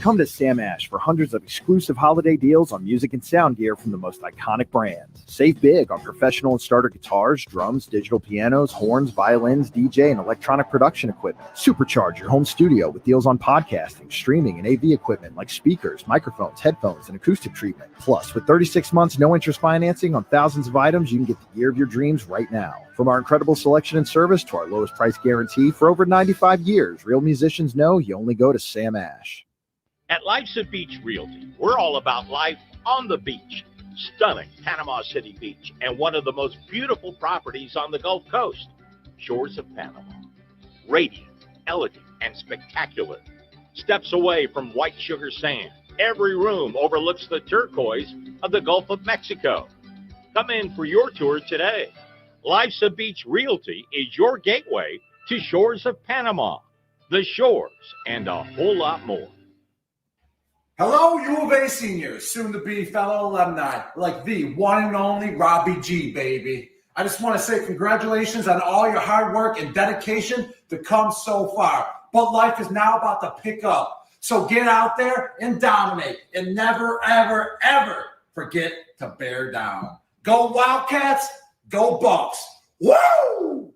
Come to Sam Ash for hundreds of exclusive holiday deals on music and sound gear from the most iconic brands. Save big on professional and starter guitars, drums, digital pianos, horns, violins, DJ, and electronic production equipment. Supercharge your home studio with deals on podcasting, streaming, and AV equipment like speakers, microphones, headphones, and acoustic treatment. Plus, with 36 months no-interest financing on thousands of items, you can get the gear of your dreams right now. From our incredible selection and service to our lowest price guarantee for over 95 years, real musicians know you only go to Sam Ash. At Life's a Beach Realty, we're all about life on the beach. Stunning Panama City Beach and one of the most beautiful properties on the Gulf Coast, Shores of Panama. Radiant, elegant, and spectacular. Steps away from white sugar sand, every room overlooks the turquoise of the Gulf of Mexico. Come in for your tour today. Life's a Beach Realty is your gateway to Shores of Panama, the shores, and a whole lot more. Hello, U of A seniors, soon-to-be fellow alumni, like the one and only Robbie G, baby. I just want to say congratulations on all your hard work and dedication to come so far. But life is now about to pick up. So get out there and dominate and never, ever, ever forget to bear down. Go Wildcats, go Bucs. Woo!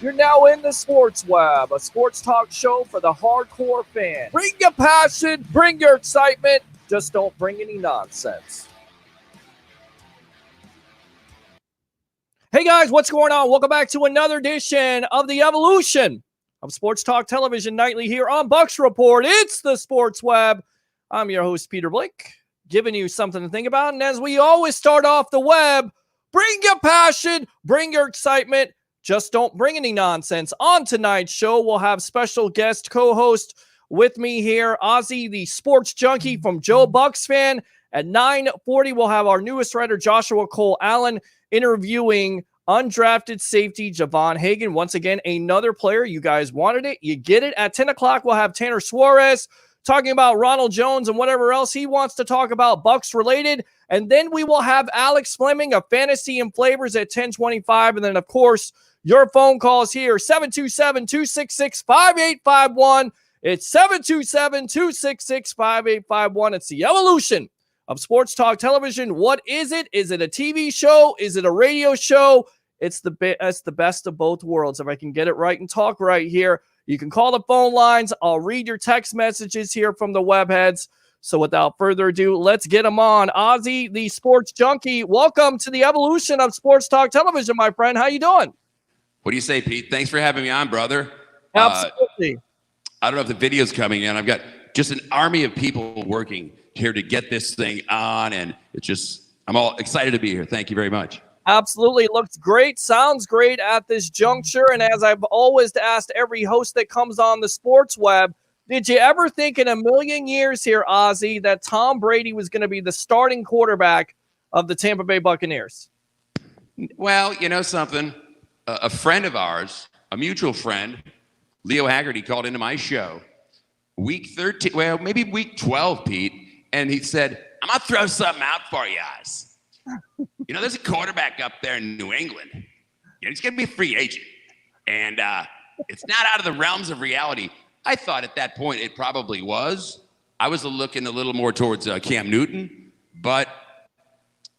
You're now in the Sports Web, a sports talk show for the hardcore fan. Bring your passion, bring your excitement, just don't bring any nonsense. Hey guys, what's going on? Welcome back to another edition of the evolution of Sports Talk Television Nightly here on Bucs Report. It's the Sports Web. I'm your host, Peter Blake, giving you something to think about. And as we always start off the web, bring your passion, bring your excitement, just don't bring any nonsense. On tonight's show, we'll have special guest co-host with me here, Ozzy, the sports junkie from Joe Bucs Fan. At 9:40, we'll have our newest writer, Joshua Cole Allen, interviewing undrafted safety Javon Hagan. Once again, another player. You guys wanted it. You get it. At 10 o'clock, we'll have Tanner Suarez talking about Ronald Jones and whatever else he wants to talk about Bucs related. And then we will have Alex Fleming of Fantasy and Flavors at 10:25. And then, of course, your phone calls here, 727-266-5851. It's 727-266-5851. It's the evolution of Sports Talk Television. What is it? Is it a TV show? Is it a radio show? It's the best of both worlds. If I can get it right and talk right here, you can call the phone lines. I'll read your text messages here from the webheads. So without further ado, let's get them on. Ozzy, the sports junkie, welcome to the evolution of Sports Talk Television, my friend. How you doing? What do you say, Pete? Thanks for having me on, brother. Absolutely. I don't know if the video's coming in. I've got just an army of people working here to get this thing on, and it's just, I'm all excited to be here. Thank you very much. Absolutely. Looks great. Sounds great at this juncture. And as I've always asked every host that comes on the sports web, did you ever think in a million years here, Ozzy, that Tom Brady was going to be the starting quarterback of the Tampa Bay Buccaneers? Well, you know something? A friend of ours, a mutual friend, Leo Haggerty, called into my show week 13, well, maybe week 12, Pete, and he said, I'm going to throw something out for you guys. You know, there's a quarterback up there in New England. You know, he's going to be a free agent. And it's not out of the realms of reality. I thought at that point it probably was. I was looking a little more towards Cam Newton. But,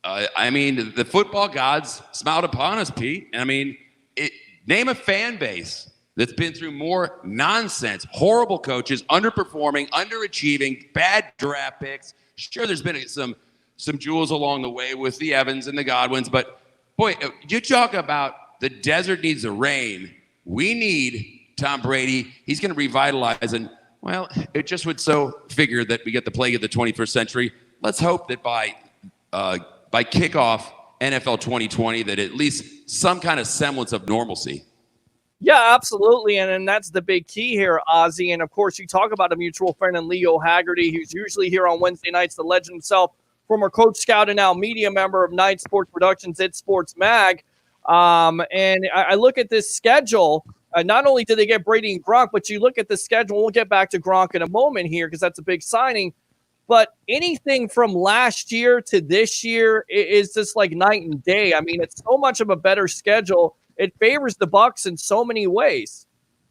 I mean, the football gods smiled upon us, Pete. And, I mean, name a fan base that's been through more nonsense, horrible coaches, underperforming, underachieving, bad draft picks. Sure, there's been some jewels along the way with the Evans and the Godwins, but boy, you talk about the desert needs a rain. We need Tom Brady. He's going to revitalize. And, well, it just would so figure that we get the plague of the 21st century. Let's hope that by kickoff NFL 2020 that at least some kind of semblance of normalcy. Yeah, absolutely. And that's the big key here, Ozzy. And, of course, you talk about a mutual friend in Leo Haggerty, who's usually here on Wednesday nights, the legend himself, former coach, scout, and now media member of Night Sports Productions, It Sports Mag. And I look at this schedule. Not only did they get Brady and Gronk, but you look at the schedule. We'll get back to Gronk in a moment here because that's a big signing. But anything from last year to this year is just like night and day. I mean, it's so much of a better schedule. It favors the Bucs in so many ways.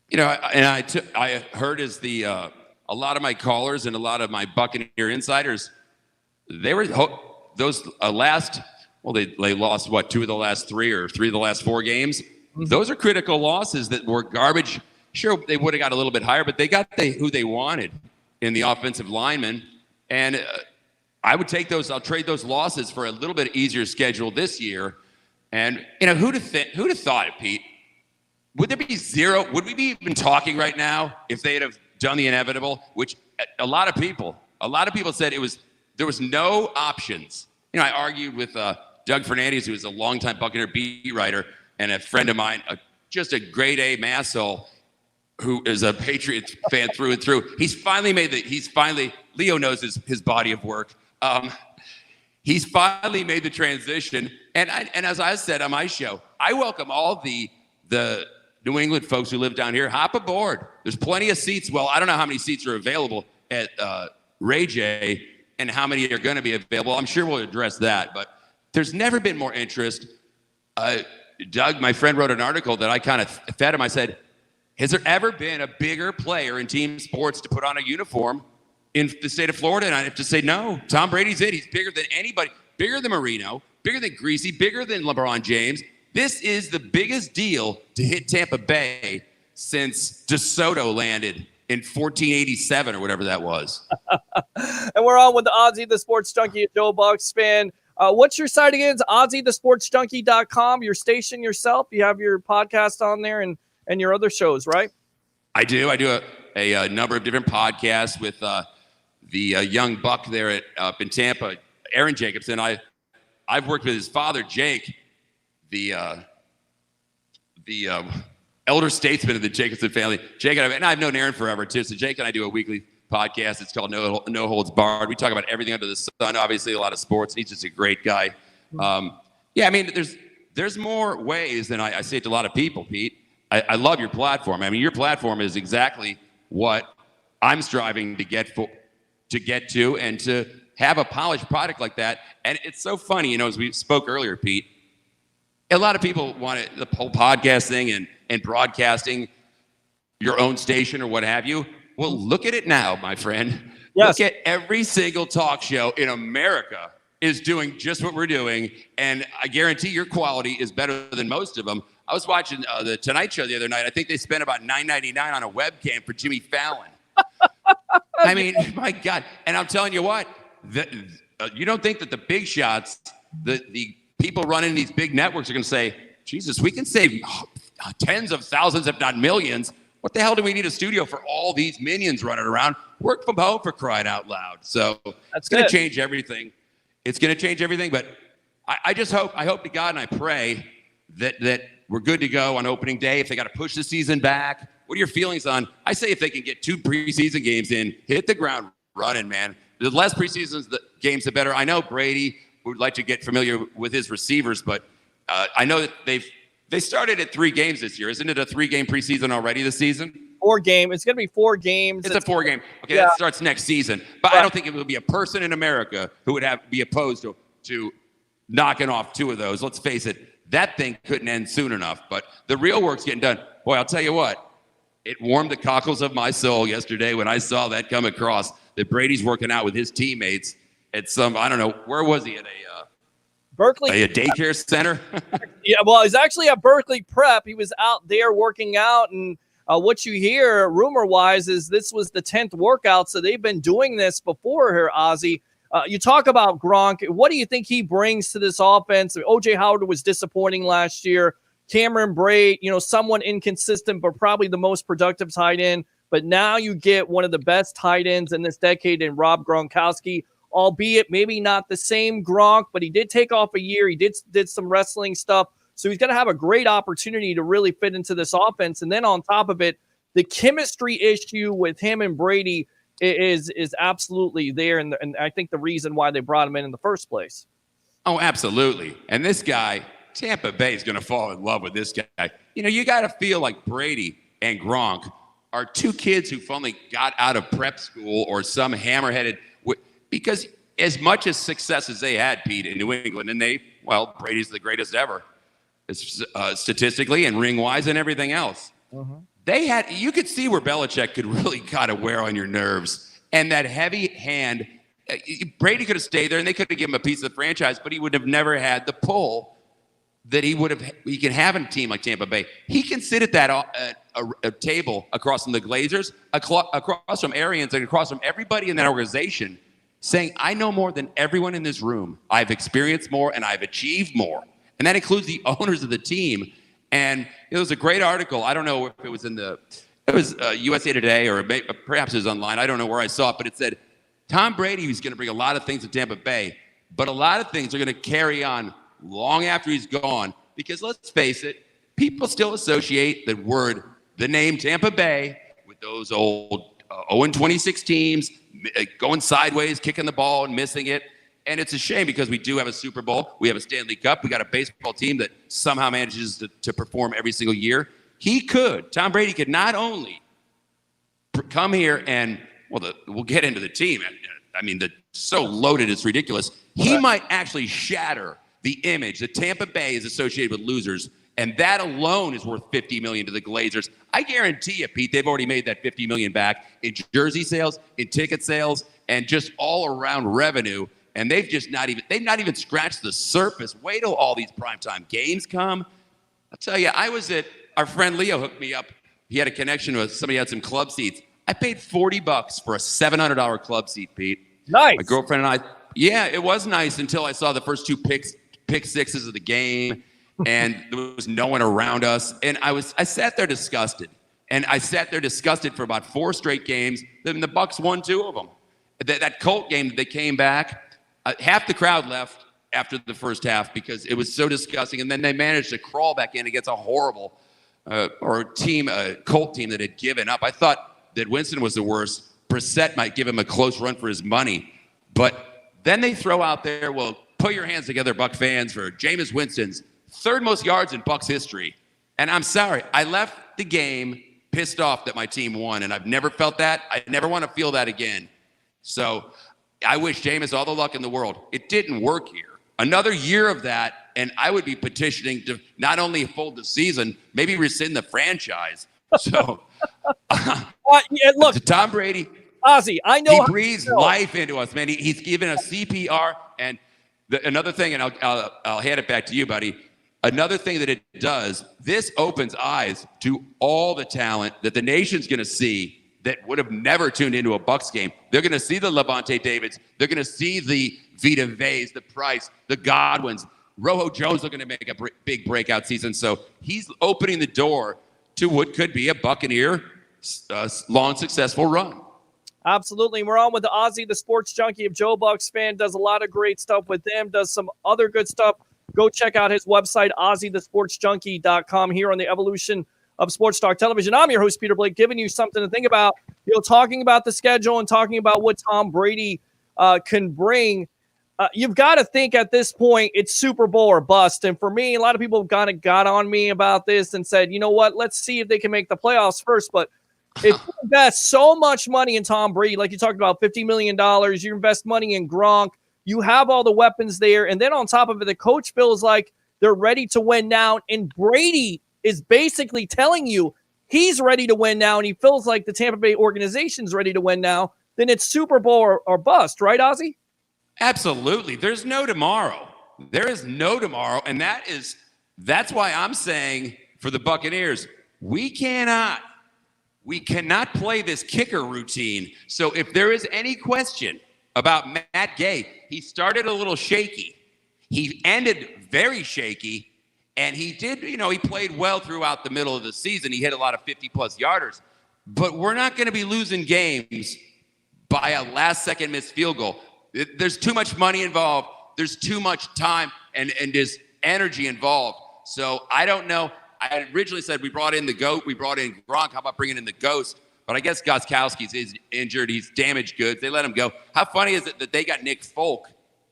You know, and I heard as a lot of my callers and a lot of my Buccaneer insiders, they were those last. Well, they lost what, 2 of the last 3 or 3 of the last 4 games. Mm-hmm. Those are critical losses that were garbage. Sure, they would have got a little bit higher, but they got who they wanted in the offensive linemen. And I would take those. I'll trade those losses for a little bit easier schedule this year. And you know, who'd have thought it, Pete? Would there be zero? Would we be even talking right now if they'd have done the inevitable? Which a lot of people said there was no options. You know, I argued with Doug Fernandez, who is a longtime Buccaneer beat writer and a friend of mine, just a grade A masshole who is a Patriots fan through and through. Leo knows his body of work. He's finally made the transition. And as I said on my show, I welcome all the New England folks who live down here. Hop aboard. There's plenty of seats. Well, I don't know how many seats are available at Ray J and how many are going to be available. I'm sure we'll address that. But there's never been more interest. Doug, my friend, wrote an article that I kind of fed him. I said, has there ever been a bigger player in team sports to put on a uniform in the state of Florida? And I have to say, no. Tom Brady's it. He's bigger than anybody. Bigger than Marino. Bigger than Greasy. Bigger than LeBron James. This is the biggest deal to hit Tampa Bay since DeSoto landed in 1487 or whatever that was. And we're on with Ozzy, the sports junkie, Joe Bucs fan. What's your site again? It's OzzyTheSportsJunkie.com. Your station yourself. You have your podcast on there and your other shows, right? I do. I do a number of different podcasts with the young buck there up in Tampa, Aaron Jacobson. I've worked with his father, Jake, the elder statesman of the Jacobson family. Jake and I've known Aaron forever too. So Jake and I do a weekly podcast. It's called No Holds Barred. We talk about everything under the sun. Obviously, a lot of sports. He's just a great guy. Yeah, I mean, there's more ways than I say it to a lot of people, Pete. I love your platform. I mean, your platform is exactly what I'm striving to get to, and to have a polished product like that. And it's so funny, you know, as we spoke earlier, Pete, a lot of people want the whole podcast thing and broadcasting your own station or what have you. Well, look at it now, my friend. Yes. Look at every single talk show in America is doing just what we're doing. And I guarantee your quality is better than most of them. I was watching the Tonight Show the other night. I think they spent about $9.99 on a webcam for Jimmy Fallon. I mean, my God. And I'm telling you what, you don't think that the big shots, the people running these big networks are going to say, Jesus, we can save tens of thousands, if not millions. What the hell do we need a studio for all these minions running around? Work from home, for crying out loud. So it's going to change everything. It's going to change everything. But I just hope to God and I pray that we're good to go on opening day. If they got to push the season back, what are your feelings on? I say if they can get 2 preseason games in, hit the ground running, man. The less preseason games, the better. I know Brady would like to get familiar with his receivers, but I know that they started at 3 games this year. Isn't it a 3-game preseason already this season? 4 game. It's going to be 4 games. It's a 4-game. Okay, yeah. That starts next season. But I don't think it would be a person in America who would be opposed to knocking off 2 of those. Let's face it, that thing couldn't end soon enough. But the real work's getting done. Boy, I'll tell you what. It warmed the cockles of my soul yesterday when I saw that come across, that Brady's working out with his teammates at some, I don't know, where was he? At Berkeley. A daycare center? Yeah, well, he's actually at Berkeley Prep. He was out there working out, and what you hear rumor-wise is this was the 10th workout, so they've been doing this before here, Ozzy. You talk about Gronk. What do you think he brings to this offense? O.J. Howard was disappointing last year. Cameron Brate, someone inconsistent, but probably the most productive tight end. But now you get one of the best tight ends in this decade in Rob Gronkowski, albeit maybe not the same Gronk, but he did take off a year. He did some wrestling stuff. So he's going to have a great opportunity to really fit into this offense. And then on top of it, the chemistry issue with him and Brady is absolutely there. And I think the reason why they brought him in the first place. Oh, absolutely. And this guy, Tampa Bay is going to fall in love with this guy. You got to feel like Brady and Gronk are two kids who finally got out of prep school or some hammer-headed – because as much as success as they had, Pete, in New England, and Brady's the greatest ever statistically and ring-wise and everything else. Mm-hmm. You could see where Belichick could really kind of wear on your nerves. And that heavy hand – Brady could have stayed there and they could have given him a piece of the franchise, but he would have never had the pull that he can have in a team like Tampa Bay. He can sit at that a table across from the Glazers, across from Arians, and across from everybody in that organization, saying, I know more than everyone in this room. I've experienced more and I've achieved more. And that includes the owners of the team. And it was a great article. I don't know if it was USA Today or perhaps it was online. I don't know where I saw it, but it said, Tom Brady is going to bring a lot of things to Tampa Bay, but a lot of things are going to carry on long after he's gone because let's face it, people still associate the name Tampa Bay with those old 0-26 teams going sideways, kicking the ball and missing it. And it's a shame because we do have a Super Bowl. We have a Stanley Cup. We got a baseball team that somehow manages to perform every single year. Tom Brady could not only come here and we'll get into the team. I mean, so loaded, it's ridiculous. He might actually shatter the image that Tampa Bay is associated with losers, and that alone is worth $50 million to the Glazers. I guarantee you, Pete, they've already made that $50 million back in jersey sales, in ticket sales, and just all around revenue. And they've not even scratched the surface. Wait till all these primetime games come. I'll tell you, our friend Leo hooked me up. He had a connection with somebody who had some club seats. I paid $40 for a $700 club seat, Pete. Nice. My girlfriend and I, yeah, it was nice until I saw the first two pick sixes of the game, and there was no one around us. And I sat there disgusted. And I sat there disgusted for about 4 straight games. Then the Bucs won 2 of them. That Colt game, they came back. Half the crowd left after the first half because it was so disgusting. And then they managed to crawl back in against a horrible Colt team that had given up. I thought that Winston was the worst. Brissett might give him a close run for his money. But then they throw out there, put your hands together, Buck fans, for Jameis Winston's 3rd most yards in Bucs history. And I'm sorry, I left the game pissed off that my team won, and I've never felt that. I never want to feel that again. So I wish Jameis all the luck in the world. It didn't work here. Another year of that, and I would be petitioning to not only fold the season, maybe rescind the franchise. So, look, Tom Brady, Ozzy, I know he breathes life into us, man. He's given us CPR, and another thing, and I'll hand it back to you, buddy. Another thing that it does, this opens eyes to all the talent that the nation's going to see that would have never tuned into a Bucs game. They're going to see the Levante Davids. They're going to see the Vita Veas, the Price, the Godwins. Rojo Jones are going to make a big breakout season. So he's opening the door to what could be a Buccaneer long, successful run. Absolutely. We're on with the Ozzy, the sports junkie of Joe Bucks fan, does a lot of great stuff with them, does some other good stuff. Go check out his website, OzzyTheSportsJunkie.com, here on the Evolution of Sports Talk Television. I'm your host, Peter Blake, giving you something to think about, talking about the schedule and talking about what Tom Brady can bring. You've got to think at this point it's Super Bowl or bust. And for me, a lot of people kind of got on me about this and said, you know what, let's see if they can make the playoffs first. But if you invest so much money in Tom Brady, like you talked about, $50 million, you invest money in Gronk, you have all the weapons there. And then on top of it, the coach feels like they're ready to win now. And Brady is basically telling you he's ready to win now. And he feels like the Tampa Bay organization's ready to win now. Then it's Super Bowl or bust, right, Ozzy? Absolutely. There's no tomorrow. There is no tomorrow. And that's why I'm saying for the Buccaneers, we cannot play this kicker routine. So if there is any question about Matt Gay, he started a little shaky. He ended very shaky. And he did, he played well throughout the middle of the season. He hit a lot of 50-plus yarders. But we're not going to be losing games by a last-second missed field goal. There's too much money involved. There's too much time and just energy involved. So I don't know. I originally said we brought in the GOAT. We brought in Gronk. How about bringing in the Ghost? But I guess Gostkowski's injured. He's damaged goods. They let him go. How funny is it that they got Nick Folk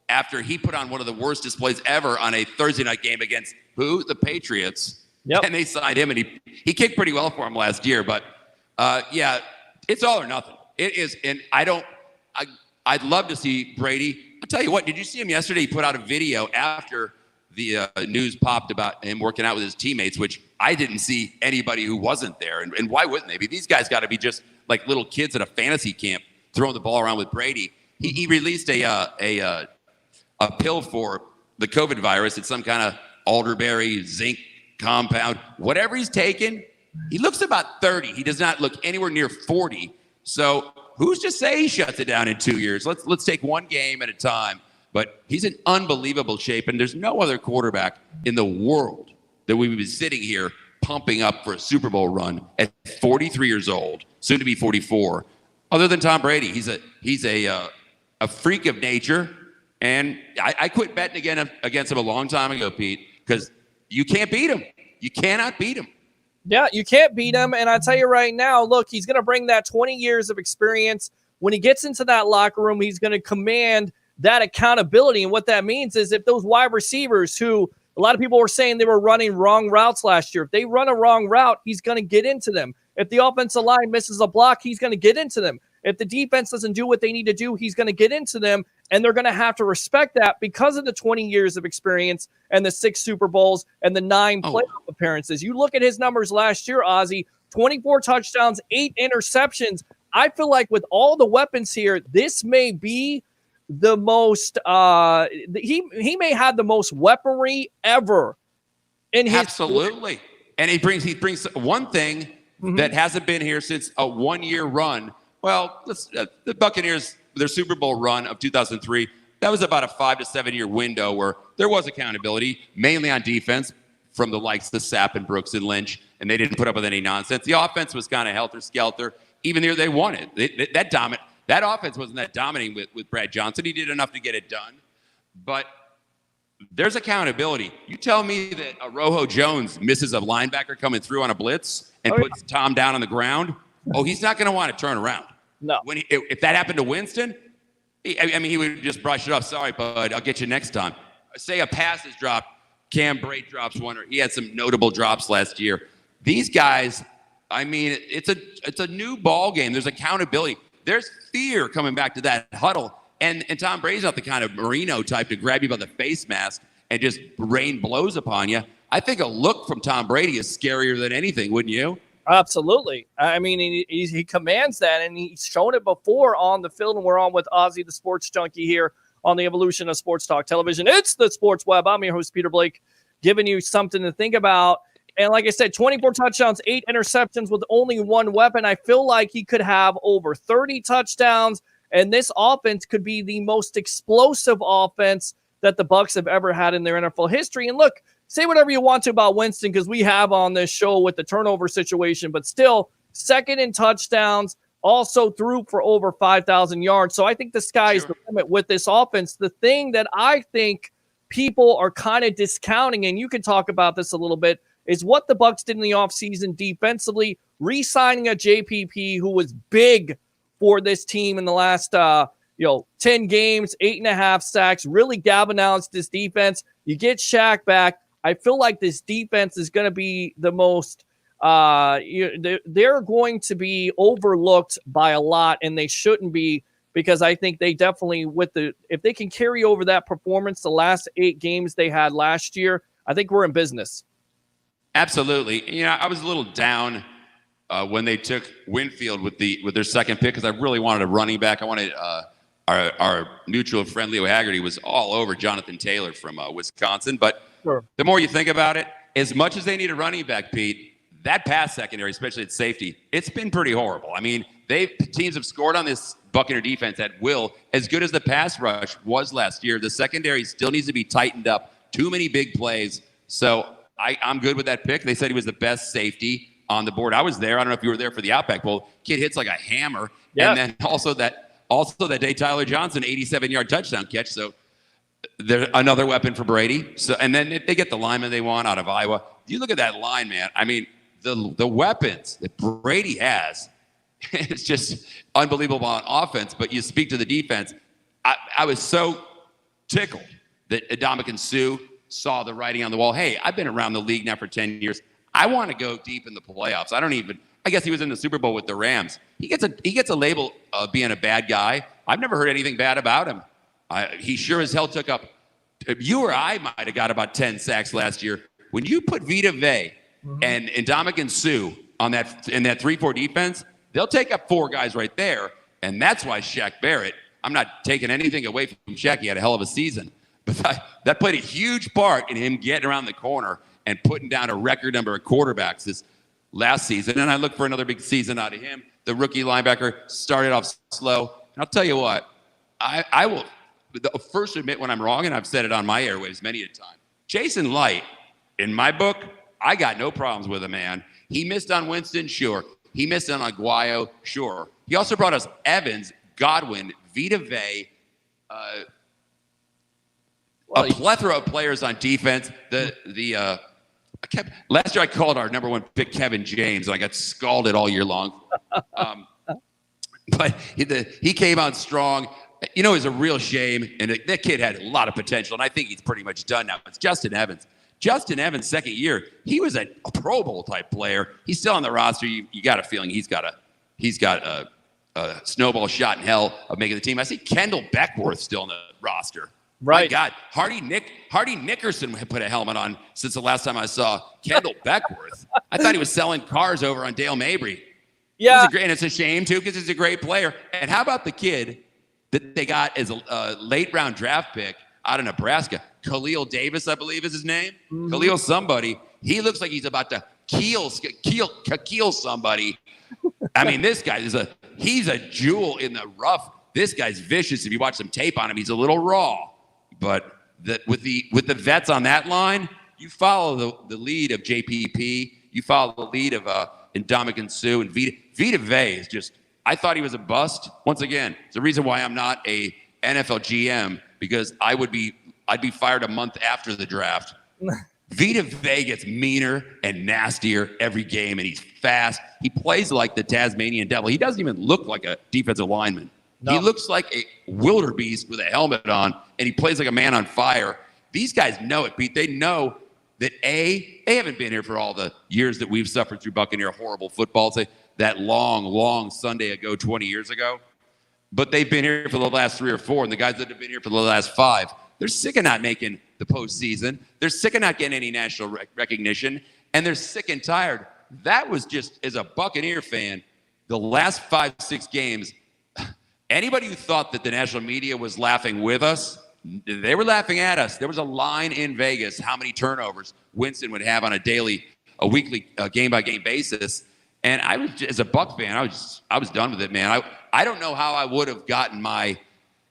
after he put on one of the worst displays ever on a Thursday night game against who? The Patriots. Yep. And they signed him, and he kicked pretty well for him last year. But, yeah, it's all or nothing. It is, and I'd love to see Brady. I'll tell you what, did you see him yesterday? He put out a video after the news popped about him working out with his teammates, which I didn't see anybody who wasn't there. And why wouldn't they? These guys got to be just like little kids at a fantasy camp throwing the ball around with Brady. He released a pill for the COVID virus. It's some kind of elderberry zinc compound. Whatever he's taken, he looks about 30. He does not look anywhere near 40. So who's to say he shuts it down in 2 years? Let's take one game at a time. But he's in unbelievable shape, and there's no other quarterback in the world that we would be sitting here pumping up for a Super Bowl run at 43 years old, soon to be 44, other than Tom Brady. He's a freak of nature, and I quit betting against him a long time ago, Pete, because you can't beat him. You cannot beat him. Yeah, you can't beat him. And I tell you right now, look, he's going to bring that 20 years of experience. When he gets into that locker room, he's going to command that accountability. And what that means is if those wide receivers who a lot of people were saying they were running wrong routes last year, if they run a wrong route, he's going to get into them. If the offensive line misses a block, he's going to get into them. If the defense doesn't do what they need to do, he's going to get into them. And they're going to have to respect that because of the 20 years of experience and the 6 Super Bowls and the 9 playoff appearances. You look at his numbers last year, Ozzy, 24 touchdowns, 8 interceptions. I feel like with all the weapons here, this may be the most he may have the most weaponry ever in his absolutely. And he brings one thing that hasn't been here since a 1-year run. Well, the Buccaneers, their Super Bowl run of 2003, that was about a 5 to 7 year window where there was accountability, mainly on defense from the likes of Sapp and Brooks and Lynch, and they didn't put up with any nonsense. The offense was kind of helter-skelter. Even there, they won it. That offense wasn't that dominating with Brad Johnson. He did enough to get it done. But there's accountability. You tell me that a Rojo Jones misses a linebacker coming through on a blitz and puts Tom down on the ground, he's not going to want to turn around. No. If that happened to Winston, he would just brush it off. Sorry, bud, I'll get you next time. Say a pass is dropped, Cam Brate drops one, or he had some notable drops last year. These guys, it's a new ball game. There's accountability. There's fear coming back to that huddle. And Tom Brady's not the kind of Marino type to grab you by the face mask and just rain blows upon you. I think a look from Tom Brady is scarier than anything, wouldn't you? Absolutely. He commands that, and he's shown it before on the field. And we're on with Ozzy, the sports junkie, here on the evolution of sports talk television. It's the Sports Web. I'm your host, Peter Blake, giving you something to think about. And like I said, 24 touchdowns, 8 interceptions with only one weapon. I feel like he could have over 30 touchdowns, and this offense could be the most explosive offense that the Bucs have ever had in their NFL history. And look, say whatever you want to about Winston, because we have on this show with the turnover situation, but still second in touchdowns, also threw for over 5,000 yards. So I think the sky's the limit with this offense. The thing that I think people are kind of discounting, and you can talk about this a little bit, is what the Bucs did in the offseason defensively, re-signing a JPP who was big for this team in the last 10 games, 8.5 sacks, really galvanized this defense. You get Shaq back. I feel like this defense is going to be the most they're going to be overlooked by a lot, and they shouldn't be, because I think they definitely, if they can carry over that performance the last 8 games they had last year, I think we're in business. Absolutely. I was a little down when they took Winfield with their second pick, because I really wanted a running back. I wanted our mutual friend Leo Haggerty was all over Jonathan Taylor from Wisconsin. But the more you think about it, as much as they need a running back, Pete, that pass secondary, especially at safety, it's been pretty horrible. Teams have scored on this Buccaneer defense at will. As good as the pass rush was last year, the secondary still needs to be tightened up. Too many big plays. So I'm good with that pick. They said he was the best safety on the board. I was there. I don't know if you were there for the Outback Bowl. Kid hits like a hammer. Yeah. And then also that day, Tyler Johnson, 87-yard touchdown catch. So there's another weapon for Brady. So, and then if they get the lineman they want out of Iowa. You look at that line, man. I mean, the weapons that Brady has, it's just unbelievable on offense. But you speak to the defense. I was so tickled that Ndamukong Suh saw the writing on the wall. Hey, I've been around the league now for 10 years. I want to go deep in the playoffs. I guess he was in the Super Bowl with the Rams. He gets a label of being a bad guy. I've never heard anything bad about him. He sure as hell took up. You or I might have got about 10 sacks last year. When you put Vita Vea and Ndamukong Suh in that 3-4 defense, they'll take up 4 guys right there. And that's why Shaq Barrett, I'm not taking anything away from Shaq. He had a hell of a season. But that played a huge part in him getting around the corner and putting down a record number of quarterbacks this last season. And I look for another big season out of him. The rookie linebacker started off slow. And I'll tell you what, I will first admit when I'm wrong, and I've said it on my airwaves many a time. Jason Light, in my book, I got no problems with him, man. He missed on Winston, sure. He missed on Aguayo, sure. He also brought us Evans, Godwin, Vita Vea, a plethora of players on defense. Last year I called our number 1 pick Kevin James, and I got scalded all year long. But he came out strong. You know, it's a real shame, and that kid had a lot of potential, and I think he's pretty much done now. It's Justin Evans. Justin Evans, second year, he was a Pro Bowl type player. He's still on the roster. You got a feeling he's got a snowball shot in hell of making the team. I see Kendall Beckworth still on the roster. Right. My God, Hardy Nickerson put a helmet on since the last time I saw Kendall Beckworth. I thought he was selling cars over on Dale Mabry. Yeah. And it's a shame, too, because he's a great player. And how about the kid that they got as a late-round draft pick out of Nebraska? Khalil Davis, I believe is his name. Khalil somebody. He looks like he's about to keel somebody. I mean, this guy he's a jewel in the rough. This guy's vicious. If you watch some tape on him, he's a little raw. But with the vets on that line, you follow the lead of JPP. You follow the lead of Ndamukong Suh and Vita Vea is just. I thought he was a bust. Once again, it's the reason why I'm not a NFL GM, because I'd be fired a month after the draft. Vita Vea gets meaner and nastier every game, and he's fast. He plays like the Tasmanian devil. He doesn't even look like a defensive lineman. No. He looks like a wildebeest with a helmet on, and he plays like a man on fire. These guys know it, Pete. They know that, they haven't been here for all the years that we've suffered through Buccaneer horrible football. That long Sunday ago, 20 years ago. But they've been here for the last 3 or 4, and the guys that have been here for the last 5, they're sick of not making the postseason. They're sick of not getting any national recognition, and they're sick and tired. That was just, as a Buccaneer fan, the last 5-6 games, anybody who thought that the national media was laughing with us, they were laughing at us. There was a line in Vegas how many turnovers Winston would have on a weekly, game-by-game basis. And I was, as a Buck fan, I was done with it, man. I don't know how I would have gotten my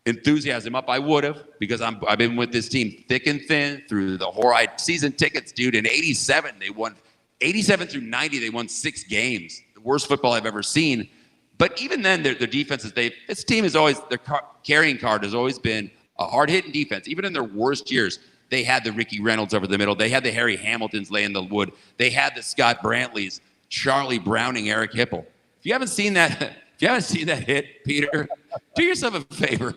enthusiasm up. I would have, because I've been with this team thick and thin through the whole season tickets, dude. In 87, they won 87 through 90. They won 6 games, the worst football I've ever seen. But even then, their defenses, this team is always, their carrying card has always been a hard-hitting defense. Even in their worst years, they had the Ricky Reynolds over the middle. They had the Harry Hamiltons laying the wood. They had the Scott Brantleys, Charlie Browning, Eric Hipple. If you haven't seen that hit, Peter, do yourself a favor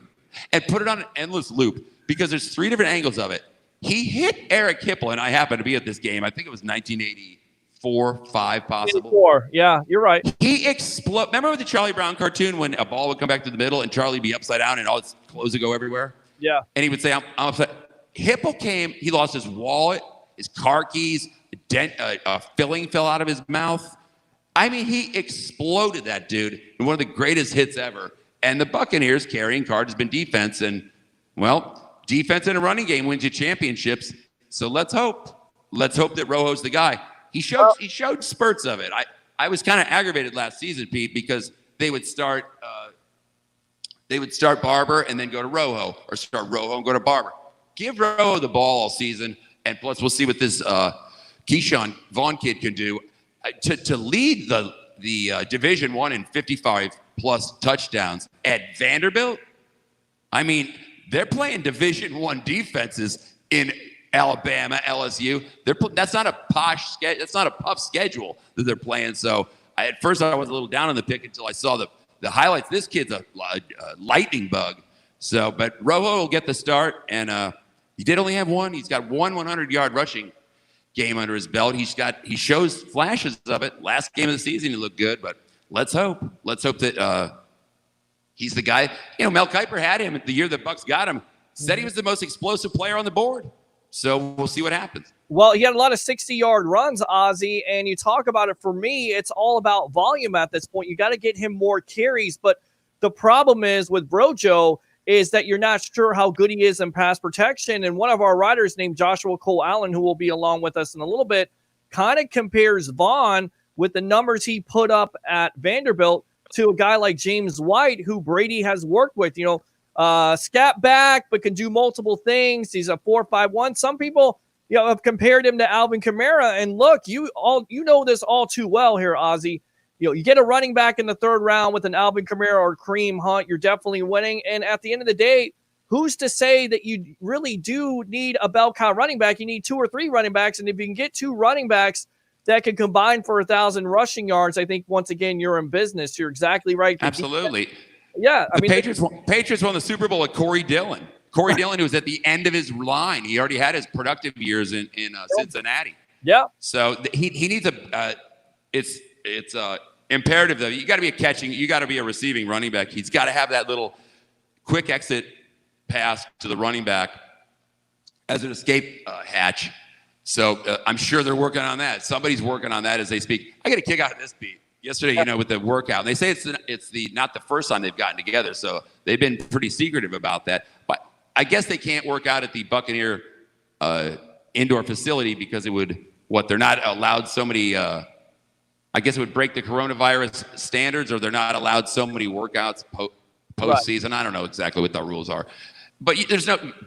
and put it on an endless loop, because there's 3 different angles of it. He hit Eric Hipple, and I happened to be at this game. I think it was 1984, 5 possible. 84. Yeah, you're right. He exploded. Remember with the Charlie Brown cartoon when a ball would come back to the middle and Charlie would be upside down and all his clothes would go everywhere? Yeah. And he would say, I'm upset. Hipple came, he lost his wallet, his car keys, a filling fell out of his mouth. I mean, he exploded, that dude, in one of the greatest hits ever. And the Buccaneers' carrying card has been defense. And, well, defense in a running game wins you championships. So let's hope that Rojo's the guy. He showed spurts of it. I was kind of aggravated last season, Pete, because they would start Barber and then go to Rojo, or start Rojo and go to Barber. Give Rojo the ball all season, and plus we'll see what this Keyshawn Vaughn kid can do to lead the Division I in 55 plus touchdowns at Vanderbilt. I mean, they're playing Division I defenses in Alabama, LSU. That's not a posh schedule. That's not a puff schedule that they're playing. So at first I was a little down on the pick until I saw the highlights. This kid's a lightning bug. So, but Rojo will get the start, and he did only have one. He's got one 100-yard rushing game under his belt. He shows flashes of it. Last game of the season, he looked good, but let's hope that he's the guy. You know, Mel Kiper had him the year the Bucs got him. Said he was the most explosive player on the board. So we'll see what happens. Well, he had a lot of 60-yard runs, Ozzy, and you talk about it. For me, it's all about volume at this point. You got to get him more carries, but the problem is with Brojo is that you're not sure how good he is in pass protection. And one of our writers named Joshua Cole Allen, who will be along with us in a little bit, kind of compares Vaughn with the numbers he put up at Vanderbilt to a guy like James White, who Brady has worked with. You know, scat back, but can do multiple things. He's a 4.51. Some people, you know, have compared him to Alvin Kamara. And look, you know this all too well here, Ozzy. You know, you get a running back in the third round with an Alvin Kamara or Kareem Hunt, you're definitely winning. And at the end of the day, who's to say that you really do need a bell cow running back? You need 2 or 3 running backs. And if you can get 2 running backs that can combine for 1,000 rushing yards, I think once again, you're in business. You're exactly right. Absolutely. Yeah. I mean, Patriots won the Super Bowl with Corey Dillon. Corey Dillon, who was at the end of his line. He already had his productive years in Cincinnati. Yeah. So he needs it's imperative though. You got to be you got to be a receiving running back. He's got to have that little quick exit pass to the running back as an escape hatch. So I'm sure they're working on that. Somebody's working on that as they speak. I got a kick out of this beat yesterday, you know, with the workout. And they say it's not the first time they've gotten together. So they've been pretty secretive about that. But I guess they can't work out at the Buccaneer indoor facility because they're not allowed so many. I guess it would break the coronavirus standards, or they're not allowed so many workouts postseason. Right. I don't know exactly what the rules are. But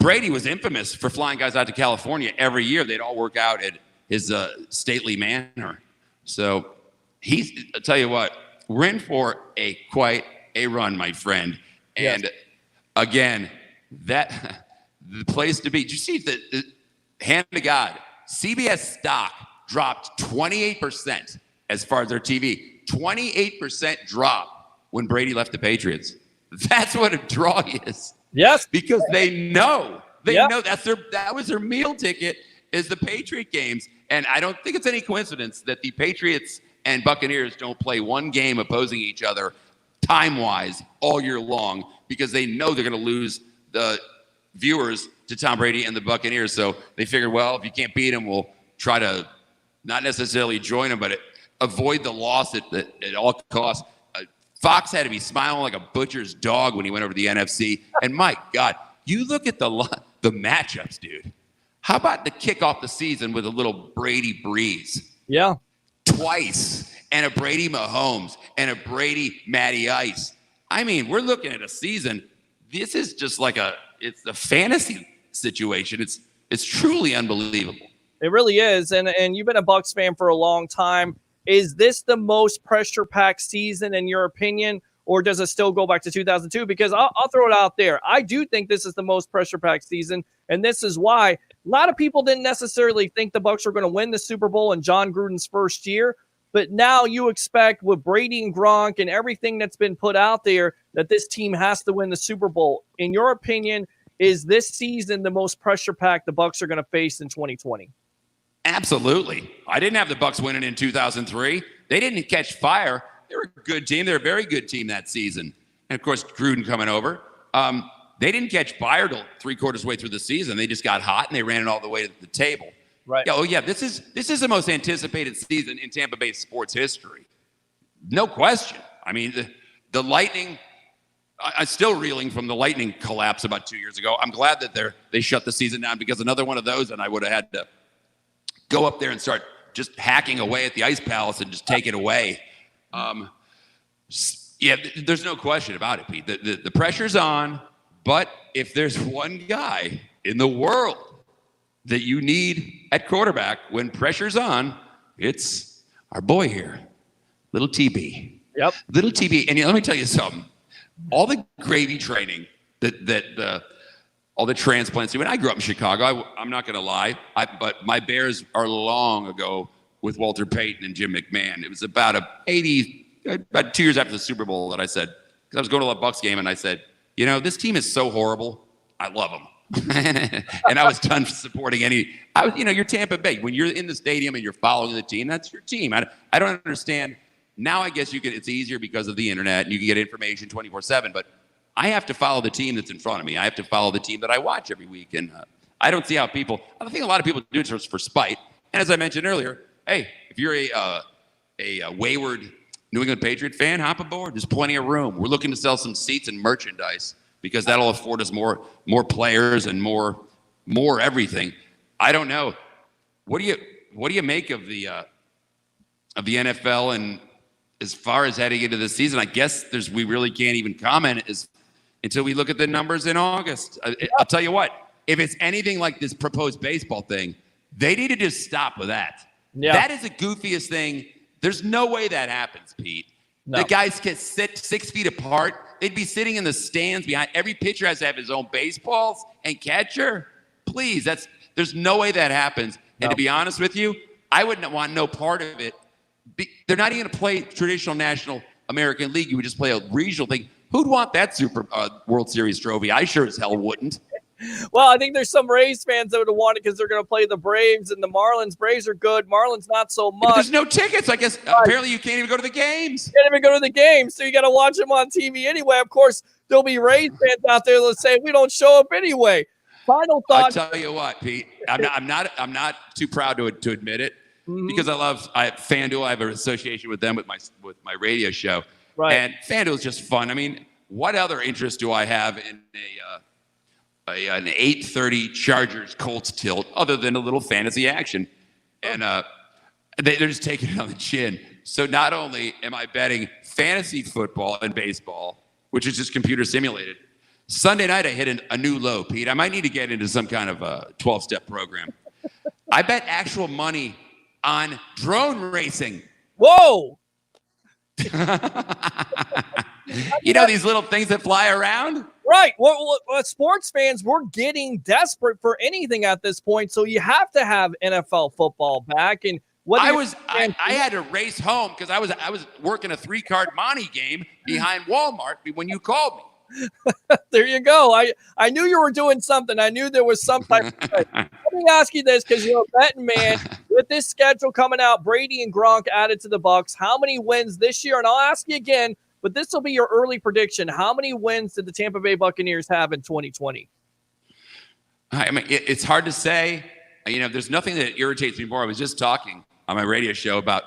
Brady was infamous for flying guys out to California every year. They'd all work out at his stately manor. So I'll tell you what, we're in for quite a run, my friend. And yes. Again, the place to be. Did you see the hand to God, CBS stock dropped 28%. As far as their TV, 28% drop when Brady left the Patriots. That's what a draw is. Yes. Because they know that was their meal ticket is the Patriot games. And I don't think it's any coincidence that the Patriots and Buccaneers don't play one game opposing each other time-wise all year long because they know they're going to lose the viewers to Tom Brady and the Buccaneers. So they figured, well, if you can't beat them, we'll try to not necessarily join them, but avoid the loss at all costs. Fox had to be smiling like a butcher's dog when he went over to the NFC. And my God, you look at the matchups, dude. How about to kick off the season with a little Brady Breeze? Yeah. Twice. And a Brady Mahomes and a Brady Matty Ice. I mean, we're looking at a season. This is just like it's a fantasy situation. It's truly unbelievable. It really is. And you've been a Bucs fan for a long time. Is this the most pressure-packed season in your opinion, or does it still go back to 2002? Because I'll throw it out there. I do think this is the most pressure-packed season, and this is why. A lot of people didn't necessarily think the Bucs were going to win the Super Bowl in John Gruden's first year, but now you expect with Brady and Gronk and everything that's been put out there that this team has to win the Super Bowl. In your opinion, is this season the most pressure-packed the Bucs are going to face in 2020? Absolutely. I didn't have the Bucs winning in 2003. They didn't catch fire. They were a good team. They were a very good team that season. And, of course, Gruden coming over. They didn't catch fire till 3/4 way through the season. They just got hot, and they ran it all the way to the table. Right. Yeah, yeah, this is the most anticipated season in Tampa Bay sports history. No question. I mean, the Lightning, I'm still reeling from the Lightning collapse about 2 years ago. I'm glad that they shut the season down because another one of those, and I would have had to go up there and start just hacking away at the Ice Palace and just take it away. Yeah, there's no question about it, Pete. The pressure's on, but if there's one guy in the world that you need at quarterback when pressure's on, it's our boy here, little TB. Yep. Little TB. And let me tell you something. All the gravy training all the transplants. When I grew up in Chicago, I'm not going to lie, but my Bears are long ago with Walter Payton and Jim McMahon. It was about 2 years after the Super Bowl that I said, because I was going to a Bucs game, and I said, this team is so horrible. I love them. And I was done supporting you're Tampa Bay. When you're in the stadium and you're following the team, that's your team. I don't understand. Now I guess it's easier because of the internet and you can get information 24/7, but I have to follow the team that's in front of me. I have to follow the team that I watch every week. And I don't see how I think a lot of people do it for spite. And as I mentioned earlier, hey, if you're a wayward New England Patriot fan, hop aboard. There's plenty of room. We're looking to sell some seats and merchandise because that'll afford us more players and more everything. I don't know. What do you make of the NFL? And as far as heading into the season, I guess we really can't even comment until we look at the numbers in August. I'll tell you what, if it's anything like this proposed baseball thing, they need to just stop with that. Yeah. That is the goofiest thing. There's no way that happens, Pete. No. The guys get 6 feet apart. They'd be sitting in the stands behind. Every pitcher has to have his own baseballs and catcher. Please, there's no way that happens. No. And to be honest with you, I wouldn't want no part of it. They're not even going to play traditional National American League. You would just play a regional thing. Who'd want that Super World Series trophy? I sure as hell wouldn't. Well, I think there's some Rays fans that would want it because they're going to play the Braves and the Marlins. Braves are good. Marlins not so much. But there's no tickets. I guess apparently you can't even go to the games. Can't even go to the games, so you got to watch them on TV anyway. Of course, there'll be Rays fans out there that say we don't show up anyway. Final thought. I'll tell you what, Pete. I'm not too proud to admit it. Mm-hmm. Because I have FanDuel. I have an association with them with my radio show. Right. And FanDuel is just fun. I mean, what other interest do I have in an 8:30 Chargers Colts tilt other than a little fantasy action? And they're just taking it on the chin. So not only am I betting fantasy football and baseball, which is just computer simulated, Sunday night I hit a new low, Pete. I might need to get into some kind of a 12-step program. I bet actual money on drone racing. Whoa! These little things that fly around? Right. Well, sports fans, we're getting desperate for anything at this point, so you have to have NFL football back. And I had to race home because I was working a 3-card Monty game behind Walmart when you called me. There you go. I knew you were doing something. I knew there was some type of Let me ask you this, because you're a betting man. With this schedule coming out, Brady and Gronk added to the Bucs, how many wins this year? And I'll ask you again, but this will be your early prediction. How many wins did the Tampa Bay Buccaneers have in 2020? I mean, it's hard to say. There's nothing that irritates me more. I was just talking on my radio show about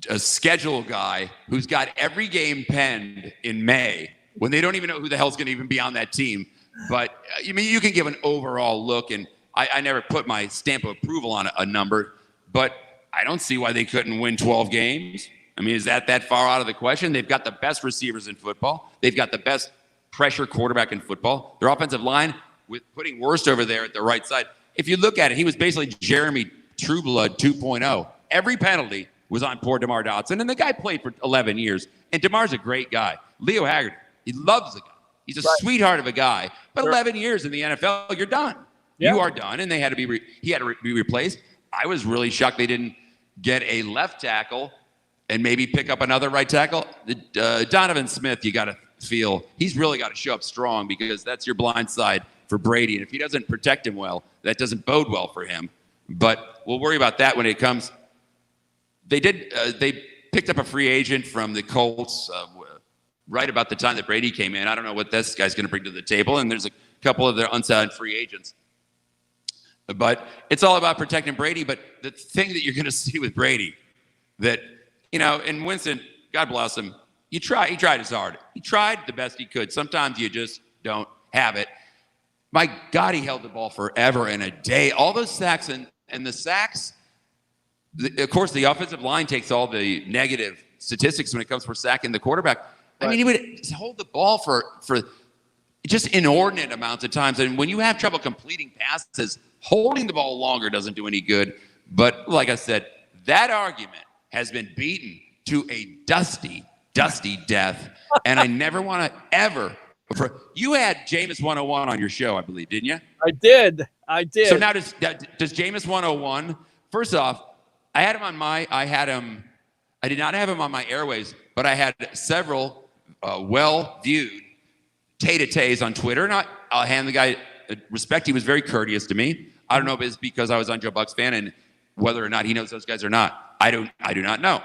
a schedule guy who's got every game penned in May when they don't even know who the hell's going to even be on that team. But, you can give an overall look, and I never put my stamp of approval on a number, but I don't see why they couldn't win 12 games. I mean, is that far out of the question? They've got the best receivers in football. They've got the best pressure quarterback in football. Their offensive line, with putting Worst over there at the right side. If you look at it, he was basically Jeremy Trueblood 2.0. Every penalty was on poor DeMar Dotson, and the guy played for 11 years. And DeMar's a great guy. Leo Haggard, he loves the guy. He's a sweetheart of a guy. But 11 years in the NFL, you're done. Yeah. You are done, and he had to be replaced. I was really shocked they didn't get a left tackle and maybe pick up another right tackle. Donovan Smith, you got to feel he's really got to show up strong, because that's your blind side for Brady. And if he doesn't protect him well, that doesn't bode well for him. But we'll worry about that when it comes. They picked up a free agent from the Colts right about the time that Brady came in. I don't know what this guy's going to bring to the table. And there's a couple of their unsigned free agents. But it's all about protecting Brady. But the thing that you're going to see with Brady, that, and Winston, God bless him, he tried his hard. He tried the best he could. Sometimes you just don't have it. My God, he held the ball forever and a day. All those sacks and the sacks, of course, the offensive line takes all the negative statistics when it comes for sacking the quarterback. Right. I mean, he would hold the ball for just inordinate amounts of times. And when you have trouble completing passes Holding the ball longer doesn't do any good. But like I said, that argument has been beaten to a dusty death. And I never want to ever. You had Jameis 101 on your show, I believe, didn't you? I did. So now does Jameis 101, first off, I did not have him on my airwaves, but I had several well-viewed tay-to-tays on Twitter. And I'll hand the guy respect. He was very courteous to me. I don't know if it's because I was on Joe Bucs fan and whether or not he knows those guys or not. I do not know.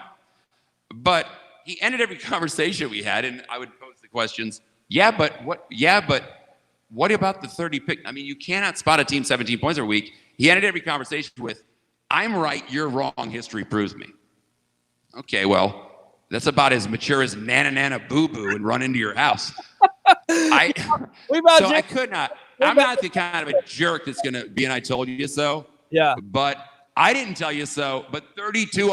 But he ended every conversation we had, and I would pose the questions. Yeah, but what about the 30 pick? I mean, you cannot spot a team 17 points a week. He ended every conversation with, I'm right, you're wrong, history proves me. Okay, well, that's about as mature as Nana Boo Boo and run into your house. I could not. I'm not the kind of a jerk that's going to be and I told you so. Yeah. But I didn't tell you so. But 31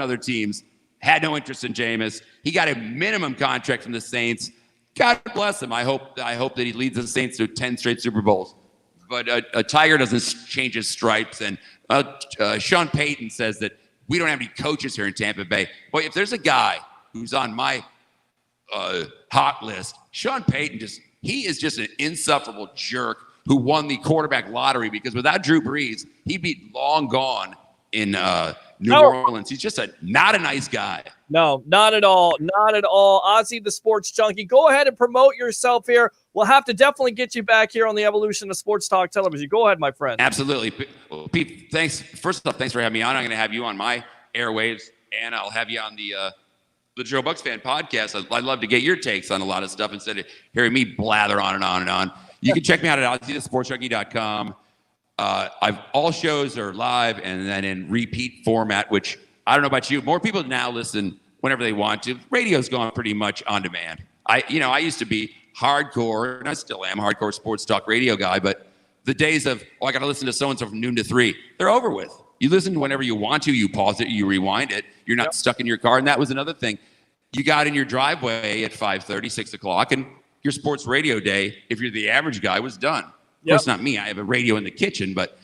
other teams had no interest in Jameis. He got a minimum contract from the Saints. God bless him. I hope that he leads the Saints to 10 straight Super Bowls. But a tiger doesn't change his stripes. And Sean Payton says that we don't have any coaches here in Tampa Bay. Boy, if there's a guy who's on my hot list, Sean Payton he is just an insufferable jerk who won the quarterback lottery because without Drew Brees, he'd be long gone in New Orleans. He's just not a nice guy. No, not at all. Not at all. Ozzy, the sports junkie, go ahead and promote yourself here. We'll have to definitely get you back here on the evolution of sports talk television. Go ahead, my friend. Absolutely. Pete, thanks. First off, thanks for having me on. I'm going to have you on my airwaves, and I'll have you on the Joe Bucs Fan podcast. I'd love to get your takes on a lot of stuff instead of hearing me blather on and on and on. You can check me out at OzzyTheSportsJunkie.com. All shows are live and then in repeat format, which I don't know about you. More people now listen whenever they want to. Radio's gone pretty much on demand. I used to be hardcore, and I still am hardcore sports talk radio guy, but the days of, I got to listen to so-and-so from noon to 3, they're over with. You listen whenever you want to. You pause it, you rewind it. You're not stuck in your car. And that was another thing. You got in your driveway at 5:30, 6 o'clock, and your sports radio day, if you're the average guy, was done. Of course, not me. I have a radio in the kitchen, but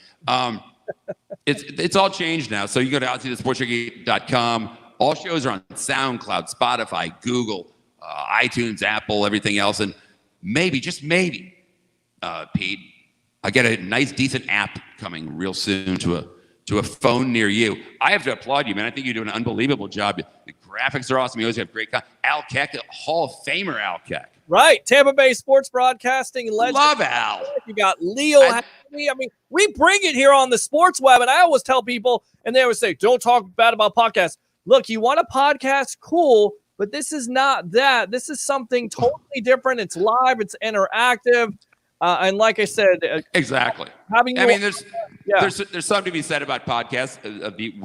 it's all changed now. So you go to OzzyTheSportsJunkie.com. All shows are on SoundCloud, Spotify, Google, iTunes, Apple, everything else. And maybe, just maybe, Pete, I get a nice, decent app coming real soon to a phone near you. I have to applaud you, man. I think you do an unbelievable job. The graphics are awesome. You always have great Al Keck, Hall of Famer Al Keck. Right. Tampa Bay sports broadcasting legend. Love Al. You got Leo. I mean, we bring it here on the sports web, and I always tell people, and they always say, don't talk bad about podcasts. Look, you want a podcast? Cool, but this is not that. This is something totally different. It's live. It's interactive. And like I said, exactly. There's something to be said about podcasts.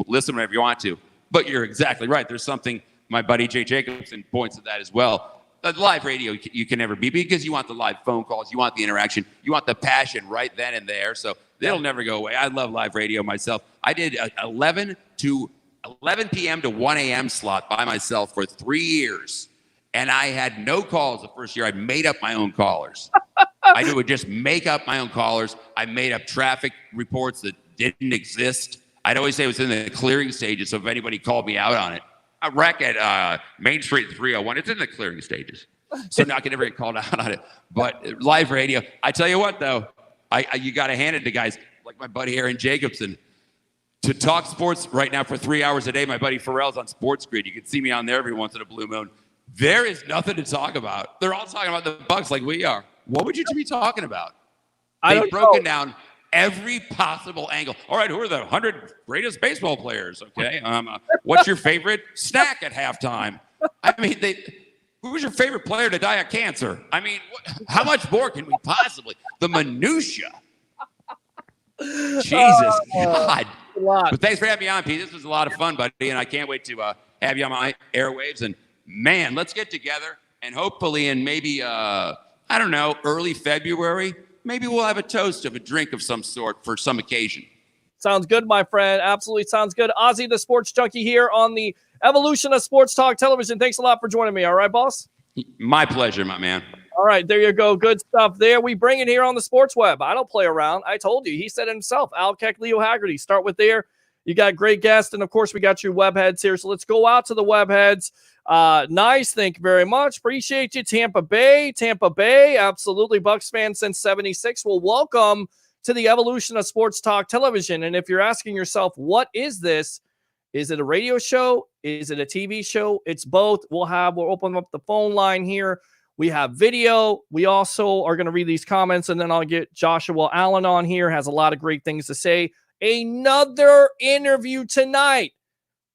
Listen whenever you want to, but you're exactly right. There's something. My buddy Jay Jacobson points to that as well. Live radio you can never be because you want the live phone calls, you want the interaction, you want the passion right then and there. So it'll never go away. I love live radio myself. I did 11 p.m. to 1 a.m. slot by myself for 3 years, and I had no calls the first year. I made up my own callers. I would just make up my own callers. I made up traffic reports that didn't exist. I'd always say it was in the clearing stages, so if anybody called me out on it, a wreck at Main Street 301, it's in the clearing stages. So now I can never get called out on it. But live radio, I tell you what, though, you got to hand it to guys like my buddy Aaron Jacobson. To talk sports right now for 3 hours a day, my buddy Pharrell's on Sports Grid. You can see me on there every once in a blue moon. There is nothing to talk about. They're all talking about the Bucs like we are. What would you be talking about? They've broken down every possible angle. All right, who are the 100 greatest baseball players? Okay, what's your favorite snack at halftime? I mean, who's your favorite player to die of cancer? I mean, how much more can we possibly? The minutia. Jesus God. But thanks for having me on, Pete. This was a lot of fun, buddy, and I can't wait to have you on my airwaves. And man, let's get together and hopefully in maybe early February. Maybe we'll have a toast of a drink of some sort for some occasion. Sounds good, my friend. Absolutely sounds good. Ozzy, the sports junkie here on the evolution of sports talk television. Thanks a lot for joining me. All right, boss? My pleasure, my man. All right, there you go. Good stuff there. We bring it here on the Sports Web. I don't play around. I told you. He said it himself. Al Keck, Leo Haggerty. Start with there. You got great guests, and of course, we got your web heads here. So let's go out to the web heads. Nice. Thank you very much. Appreciate you. Tampa Bay. Absolutely. Bucs fan since 76. Well, welcome to the evolution of sports talk television. And if you're asking yourself, what is this? Is it a radio show? Is it a TV show? It's both. We'll open up the phone line here. We have video. We also are going to read these comments, and then I'll get Joshua Allen on here. Has a lot of great things to say. Another interview tonight.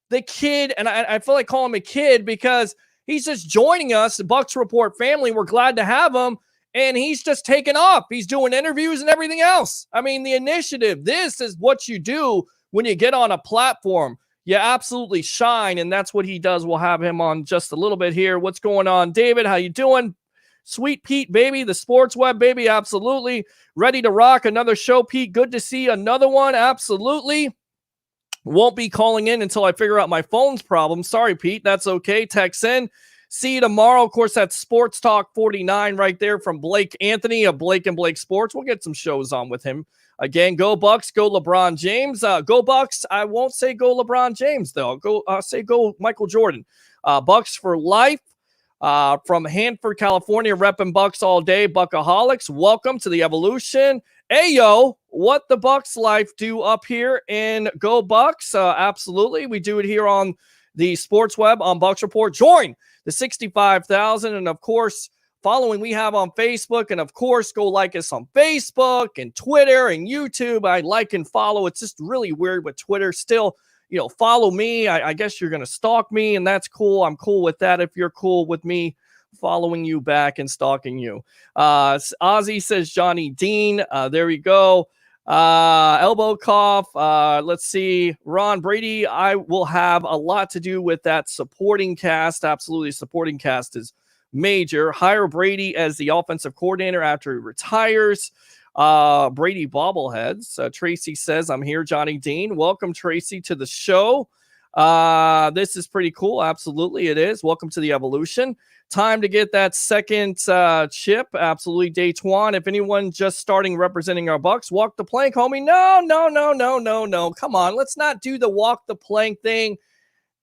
The kid, and I feel like calling him a kid because he's just joining us, the Bucs Report family. We're glad to have him, and he's just taken off. He's doing interviews and everything else. I mean, the initiative, this is what you do when you get on a platform. You absolutely shine, and that's what he does. We'll have him on just a little bit here. What's going on, David? How you doing? Sweet Pete, baby. The Sports Web, baby. Absolutely. Ready to rock another show, Pete. Good to see another one. Absolutely. Won't be calling in until I figure out my phone's problem. Sorry, Pete. That's okay. Text in. See you tomorrow. Of course, that's Sports Talk 49 right there from Blake Anthony of Blake and Blake Sports. We'll get some shows on with him. Again, go Bucs, go LeBron James. Go Bucs. I won't say go LeBron James, though. Say go Michael Jordan. Bucs for life. From Hanford, California, repping Bucs all day. Buckaholics, welcome to the evolution. Hey, yo, what the Bucs life do up here in Go Bucs? Absolutely. We do it here on the Sports Web on Bucs Report. Join the 65,000. And, of course, following we have on Facebook. And, of course, go like us on Facebook and Twitter and YouTube. I like and follow. It's just really weird with Twitter still. Follow me. I guess you're going to stalk me, and that's cool. I'm cool with that if you're cool with me following you back and stalking you. Ozzy says Johnny Dean. There we go. Elbow cough. Let's see. Ron Brady, I will have a lot to do with that supporting cast. Absolutely. Supporting cast is major. Hire Brady as the offensive coordinator after he retires. Brady bobbleheads. Tracy says, I'm here, Johnny Dean. Welcome, Tracy, to the show. This is pretty cool. Absolutely, it is. Welcome to the evolution. Time to get that second chip. Absolutely, Daytwan. If anyone just starting representing our Bucs, walk the plank, homie. No. Come on, let's not do the walk the plank thing.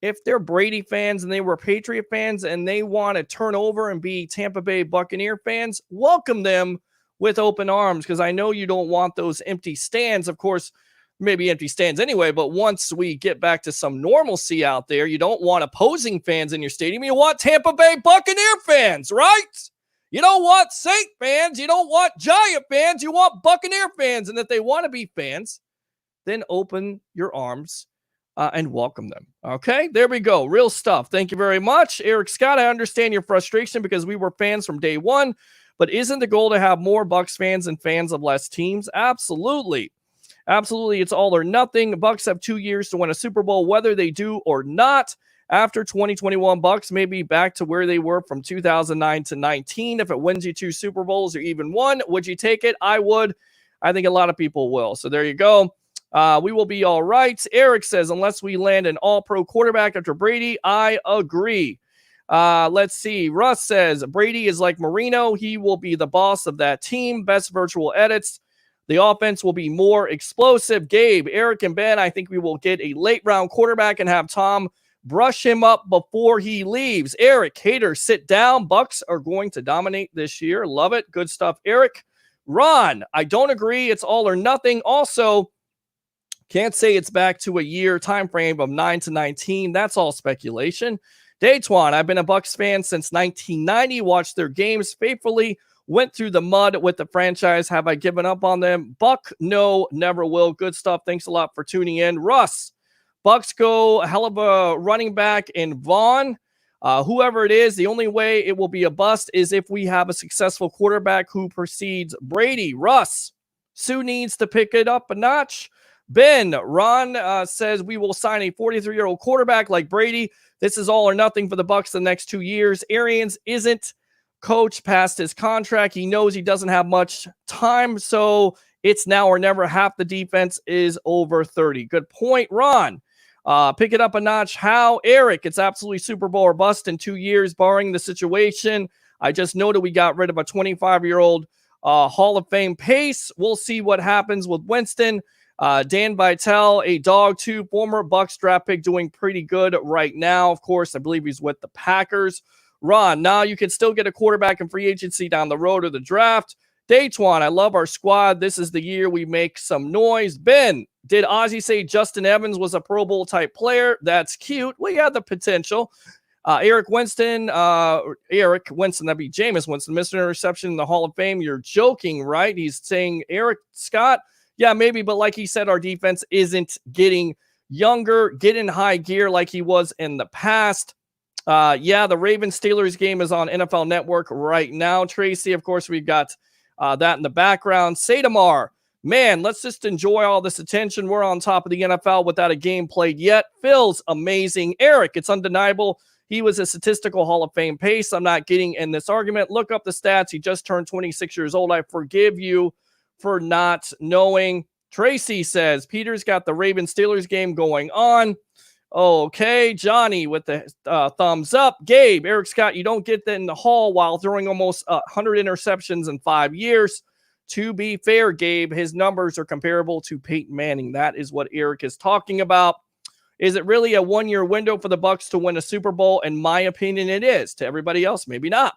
If they're Brady fans and they were Patriot fans and they want to turn over and be Tampa Bay Buccaneer fans, welcome them with open arms, because I know you don't want those empty stands. Of course, maybe empty stands anyway, but once we get back to some normalcy out there, you don't want opposing fans in your stadium. You want Tampa Bay Buccaneer fans, right? You don't want Saint fans. You don't want Giant fans. You want Buccaneer fans. And if they want to be fans, then open your arms and welcome them. Okay, there we go. Real stuff. Thank you very much. Eric Scott, I understand your frustration because we were fans from day one. But isn't the goal to have more Bucs fans and fans of less teams? Absolutely. Absolutely. It's all or nothing. The Bucs have 2 years to win a Super Bowl, whether they do or not. After 2021, Bucs may be back to where they were from 2009 to 19. If it wins you 2 Super Bowls or even one, would you take it? I would. I think a lot of people will. So there you go. We will be all right. Eric says, unless we land an all-pro quarterback after Brady, I agree. Let's see. Russ says Brady is like Marino. He will be the boss of that team. Best virtual edits. The offense will be more explosive. Gabe, Eric, and Ben, I think we will get a late round quarterback and have Tom brush him up before he leaves. Eric, Hater, sit down. Bucs are going to dominate this year. Love it. Good stuff, Eric. Ron, I don't agree. It's all or nothing. Also, can't say it's back to a year time frame of 9 to 19. That's all speculation. Daytwan, I've been a Bucs fan since 1990, watched their games faithfully, went through the mud with the franchise. Have I given up on them? Buck, no, never will. Good stuff. Thanks a lot for tuning in. Russ, Bucs go a hell of a running back in Vaughn. Whoever it is, the only way it will be a bust is if we have a successful quarterback who precedes Brady. Russ, Sue needs to pick it up a notch. Ben, Ron says we will sign a 43-year-old quarterback like Brady. This is all or nothing for the Bucs the next 2 years. Arians isn't coach past his contract. He knows he doesn't have much time, so it's now or never. Half the defense is over 30. Good point, Ron. Pick it up a notch. How? Eric, it's absolutely Super Bowl or bust in 2 years, barring the situation I just know that we got rid of a 25-year-old Hall of Fame pace. We'll see what happens with Winston. Dan Vitale, a dog too, former Bucs draft pick, doing pretty good right now. Of course, I believe he's with the Packers. Ron, now you can still get a quarterback in free agency down the road or the draft. Daytwan, I love our squad. This is the year we make some noise. Ben, did Ozzie say Justin Evans was a Pro Bowl type player? That's cute. Well, yeah, the potential. Eric Winston, that'd be Jameis Winston, missed an interception in the Hall of Fame. You're joking, right? He's saying Eric Scott. Yeah, maybe, but like he said, our defense isn't getting younger, get in high gear like he was in the past. The Ravens-Steelers game is on NFL Network right now, Tracy. Of course, we've got that in the background. Sadamar, man, let's just enjoy all this attention. We're on top of the NFL without a game played yet. Phil's amazing. Eric, it's undeniable. He was a statistical Hall of Fame pace. I'm not getting in this argument. Look up the stats. He just turned 26 years old. I forgive you for not knowing. Tracy says, Peter's got the Ravens-Steelers game going on. Okay, Johnny with the thumbs up. Gabe, Eric Scott, you don't get that in the Hall while throwing almost 100 interceptions in 5 years. To be fair, Gabe, his numbers are comparable to Peyton Manning. That is what Eric is talking about. Is it really a one-year window for the Bucs to win a Super Bowl? In my opinion, it is. To everybody else, maybe not.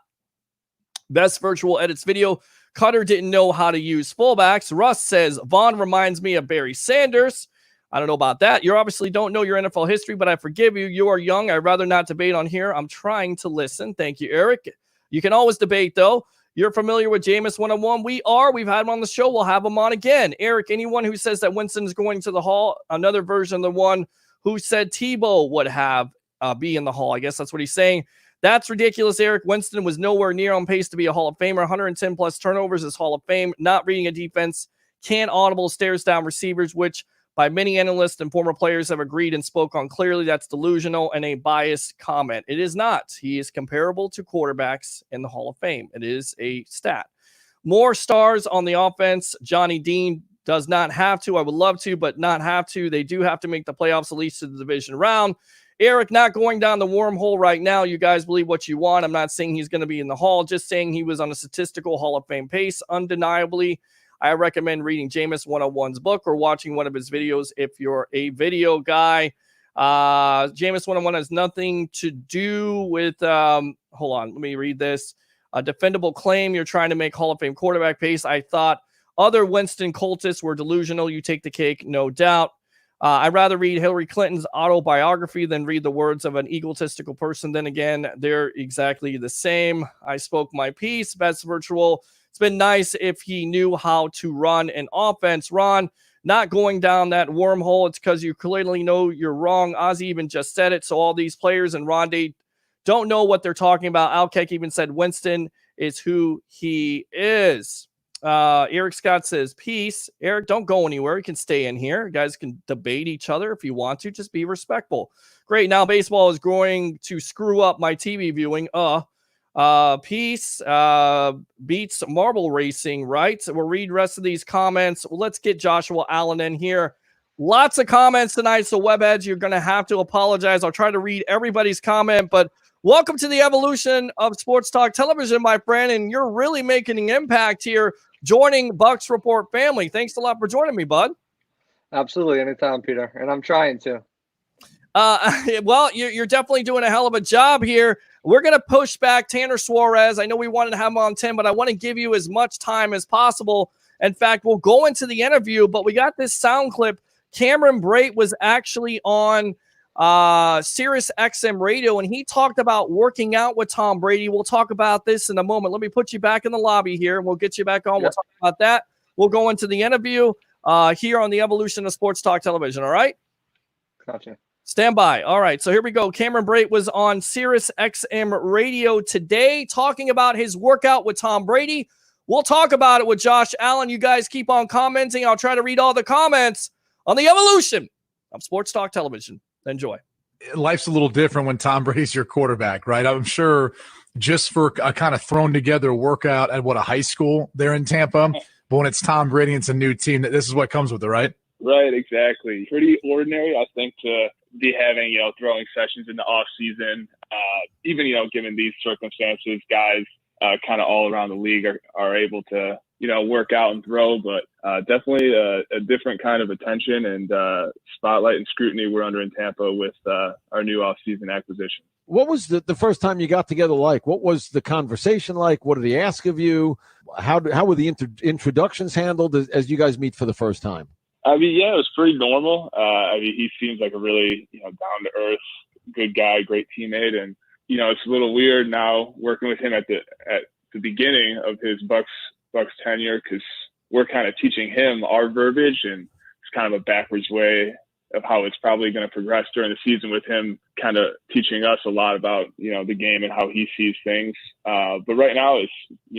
Best virtual edits video. Cutter didn't know how to use fullbacks. Russ says, Vaughn reminds me of Barry Sanders. I don't know about that. You obviously don't know your NFL history, but I forgive you. You are young. I'd rather not debate on here. I'm trying to listen. Thank you, Eric. You can always debate, though. You're familiar with Jameis 101. We are. We've had him on the show. We'll have him on again. Eric, anyone who says that Winston is going to the Hall, another version of the one who said Tebow would have be in the Hall. I guess that's what he's saying. That's ridiculous, Eric. Winston was nowhere near on pace to be a Hall of Famer. 110 plus turnovers is Hall of Fame. Not reading a defense. Can't audible stares down receivers, which by many analysts and former players have agreed and spoke on clearly. That's delusional and a biased comment. It is not. He is comparable to quarterbacks in the Hall of Fame. It is a stat. More stars on the offense. Johnny Dean does not have to. I would love to, but not have to. They do have to make the playoffs, at least to the division round. Eric, not going down the wormhole right now. You guys believe what you want. I'm not saying he's going to be in the Hall, just saying he was on a statistical Hall of Fame pace. Undeniably, I recommend reading Jameis 101's book or watching one of his videos if you're a video guy. Jameis 101 has nothing to do with, hold on, let me read this. A defendable claim. You're trying to make Hall of Fame quarterback pace. I thought other Winston cultists were delusional. You take the cake, no doubt. I'd rather read Hillary Clinton's autobiography than read the words of an egotistical person. Then again, they're exactly the same. I spoke my piece. Best virtual. It's been nice if he knew how to run an offense. Ron, not going down that wormhole. It's because you clearly know you're wrong. Ozzie even just said it. So all these players and Rondé don't know what they're talking about. Alkek even said Winston is who he is. Eric Scott says, peace. Eric, don't go anywhere. You can stay in here. You guys can debate each other if you want to. Just be respectful. Great. Now baseball is going to screw up my TV viewing. Peace beats marble racing, right? So we'll read the rest of these comments. Well, let's get Joshua Allen in here. Lots of comments tonight, so webheads, you're going to have to apologize. I'll try to read everybody's comment, but welcome to the evolution of Sports Talk Television, my friend, and you're really making an impact here, joining Bucs Report family. Thanks a lot for joining me, bud. Absolutely, anytime, Peter, and I'm trying to. Well, you're definitely doing a hell of a job here. We're going to push back Tanner Suarez. I know we wanted to have him on 10, but I want to give you as much time as possible. In fact, we'll go into the interview, but we got this sound clip. Cameron Brate was actually on Sirius XM radio, and he talked about working out with Tom Brady. We'll talk about this in a moment. Let me put you back in the lobby here, and we'll get you back on. Yep. We'll talk about that. We'll go into the interview here on the evolution of Sports Talk Television, all right? Gotcha. Stand by. All right, so here we go. Cameron Brate was on Sirius XM radio today talking about his workout with Tom Brady. We'll talk about it with Josh Allen. You guys keep on commenting. I'll try to read all the comments on the evolution of Sports Talk Television. Enjoy. Life's a little different when Tom Brady's your quarterback, right? I'm sure just for a kind of thrown together workout at a high school there in Tampa, but when it's Tom Brady and it's a new team, this is what comes with it, right? Right, exactly. Pretty ordinary, I think, to be having, throwing sessions in the off season, even, given these circumstances, guys kind of all around the league are able to, work out and throw, but definitely a different kind of attention and spotlight and scrutiny we're under in Tampa with our new offseason acquisition. What was the first time you got together like? What was the conversation like? What did he ask of you? How were the introductions handled as you guys meet for the first time? I mean, yeah, it was pretty normal. He seems like a really, down-to-earth, good guy, great teammate. And, it's a little weird now working with him at the beginning of his Bucs tenure, because we're kind of teaching him our verbiage, and it's kind of a backwards way of how it's probably going to progress during the season, with him kind of teaching us a lot about, the game and how he sees things. But right now it's,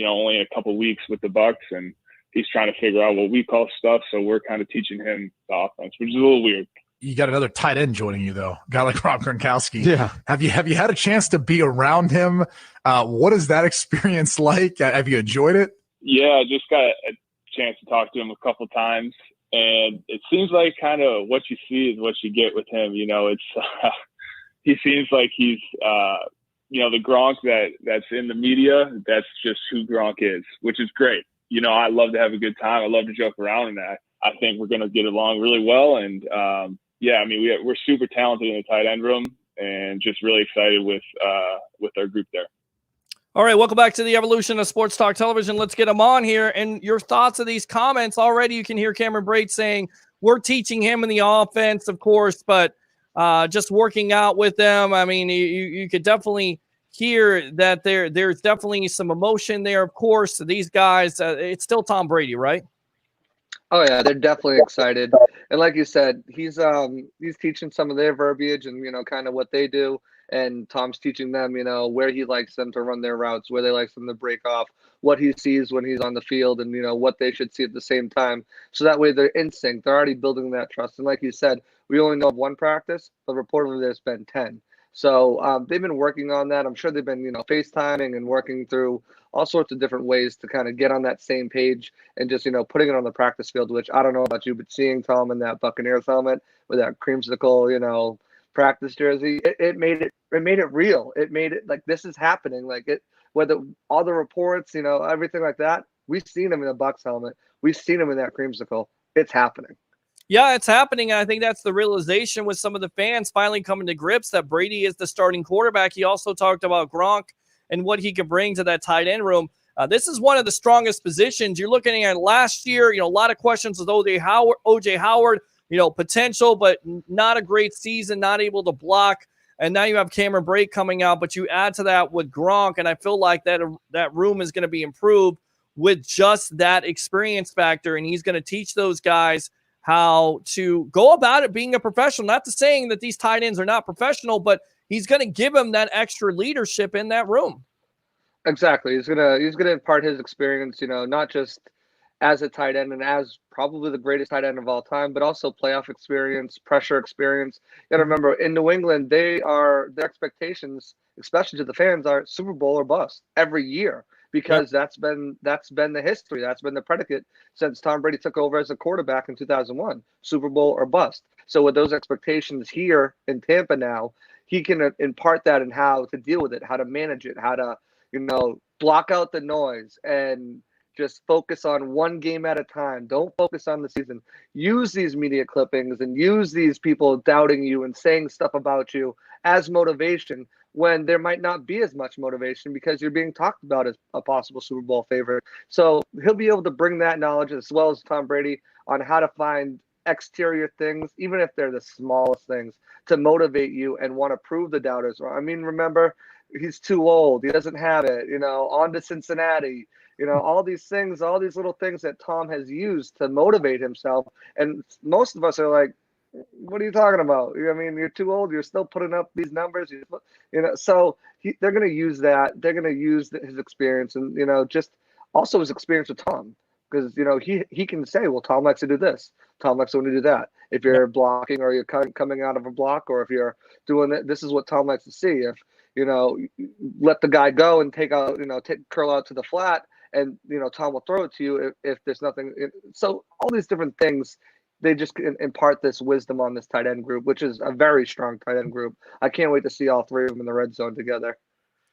only a couple weeks with the Bucs, and he's trying to figure out what we call stuff. So we're kind of teaching him the offense, which is a little weird. You got another tight end joining you, though, a guy like Rob Gronkowski. Yeah. Have you had a chance to be around him? What is that experience like? Have you enjoyed it? Yeah, I just got a chance to talk to him a couple times, and it seems like kind of what you see is what you get with him. It's he seems like he's the Gronk that's in the media. That's just who Gronk is, which is great. I love to have a good time. I love to joke around, and I think we're going to get along really well. And we're super talented in the tight end room, and just really excited with our group there. All right, welcome back to the evolution of Sports Talk Television. Let's get him on here. And your thoughts of these comments. Already you can hear Cameron Brate saying, we're teaching him in the offense, of course, but just working out with them. I mean, you could definitely hear that there's definitely some emotion there, of course. These guys, it's still Tom Brady, right? Oh yeah, they're definitely excited. And like you said, he's teaching some of their verbiage and kind of what they do. And Tom's teaching them, where he likes them to run their routes, where they likes them to break off, what he sees when he's on the field, and what they should see at the same time. So that way they're in sync. They're already building that trust. And like you said, we only know of one practice, but reportedly there's been 10. So they've been working on that. I'm sure they've been, FaceTiming and working through all sorts of different ways to kind of get on that same page and just, putting it on the practice field, which I don't know about you, but seeing Tom in that Buccaneers helmet with that creamsicle, practice jersey, it made it real. It made it like this is happening. Like whether all the reports, everything like that, we've seen him in a Bucs helmet. We've seen him in that creamsicle. It's happening. Yeah, it's happening. I think that's the realization with some of the fans finally coming to grips that Brady is the starting quarterback. He also talked about Gronk and what he could bring to that tight end room. This is one of the strongest positions. You're looking at last year, a lot of questions with OJ Howard, potential, but not a great season, not able to block. And now you have Cameron Brate coming out, but you add to that with Gronk, and I feel like that room is going to be improved with just that experience factor, and he's going to teach those guys how to go about it being a professional. Not to saying that these tight ends are not professional, but he's going to give them that extra leadership in that room. Exactly. He's gonna impart his experience, not just as a tight end and as probably the greatest tight end of all time, but also playoff experience, pressure experience. You got to remember, in New England, their expectations, especially to the fans, are Super Bowl or bust every year, because that's been the history. That's been the predicate since Tom Brady took over as a quarterback in 2001, Super Bowl or bust. So with those expectations here in Tampa now, he can impart that in how to deal with it, how to manage it, how to, block out the noise and just focus on one game at a time. Don't focus on the season. Use these media clippings and use these people doubting you and saying stuff about you as motivation when there might not be as much motivation because you're being talked about as a possible Super Bowl favorite. So he'll be able to bring that knowledge, as well as Tom Brady, on how to find exterior things, even if they're the smallest things, to motivate you and want to prove the doubters wrong. I mean, remember, he's too old. He doesn't have it. On to Cincinnati. All these things, all these little things that Tom has used to motivate himself. And most of us are like, what are you talking about? I mean, you're too old. You're still putting up these numbers. So they're going to use that. They're going to use his experience and, just also his experience with Tom. Because, he can say, well, Tom likes to do this. Tom likes to do that. If you're blocking or you're coming out of a block, or if you're doing it, this is what Tom likes to see. If, let the guy go and take out, curl out to the flat, and, Tom will throw it to you if there's nothing. So all these different things, they just impart this wisdom on this tight end group, which is a very strong tight end group. I can't wait to see all three of them in the red zone together.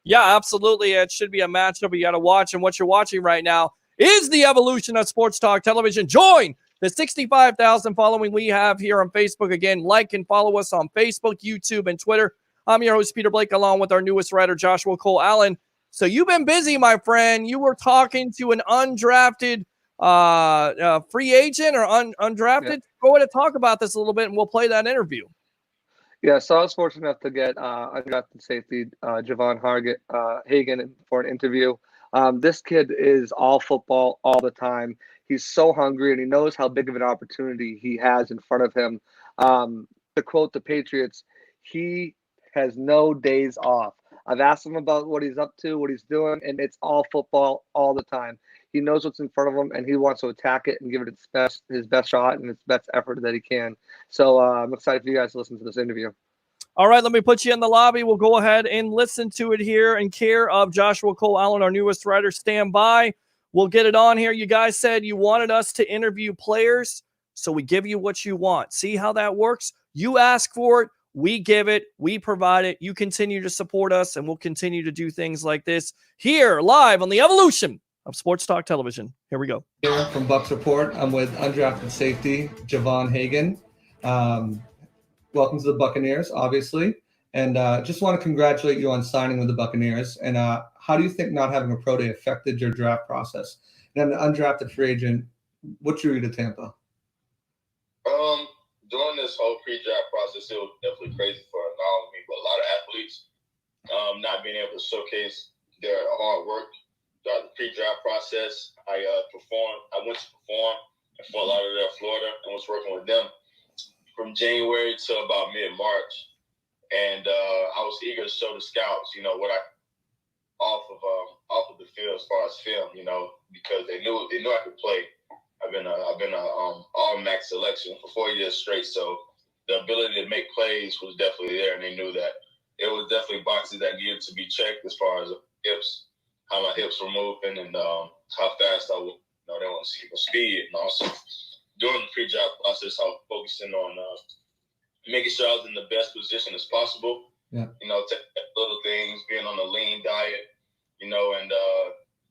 Yeah, absolutely. It should be a matchup you got to watch. And what you're watching right now is the evolution of Sports Talk Television. Join the 65,000 following we have here on Facebook. Again, like and follow us on Facebook, YouTube, and Twitter. I'm your host, Peter Blake, along with our newest writer, Joshua Cole Allen. So you've been busy, my friend. You were talking to an undrafted free agent or undrafted. Yeah. Go ahead and talk about this a little bit, and we'll play that interview. Yeah, so I was fortunate enough to get undrafted safety Javon Hagan for an interview. This kid is all football all the time. He's so hungry, and he knows how big of an opportunity he has in front of him. To quote the Patriots, he has no days off. I've asked him about what he's up to, what he's doing, and it's all football all the time. He knows what's in front of him, and he wants to attack it and give it his best shot and his best effort that he can. So I'm excited for you guys to listen to this interview. All right, let me put you in the lobby. We'll go ahead and listen to it here in care of Joshua Cole Allen, our newest writer. Stand by. We'll get it on here. You guys said you wanted us to interview players, so we give you what you want. See how that works? You ask for it. We give it. We provide it. You continue to support us, and we'll continue to do things like this here live on the evolution of Sports Talk Television. Here we go. Here from Bucs Report. I'm with undrafted safety Javon Hagan. Welcome to the Buccaneers, obviously. And just want to congratulate you on signing with the Buccaneers. And how do you think not having a pro day affected your draft process? And an undrafted free agent, what drew you to Tampa? During this whole pre-draft process, it was definitely crazy for not only me, but a lot of athletes not being able to showcase their hard work throughout the pre-draft process. I went to perform in Fort Lauderdale, Florida, and was working with them from January to about mid-March. And I was eager to show the scouts, what I off of the field as far as film, because they knew I could play. I've been a all-max selection for 4 years straight, so the ability to make plays was definitely there, and they knew that. It was definitely boxes that needed to be checked as far as hips, how my hips were moving, and how fast I would. They want to see my speed, and also during the pre-draft process, I was focusing on making sure I was in the best position as possible. Yeah. Take little things, being on a lean diet, and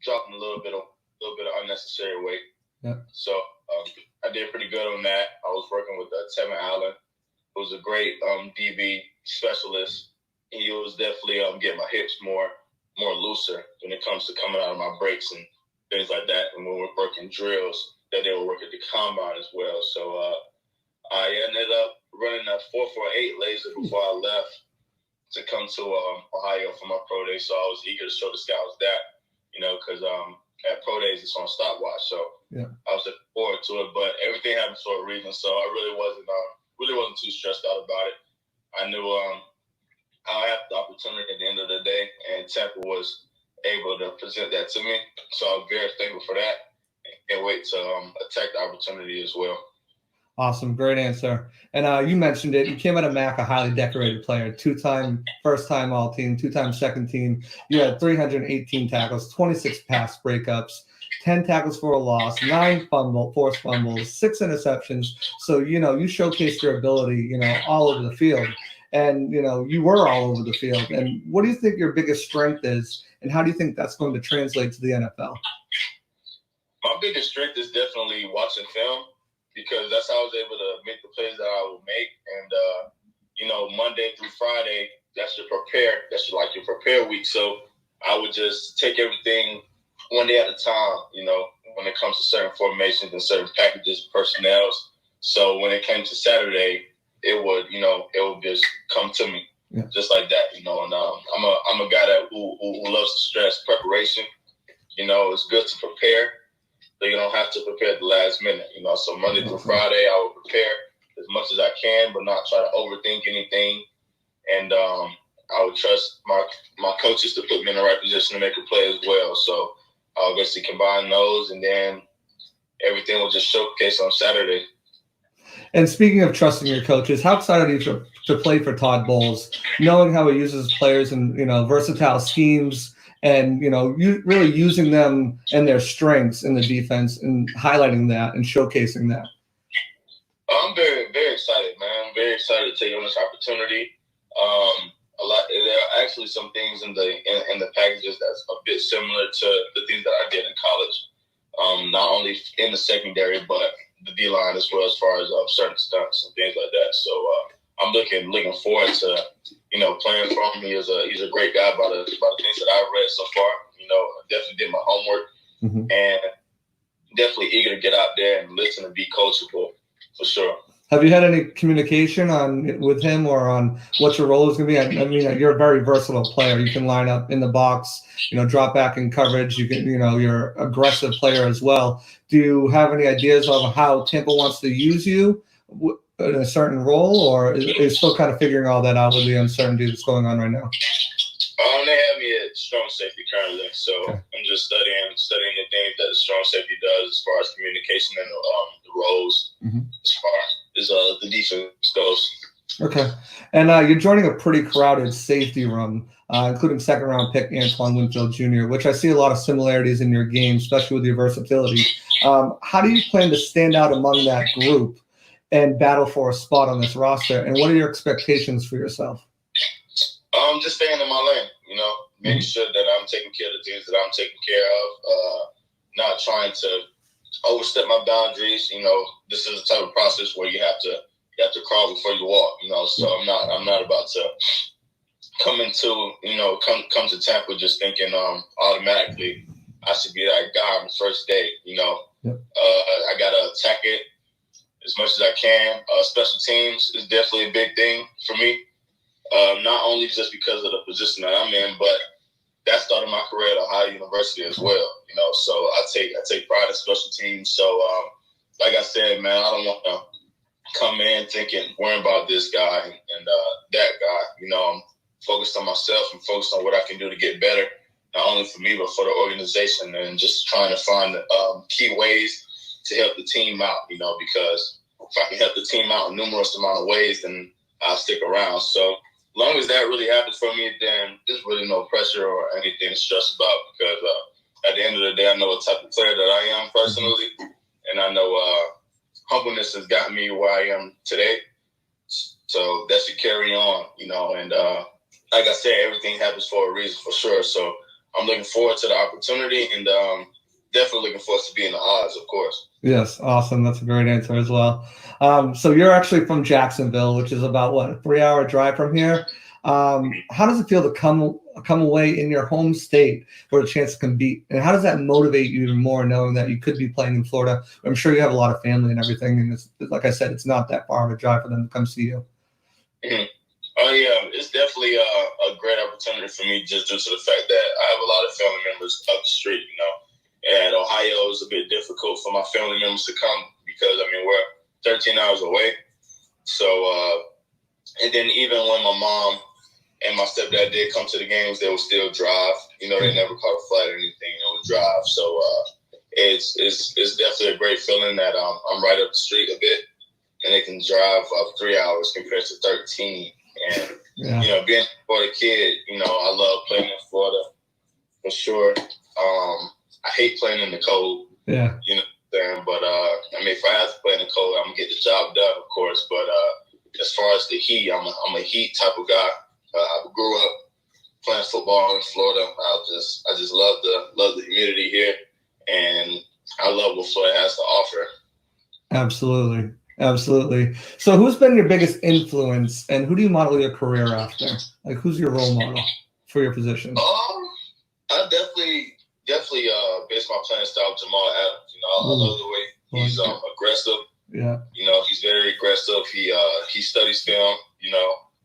dropping a little bit of unnecessary weight. Yeah. So I did pretty good on that. I was working with Tevin Allen, who was a great DB specialist. He was definitely getting my hips more looser when it comes to coming out of my breaks and things like that. And when we're working drills, that they were working the combine as well. So I ended up running a 4.48 laser before I left to come to Ohio for my pro day. So I was eager to show the scouts that, because at pro days it's on stopwatch. So yeah. I was looking forward to it, but everything happened for a reason. So I really wasn't too stressed out about it. I knew I had the opportunity at the end of the day, and Tampa was able to present that to me. So I'm very thankful for that. Can't wait to attack the opportunity as well. Awesome. Great answer. And you mentioned it. You came out of MAC, a highly decorated player, 2-time first-time all-team, 2-time second team. You had 318 tackles, 26 pass breakups, 10 tackles for a loss, 9 forced fumbles, 6 interceptions. So, you showcased your ability, all over the field. And, you were all over the field. And what do you think your biggest strength is? And how do you think that's going to translate to the NFL? My biggest strength is definitely watching film, because that's how I was able to make the plays that I would make. And, Monday through Friday, that's your prepare week. So I would just take everything one day at a time, when it comes to certain formations and certain packages, personnels. So when it came to Saturday, it would just come to me, just like that, And I'm a guy who loves to stress preparation. It's good to prepare, so you don't have to prepare at the last minute. So Monday through Friday, I will prepare as much as I can, but not try to overthink anything. And I would trust my coaches to put me in the right position to make a play as well. So I'll basically combine those, and then everything will just showcase on Saturday. And speaking of trusting your coaches, how excited are you to play for Todd Bowles, knowing how he uses players in versatile schemes, and you really using them and their strengths in the defense and highlighting that and showcasing that? I'm very, very excited, man. I'm very excited to take on this opportunity. a lot. There are actually some things in the packages that's a bit similar to the things that I did in college. Not only in the secondary, but the D line as well, as far as certain stunts and things like that. So I'm looking forward to playing for him. He's a great guy by the things that I've read so far. I definitely did my homework and definitely eager to get out there and listen and be coachable for sure. Have you had any communication with him or on what your role is going to be? I mean, you're a very versatile player. You can line up in the box, drop back in coverage. You can, you're an aggressive player as well. Do you have any ideas of how Tampa wants to use you in a certain role, or is it still kind of figuring all that out with the uncertainty that's going on right now? They have me at strong safety currently, so okay. I'm just studying the things that the strong safety does as far as communication and the roles as far as the defense goes. Okay, and you're joining a pretty crowded safety room, including second-round pick Antoine Winfield Jr., which I see a lot of similarities in your game, especially with your versatility. How do you plan to stand out among that group and battle for a spot on this roster? And what are your expectations for yourself? Just staying in my lane, making sure that I'm taking care of the things that I'm taking care of, not trying to overstep my boundaries. This is a type of process where you have to crawl before you walk, so I'm not about to come to Tampa just thinking automatically I should be that guy on the first day, I gotta attack it as much as I can. Special teams is definitely a big thing for me. Not only just because of the position that I'm in, but that started my career at Ohio University as well. So I take pride in special teams. So like I said, man, I don't want to come in worrying about this guy and that guy. I'm focused on myself and focused on what I can do to get better, not only for me but for the organization, and just trying to find key ways to help the team out. Because if I can help the team out in numerous amount of ways, then I'll stick around. So as long as that really happens for me, then there's really no pressure or anything to stress about, because at the end of the day, I know what type of player that I am personally, and I know humbleness has gotten me where I am today. So that should carry on, and like I said, everything happens for a reason for sure. So I'm looking forward to the opportunity, and definitely looking forward to being the odds, of course. Yes, awesome. That's a great answer as well. So you're actually from Jacksonville, which is about a 3-hour drive from here. How does it feel to come away in your home state for a chance to compete? And how does that motivate you even more, knowing that you could be playing in Florida? I'm sure you have a lot of family and everything. And like I said, it's not that far of a drive for them to come see you. Mm-hmm. Oh, yeah. It's definitely a great opportunity for me, just due to the fact that I have a lot of family members up the street, And Ohio is a bit difficult for my family members to come because, we're 13 hours away. So, and then even when my mom and my stepdad did come to the games, they would still drive. They never caught a flight or anything. They would drive. So it's definitely a great feeling that I'm right up the street a bit, and they can drive 3 hours compared to 13. And, being a Florida kid, I love playing in Florida for sure. I hate playing in the cold. Yeah. But if I have to play in the cold, I'm gonna get the job done, of course. But as far as the heat, I'm a heat type of guy. I grew up playing football in Florida. I just love the humidity here, and I love what Florida has to offer. Absolutely. So who's been your biggest influence, and who do you model your career after? Like, who's your role model for your position? I definitely based my playing style Jamal Adams. I love the way he's aggressive. Yeah. He's very aggressive. He studies film.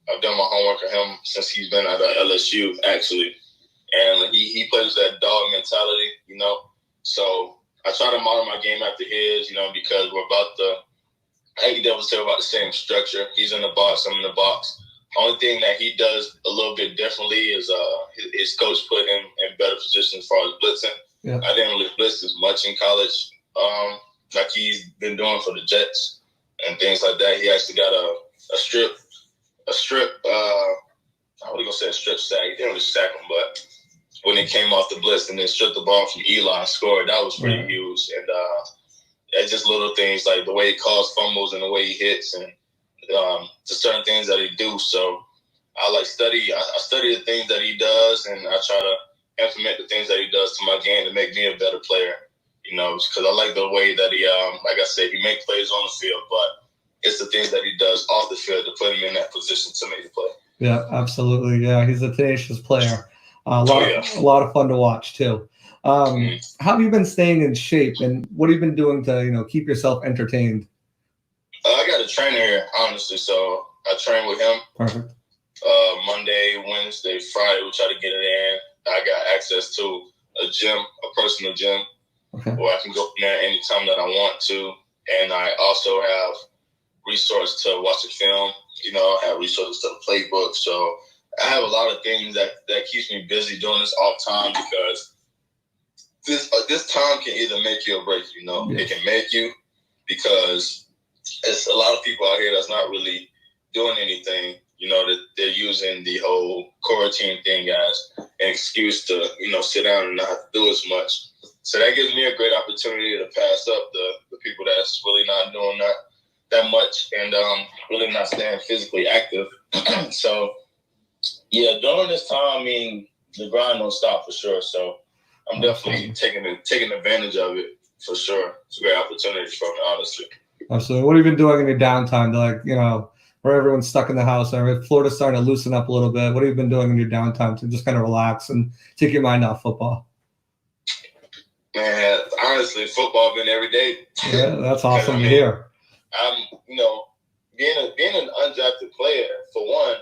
I've done my homework on him since he's been at LSU, actually. And he plays that dog mentality, So I try to model my game after his, because we're about the same structure. He's in the box, I'm in the box. Only thing that he does a little bit differently is his coach put him in better position as far as blitzing. Yeah. I didn't really blitz as much in college, like he's been doing for the Jets and things like that. He actually got a strip. I was gonna say a strip sack. He didn't really sack him, but when it came off the blitz and then stripped the ball from Eli and scored, that was pretty huge. And it's just little things like the way he calls fumbles and the way he hits and the certain things that he do. So I like study. I study the things that he does, and I try to implement the things that he does to my game to make me a better player. You know, because I like the way that he, like I said, he makes plays on the field, but it's the things that he does off the field to put him in that position to make the play. Yeah, absolutely. Yeah, he's a tenacious player. A lot of fun to watch too. How have you been staying in shape, and what have you been doing to keep yourself entertained? I got a trainer here, honestly, so I train with him. Perfect. Monday, Wednesday, Friday, we try to get it in. I got access to a gym, a personal gym, where I can go in there anytime that I want to, and I also have resources to watch a film. I have resources to the playbook, so I have a lot of things that keeps me busy doing this all the time, because this time can either make you or break you. It can make you, because it's a lot of people out here that's not really doing anything. That they're using the whole quarantine thing as an excuse to sit down and not have to do as much. So that gives me a great opportunity to pass up the people that's really not doing that much and really not staying physically active. So yeah, during this time, the grind don't stop for sure. So I'm definitely taking advantage of it for sure. It's a great opportunity for me, honestly. Absolutely. What have you been doing in your downtime to where everyone's stuck in the house? Or Florida's starting to loosen up a little bit. What have you been doing in your downtime to just kind of relax and take your mind off football? Man, honestly, football been every day. Yeah, that's awesome to hear. Being an undrafted player, for one,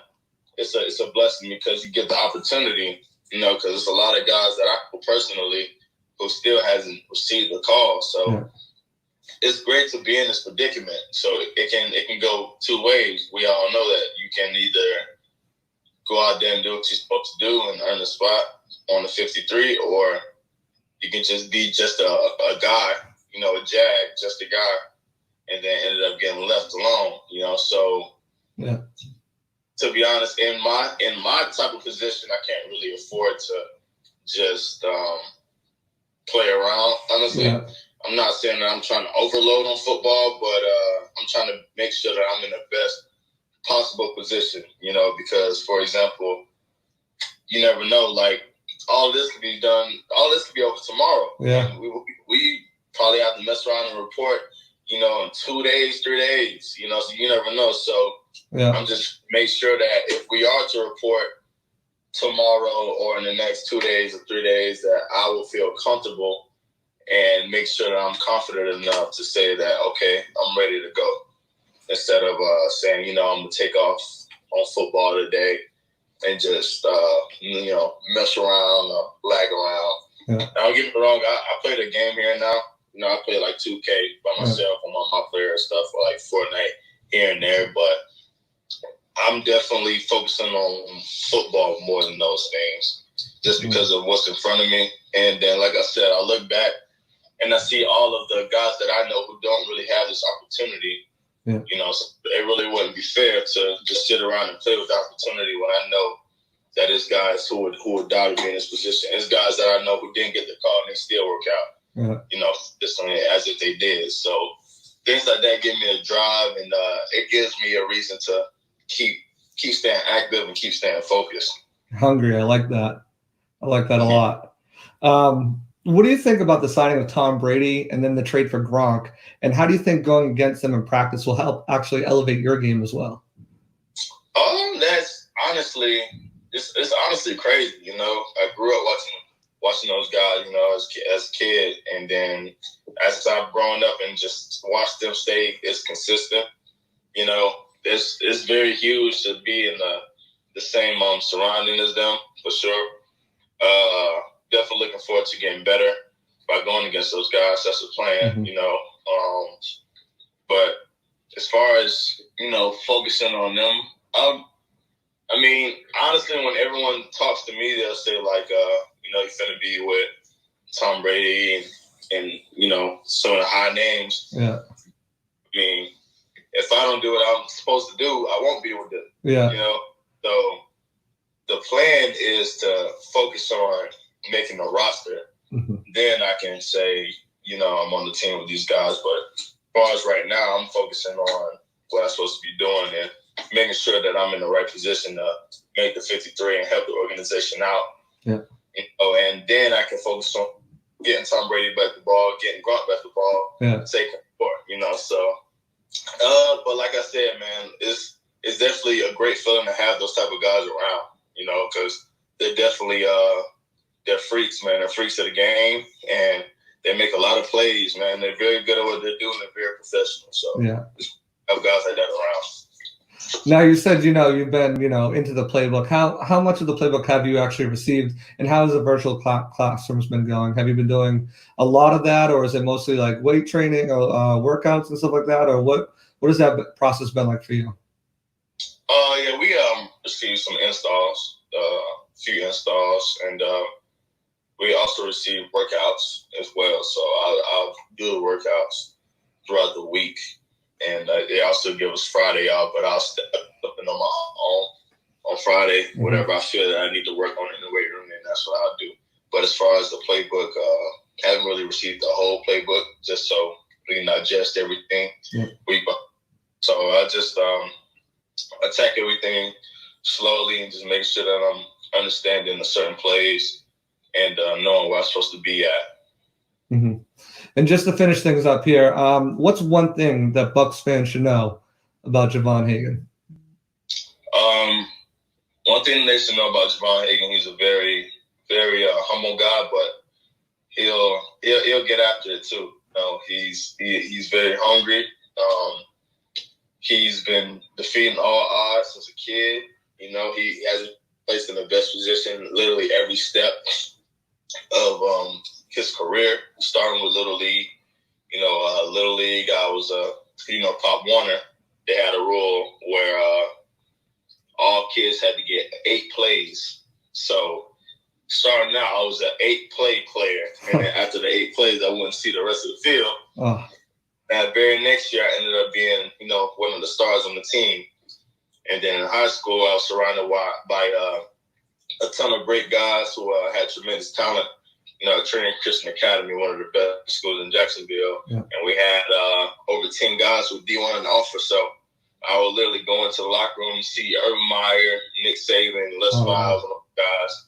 it's a blessing because you get the opportunity, because there's a lot of guys that I personally who still hasn't received a call. So it's great to be in this predicament. So it can go two ways. We all know that you can either go out there and do what you're supposed to do and earn a spot on the 53, or you can just be just a guy, a jag, just a guy, and then ended up getting left alone, So to be honest, in my type of position, I can't really afford to just play around. Honestly, I'm not saying that I'm trying to overload on football, but I'm trying to make sure that I'm in the best possible position, because, for example, you never know, like, all this could be done, all this could be over tomorrow. Yeah. We probably have to mess around and report, in 2 days, 3 days, so you never know. So I'm just make sure that if we are to report tomorrow or in the next 2 days or 3 days, that I will feel comfortable and make sure that I'm confident enough to say that, okay, I'm ready to go. Instead of saying, I'm going to take off on football today and just, mess around or lag around. Yeah. Now, don't get me wrong, I played a game here now. I play like 2K by myself on my player and stuff, or like Fortnite here and there, but I'm definitely focusing on football more than those things, just because of what's in front of me. And then, like I said, I look back and I see all of the guys that I know who don't really have this opportunity. So it really wouldn't be fair to just sit around and play with the opportunity when I know that it's guys who would die to be in this position. It's guys that I know who didn't get the call and they still work out. Just as if they did. So things like that give me a drive, and it gives me a reason to keep staying active and keep staying focused. Hungry. I like that. I like that a lot. What do you think about the signing of Tom Brady and then the trade for Gronk? And how do you think going against them in practice will help actually elevate your game as well? That's honestly, it's honestly crazy. I grew up watching those guys, as a kid, and then as I've grown up and just watched them stay as consistent, it's very huge to be in the same surrounding as them, for sure. Definitely looking forward to getting better by going against those guys. That's the plan, but as far as, focusing on them, honestly, when everyone talks to me, they'll say, like, you're going to be with Tom Brady and some of the high names. Yeah. If I don't do what I'm supposed to do, I won't be with them. Yeah. So the plan is to focus on making a roster. Then I can say, I'm on the team with these guys. But as far as right now, I'm focusing on what I'm supposed to be doing and making sure that I'm in the right position to make the 53 and help the organization out. Yeah. And then I can focus on getting Tom Brady back the ball, getting Gronk back the ball, taking more, So, but like I said, man, it's definitely a great feeling to have those type of guys around, because they're definitely they're freaks, man. They're freaks of the game, and they make a lot of plays, man. They're very good at what they're doing. They're very professional. So, have guys like that around. Now, you said, you've been, into the playbook. How much of the playbook have you actually received, and how has the virtual classrooms been going? Have you been doing a lot of that, or is it mostly like weight training or workouts and stuff like that, or what has that process been like for you? Yeah, we received some installs, a few installs, and we also receive workouts as well. So I'll do the workouts throughout the week. And they also give us Friday off, but I'll step up and on my own on Friday, whatever I feel that I need to work on in the weight room, and that's what I'll do. But as far as the playbook, I haven't really received the whole playbook, just so we can digest everything week by. So I just attack everything slowly and just make sure that I'm understanding the certain plays and knowing where I'm supposed to be at. Mm-hmm. And just to finish things up here, what's one thing that Bucs fans should know about Javon Hagan? One thing they should know about Javon Hagan, he's a very, very humble guy, but he'll get after it too. He's very hungry. He's been defeating all odds since a kid. He hasn't placed in the best position literally every step of his career, starting with Little League. Little League, I was, Pop Warner, they had a rule where all kids had to get 8 plays. So starting out, I was an 8-play player. And then after the 8 plays, I wouldn't see the rest of the field. Oh. And very next year, I ended up being, one of the stars on the team. And then in high school, I was surrounded by a ton of great guys who had tremendous talent. Trinity Christian Academy, one of the best schools in Jacksonville. Yeah. And we had over 10 guys with D1 and offer. So I would literally go into the locker room and see Urban Meyer, Nick Saban, Les Miles, and all the guys.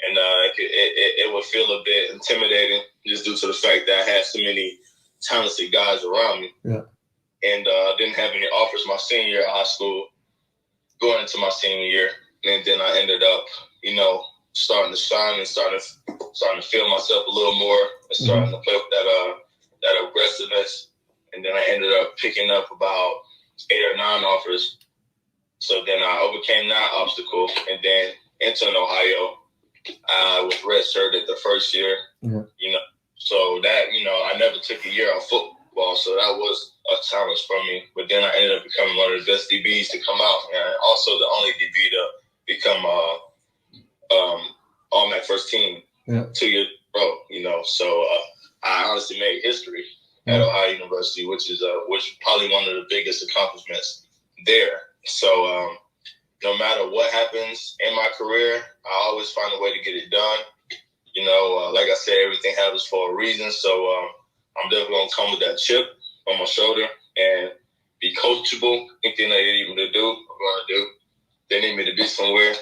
And it would feel a bit intimidating just due to the fact that I had so many talented guys around me. Yeah. And didn't have any offers my senior year of high school, going into my senior year. And then I ended up, starting to shine and starting to feel myself a little more and starting to play with that aggressiveness. And then I ended up picking up about 8 or 9 offers. So then I overcame that obstacle. And then entering Ohio, I was redshirted the first year, So that, I never took a year off football. So that was a challenge for me. But then I ended up becoming one of the best DBs to come out. And also the only DB to become all-MAC first team 2 years in a row, So I honestly made history at Ohio University, which probably one of the biggest accomplishments there. So no matter what happens in my career, I always find a way to get it done. Like I said, everything happens for a reason. So I'm definitely going to come with that chip on my shoulder and be coachable. Anything they need me to do, I'm going to do. They need me to be somewhere,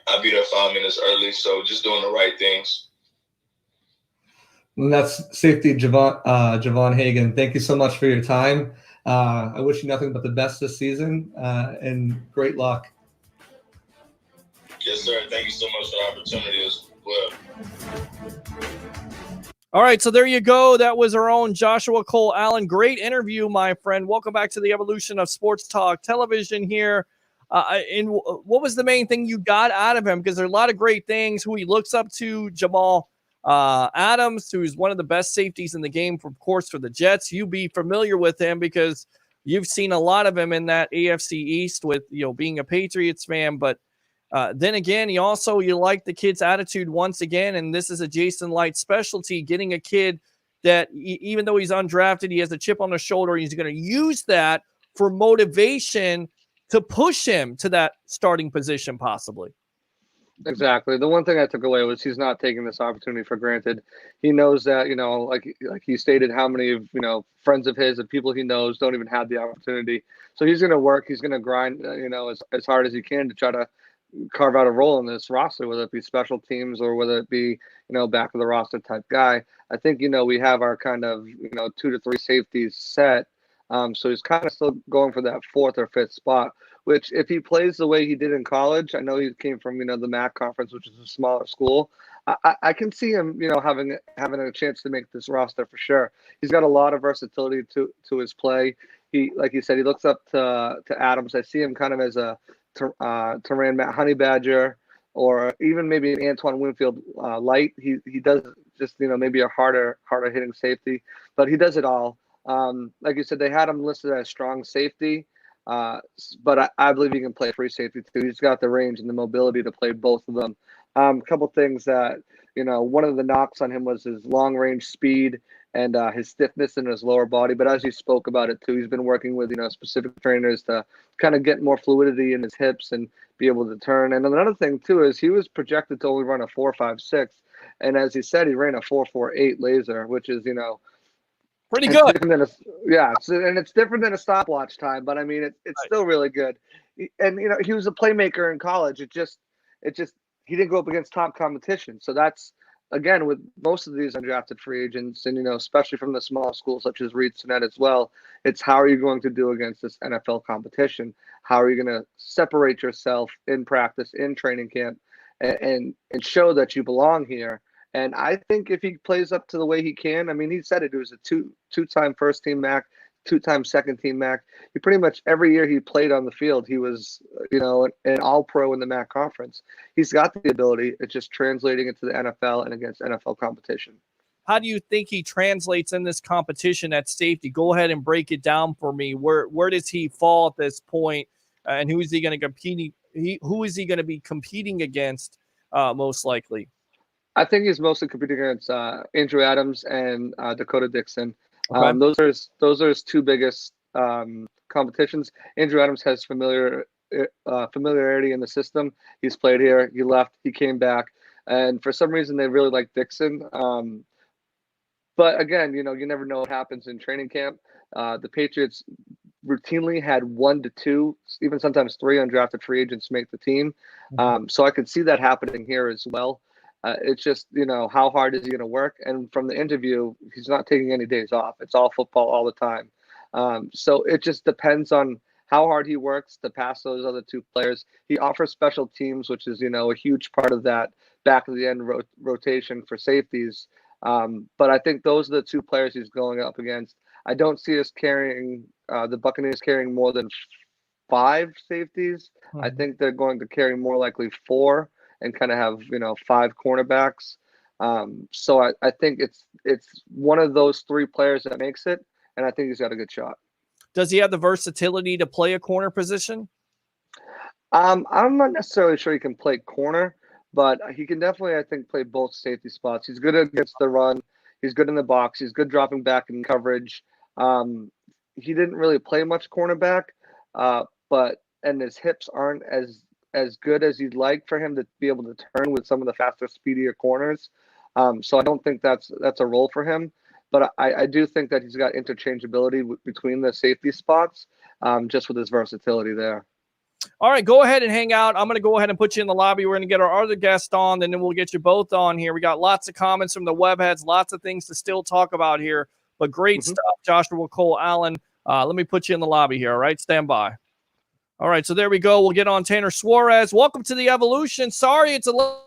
I'll be there 5 minutes early. So just doing the right things. And that's safety Javon Hagan. Thank you so much for your time. I wish you nothing but the best this season and great luck. Yes, sir. Thank you so much for the opportunity as well. All right, so there you go. That was our own Joshua Cole Allen. Great interview, my friend. Welcome back to the evolution of sports talk television here. And what was the main thing you got out of him? Because there are a lot of great things. Who he looks up to, Jamal Adams, who's one of the best safeties in the game, of course, for the Jets. You be familiar with him because you've seen a lot of him in that AFC East with, being a Patriots fan. But then again, you like the kid's attitude once again, and this is a Jason Light specialty, getting a kid that even though he's undrafted, he has a chip on his shoulder. He's going to use that for motivation to push him to that starting position possibly. Exactly. The one thing I took away was he's not taking this opportunity for granted. He knows that, like he stated, how many of, friends of his and people he knows don't even have the opportunity. So he's going to work. He's going to grind, as hard as he can to try to carve out a role in this roster, whether it be special teams or whether it be, back of the roster type guy. I think, we have our kind of, 2 to 3 safeties set. So he's kind of still going for that 4th or 5th spot, which if he plays the way he did in college, I know he came from, the MAC conference, which is a smaller school. I can see him, having a chance to make this roster for sure. He's got a lot of versatility to his play. He, like you said, he looks up to Adams. I see him kind of as a Teran Matt Honey Badger, or even maybe an Antoine Winfield light. He does just, maybe a harder hitting safety, but he does it all. Like you said, they had him listed as strong safety, but I believe he can play free safety too. He's got the range and the mobility to play both of them. A couple things that, one of the knocks on him was his long range speed and his stiffness in his lower body. But as you spoke about it too, he's been working with, specific trainers to kind of get more fluidity in his hips and be able to turn. And another thing too is he was projected to only run a 4.56, and as he said, he ran a 4.48 laser, which is, pretty good. It's different than a stopwatch time, but I mean, it's still really good. And he was a playmaker in college. It just he didn't go up against top competition. So that's, again, with most of these undrafted free agents, and especially from the small schools such as Reed Sinet as well, it's how are you going to do against this NFL competition? How are you going to separate yourself in practice, in training camp, and show that you belong here? And I think if he plays up to the way he can, I mean, he said it. It was a two-time first-team MAC, 2-time second-team MAC. He pretty much every year he played on the field, he was, an all-pro in the MAC conference. He's got the ability. It's just translating it to the NFL and against NFL competition. How do you think he translates in this competition at safety? Go ahead and break it down for me. Where does he fall at this point, and who is he going to compete? Who is he going to be competing against most likely? I think he's mostly competing against Andrew Adams and Dakota Dixon. Okay. Those are his 2 biggest competitions. Andrew Adams has familiarity in the system. He's played here. He left. He came back, and for some reason they really like Dixon. But again, you never know what happens in training camp. The Patriots routinely had 1 to 2, even sometimes 3 undrafted free agents make the team. So I could see that happening here as well. It's just, how hard is he going to work? And from the interview, he's not taking any days off. It's all football all the time. So it just depends on how hard he works to pass those other 2 players. He offers special teams, which is, a huge part of that back of the end rotation for safeties. But I think those are the 2 players he's going up against. I don't see us carrying the Buccaneers carrying more than 5 safeties. I think they're going to carry more likely 4. And kind of have 5 cornerbacks. So I think it's one of those 3 players that makes it, and I think he's got a good shot. Does he have the versatility to play a corner position? I'm not necessarily sure he can play corner, but he can definitely, I think, play both safety spots. He's good against the run. He's good in the box. He's good dropping back in coverage. He didn't really play much cornerback, and his hips aren't as good as you'd like for him to be able to turn with some of the faster, speedier corners. So I don't think that's a role for him. But I do think that he's got interchangeability between the safety spots, just with his versatility there. All right, go ahead and hang out. I'm going to go ahead and put you in the lobby. We're going to get our other guest on, and then we'll get you both on here. We got lots of comments from the webheads, lots of things to still talk about here, but great stuff. Joshua Cole Allen, let me put you in the lobby here, all right? Stand by. All right, so there we go. We'll get on Tanner Suarez. Welcome to the Evolution. Sorry, it's a little...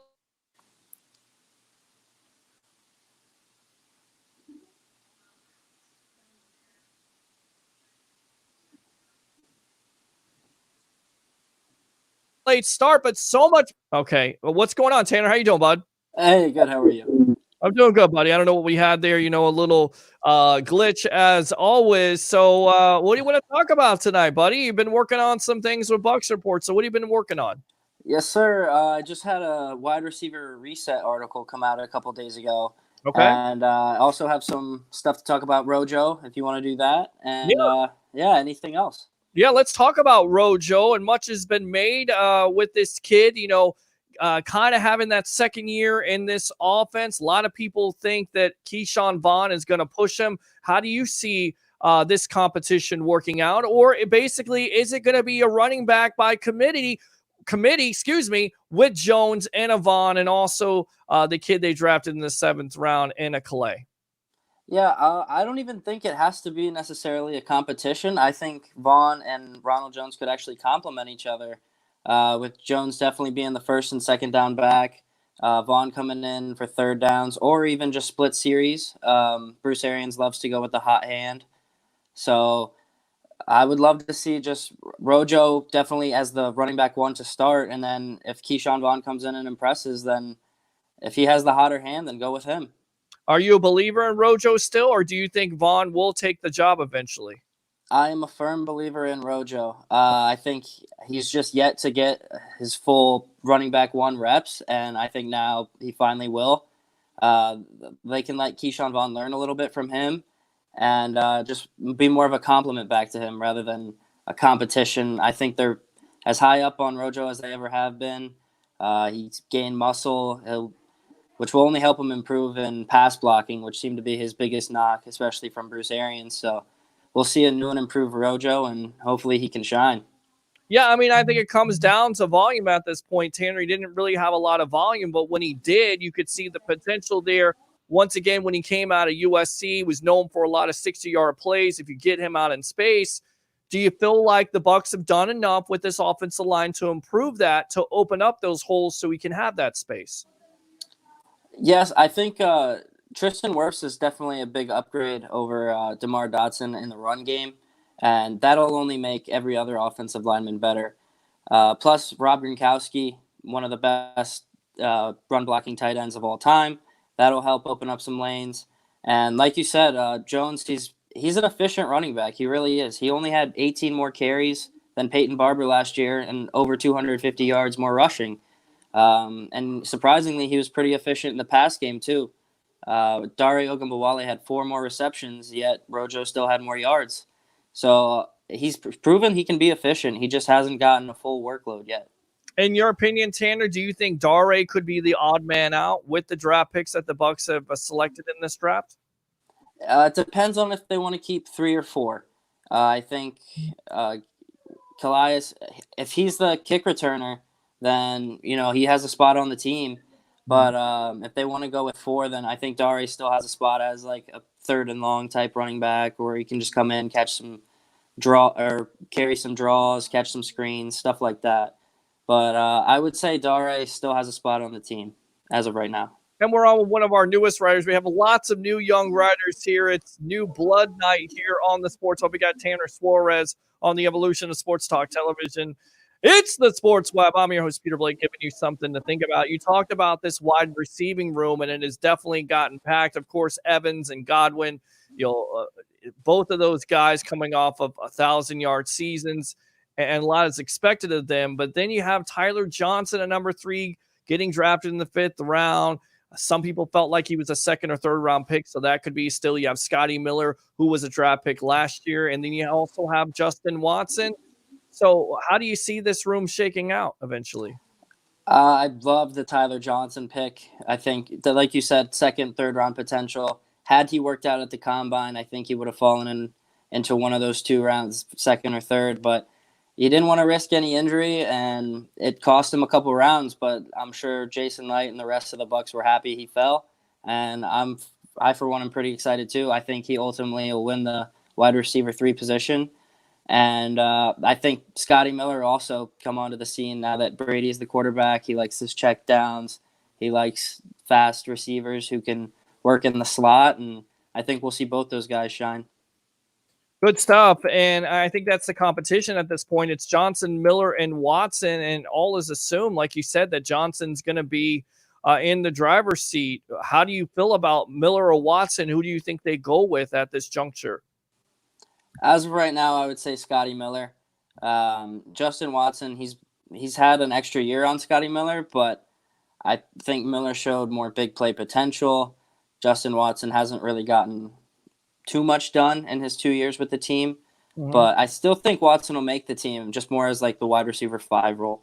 late start, but so much. Okay, well, what's going on, Tanner? How you doing, bud? Hey, good. How are you? I'm doing good, buddy. I don't know what we had there. A little glitch as always. So what do you want to talk about tonight, buddy? You've been working on some things with Bucs Report. So what have you been working on? Yes, sir. I just had a wide receiver reset article come out a couple days ago. Okay. And I also have some stuff to talk about Rojo, if you want to do that. And anything else. Yeah, let's talk about Rojo. And much has been made with this kid. kind of having that second year in this offense. A lot of people think that Keyshawn Vaughn is going to push him. How do you see this competition working out? Or basically, is it going to be a running back by committee, with Jones and a Vaughn, and also the kid they drafted in the 7th round, Anna Calais? Yeah, I don't even think it has to be necessarily a competition. I think Vaughn and Ronald Jones could actually complement each other, with Jones definitely being the first and second down back, Vaughn coming in for third downs, or even just split series. Bruce Arians loves to go with the hot hand. So I would love to see just Rojo definitely as the running back 1 to start, and then if Keyshawn Vaughn comes in and impresses, then if he has the hotter hand, then go with him. Are you a believer in Rojo still, or do you think Vaughn will take the job eventually? I am a firm believer in Rojo. I think he's just yet to get his full running back 1 reps, and I think now he finally will. They can let Keyshawn Vaughn learn a little bit from him and just be more of a compliment back to him rather than a competition. I think they're as high up on Rojo as they ever have been. He's gained muscle, which will only help him improve in pass blocking, which seemed to be his biggest knock, especially from Bruce Arians. So we'll see a new and improved Rojo, and hopefully he can shine. Yeah, I mean, I think it comes down to volume at this point. Tanner, he didn't really have a lot of volume, but when he did, you could see the potential there. Once again, when he came out of USC, he was known for a lot of 60-yard plays. If you get him out in space, do you feel like the Bucs have done enough with this offensive line to improve that, to open up those holes so we can have that space? Yes, I think Tristan Wirfs is definitely a big upgrade over DeMar Dotson in the run game, and that'll only make every other offensive lineman better. Plus, Rob Gronkowski, one of the best run-blocking tight ends of all time. That'll help open up some lanes. And like you said, Jones, he's an efficient running back. He really is. He only had 18 more carries than Peyton Barber last year and over 250 yards more rushing. And surprisingly, he was pretty efficient in the pass game, too. Dare Ogunbowale had 4 more receptions, yet Rojo still had more yards. So he's proven he can be efficient. He just hasn't gotten a full workload yet. In your opinion, Tanner, do you think Dare could be the odd man out with the draft picks that the Bucs have selected in this draft? It depends on if they want to keep 3 or 4. I think Calais, if he's the kick returner, then, he has a spot on the team. But if they want to go with 4, then I think Dare still has a spot as like a 3rd and long type running back, or he can just come in, catch some carry some draws, catch some screens, stuff like that. But I would say Dare still has a spot on the team as of right now. And we're on with one of our newest writers. We have lots of new young writers here. It's new blood night here on the Sports Hub. We got Tanner Suarez on the evolution of sports talk television. It's the Sports Web. I'm your host, Peter Blake, giving you something to think about. You talked about this wide receiving room, and it has definitely gotten packed. Of course, Evans and Godwin, both of those guys coming off of 1,000-yard seasons, and a lot is expected of them. But then you have Tyler Johnson at number 3 getting drafted in the 5th round. Some people felt like he was a 2nd or 3rd round pick, so that could be still. You have Scotty Miller, who was a draft pick last year, and then you also have Justin Watson. So how do you see this room shaking out eventually? I love the Tyler Johnson pick. I think that, like you said, 2nd, 3rd round potential. Had he worked out at the combine, I think he would have fallen into one of those 2 rounds, 2nd or 3rd, but he didn't want to risk any injury, and it cost him a couple rounds, but I'm sure Jason Light and the rest of the Bucs were happy he fell, and I for one, am pretty excited too. I think he ultimately will win the wide receiver 3 position, and I think Scotty Miller also come onto the scene now that Brady is the quarterback. He likes his check downs. He likes fast receivers who can work in the slot, and I think we'll see both those guys shine. Good stuff, and I think that's the competition at this point. It's Johnson, Miller, and Watson, and all is assumed, like you said, that Johnson's going to be in the driver's seat. How do you feel about Miller or Watson? Who do you think they go with at this juncture? As of right now, I would say Scotty Miller. Justin Watson, he's had an extra year on Scotty Miller, but I think Miller showed more big play potential. Justin Watson hasn't really gotten too much done in his 2 years with the team, but I still think Watson will make the team, just more as like the wide receiver 5 role.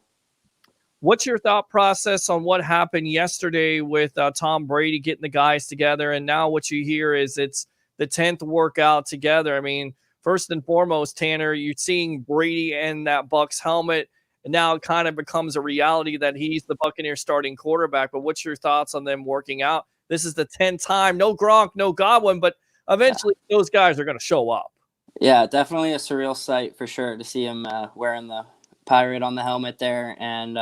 What's your thought process on what happened yesterday with Tom Brady getting the guys together? And now what you hear is it's the 10th workout together. I mean, first and foremost, Tanner, you're seeing Brady in that Bucs helmet. And now it kind of becomes a reality that he's the Buccaneers starting quarterback. But what's your thoughts on them working out? This is the 10th time. No Gronk, no Godwin, but eventually those guys are going to show up. Yeah, definitely a surreal sight for sure to see him wearing the pirate on the helmet there. And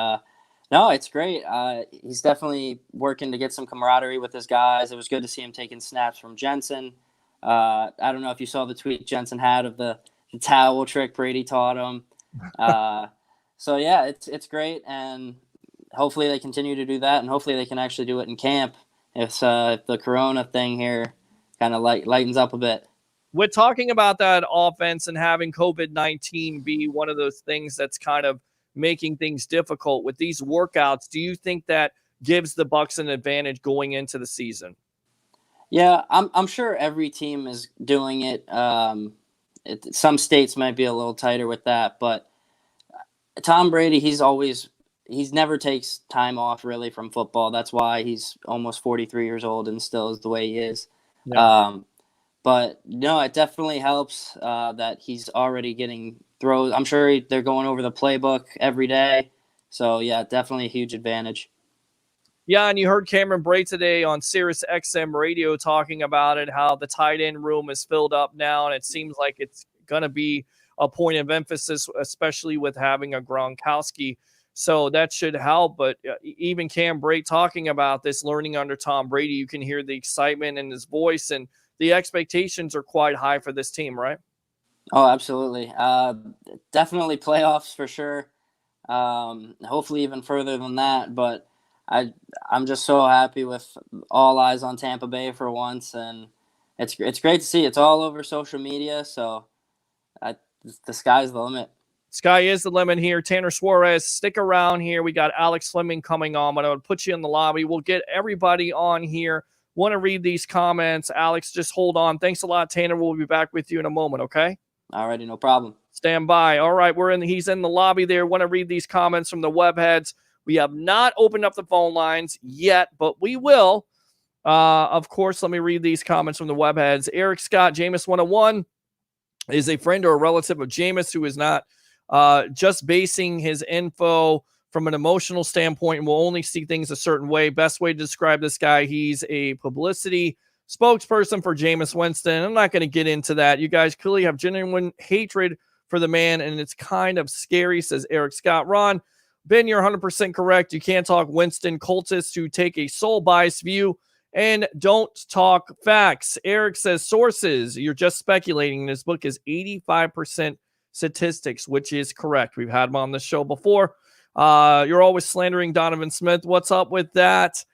no, it's great. He's definitely working to get some camaraderie with his guys. It was good to see him taking snaps from Jensen. I don't know if you saw the tweet Jensen had of the towel trick Brady taught him. So yeah, it's great, and hopefully they continue to do that, and hopefully they can actually do it in camp if the Corona thing here kind of lightens up a bit. We're talking about that offense and having COVID-19 be one of those things that's kind of making things difficult with these workouts. Do you think that gives the Bucs an advantage going into the season? Yeah, I'm sure every team is doing it. Some states might be a little tighter with that, but Tom Brady, he's never takes time off really from football. That's why he's almost 43 years old and still is the way he is. Yeah. But no, it definitely helps that he's already getting throws. I'm sure they're going over the playbook every day. So yeah, definitely a huge advantage. Yeah, and you heard Cameron Bray today on Sirius XM radio talking about it, how the tight end room is filled up now, and it seems like it's going to be a point of emphasis, especially with having a Gronkowski. So that should help. But even Cam Bray talking about this, learning under Tom Brady, you can hear the excitement in his voice, and the expectations are quite high for this team, right? Oh, absolutely. Definitely playoffs for sure. Hopefully even further than that. But I'm just so happy with all eyes on Tampa Bay for once, and it's great to see. It's all over social media, so the sky's the limit. Sky is the limit here. Tanner Suarez, stick around here. We got Alex Fleming coming on, but I would put you in the lobby. We'll get everybody on here. Want to read these comments. Alex, just hold on. Thanks a lot, Tanner. We'll be back with you in a moment, okay? Alrighty, no problem. Stand by. All right, he's in the lobby there. Want to read these comments from the webheads. We have not opened up the phone lines yet, but we will. Of course, let me read these comments from the webheads. Eric Scott, Jameis 101, is a friend or a relative of Jameis who is not just basing his info from an emotional standpoint and will only see things a certain way. Best way to describe this guy, he's a publicity spokesperson for Jameis Winston. I'm not going to get into that. You guys clearly have genuine hatred for the man, and it's kind of scary, says Eric Scott. Ron, Ben, you're 100% correct. You can't talk Winston cultists who take a soul-biased view and don't talk facts. Eric says sources. You're just speculating. This book is 85% statistics, which is correct. We've had him on the show before. You're always slandering Donovan Smith. What's up with that?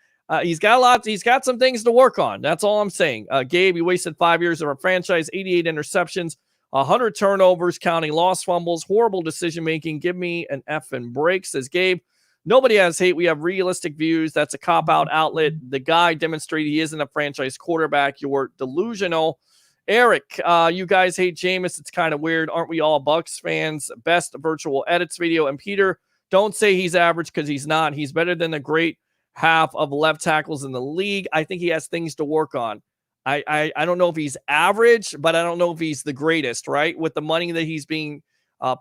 He's got some things to work on. That's all I'm saying. Gabe, he wasted 5 years of our franchise, 88 interceptions, 100 turnovers, counting lost fumbles, horrible decision-making. Give me an effing break, says Gabe. Nobody has hate. We have realistic views. That's a cop-out outlet. The guy demonstrated he isn't a franchise quarterback. You're delusional. Eric, you guys hate Jameis. It's kind of weird. Aren't we all Bucs fans? Best virtual edits video. And Peter, don't say he's average because he's not. He's better than the great half of left tackles in the league. I think he has things to work on. I don't know if he's average, but I don't know if he's the greatest, right? With the money that he's being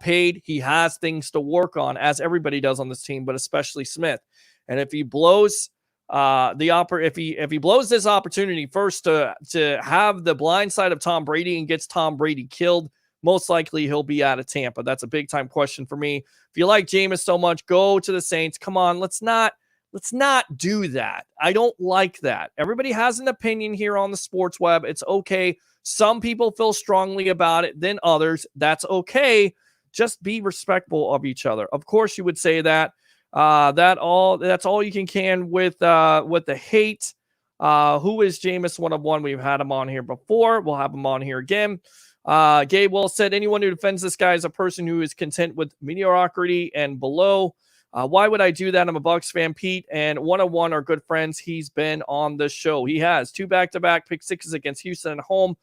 paid, he has things to work on, as everybody does on this team, but especially Smith. And if he blows if he blows this opportunity first to have the blind side of Tom Brady and gets Tom Brady killed, most likely he'll be out of Tampa. That's a big time question for me. If you like Jameis so much, go to the Saints. Come on, let's not do that. I don't like that. Everybody has an opinion here on the sports web. It's okay. Some people feel strongly about it than others. That's okay. Just be respectful of each other. Of course, you would say that. That's all you can with the hate. Who is Jameis 101? We've had him on here before. We'll have him on here again. Gabe Well said, anyone who defends this guy is a person who is content with mediocrity and below. Why would I do that? I'm a Bucs fan. Pete and 101 are good friends. He's been on the show. He has 2 back-to-back pick sixes against Houston at home.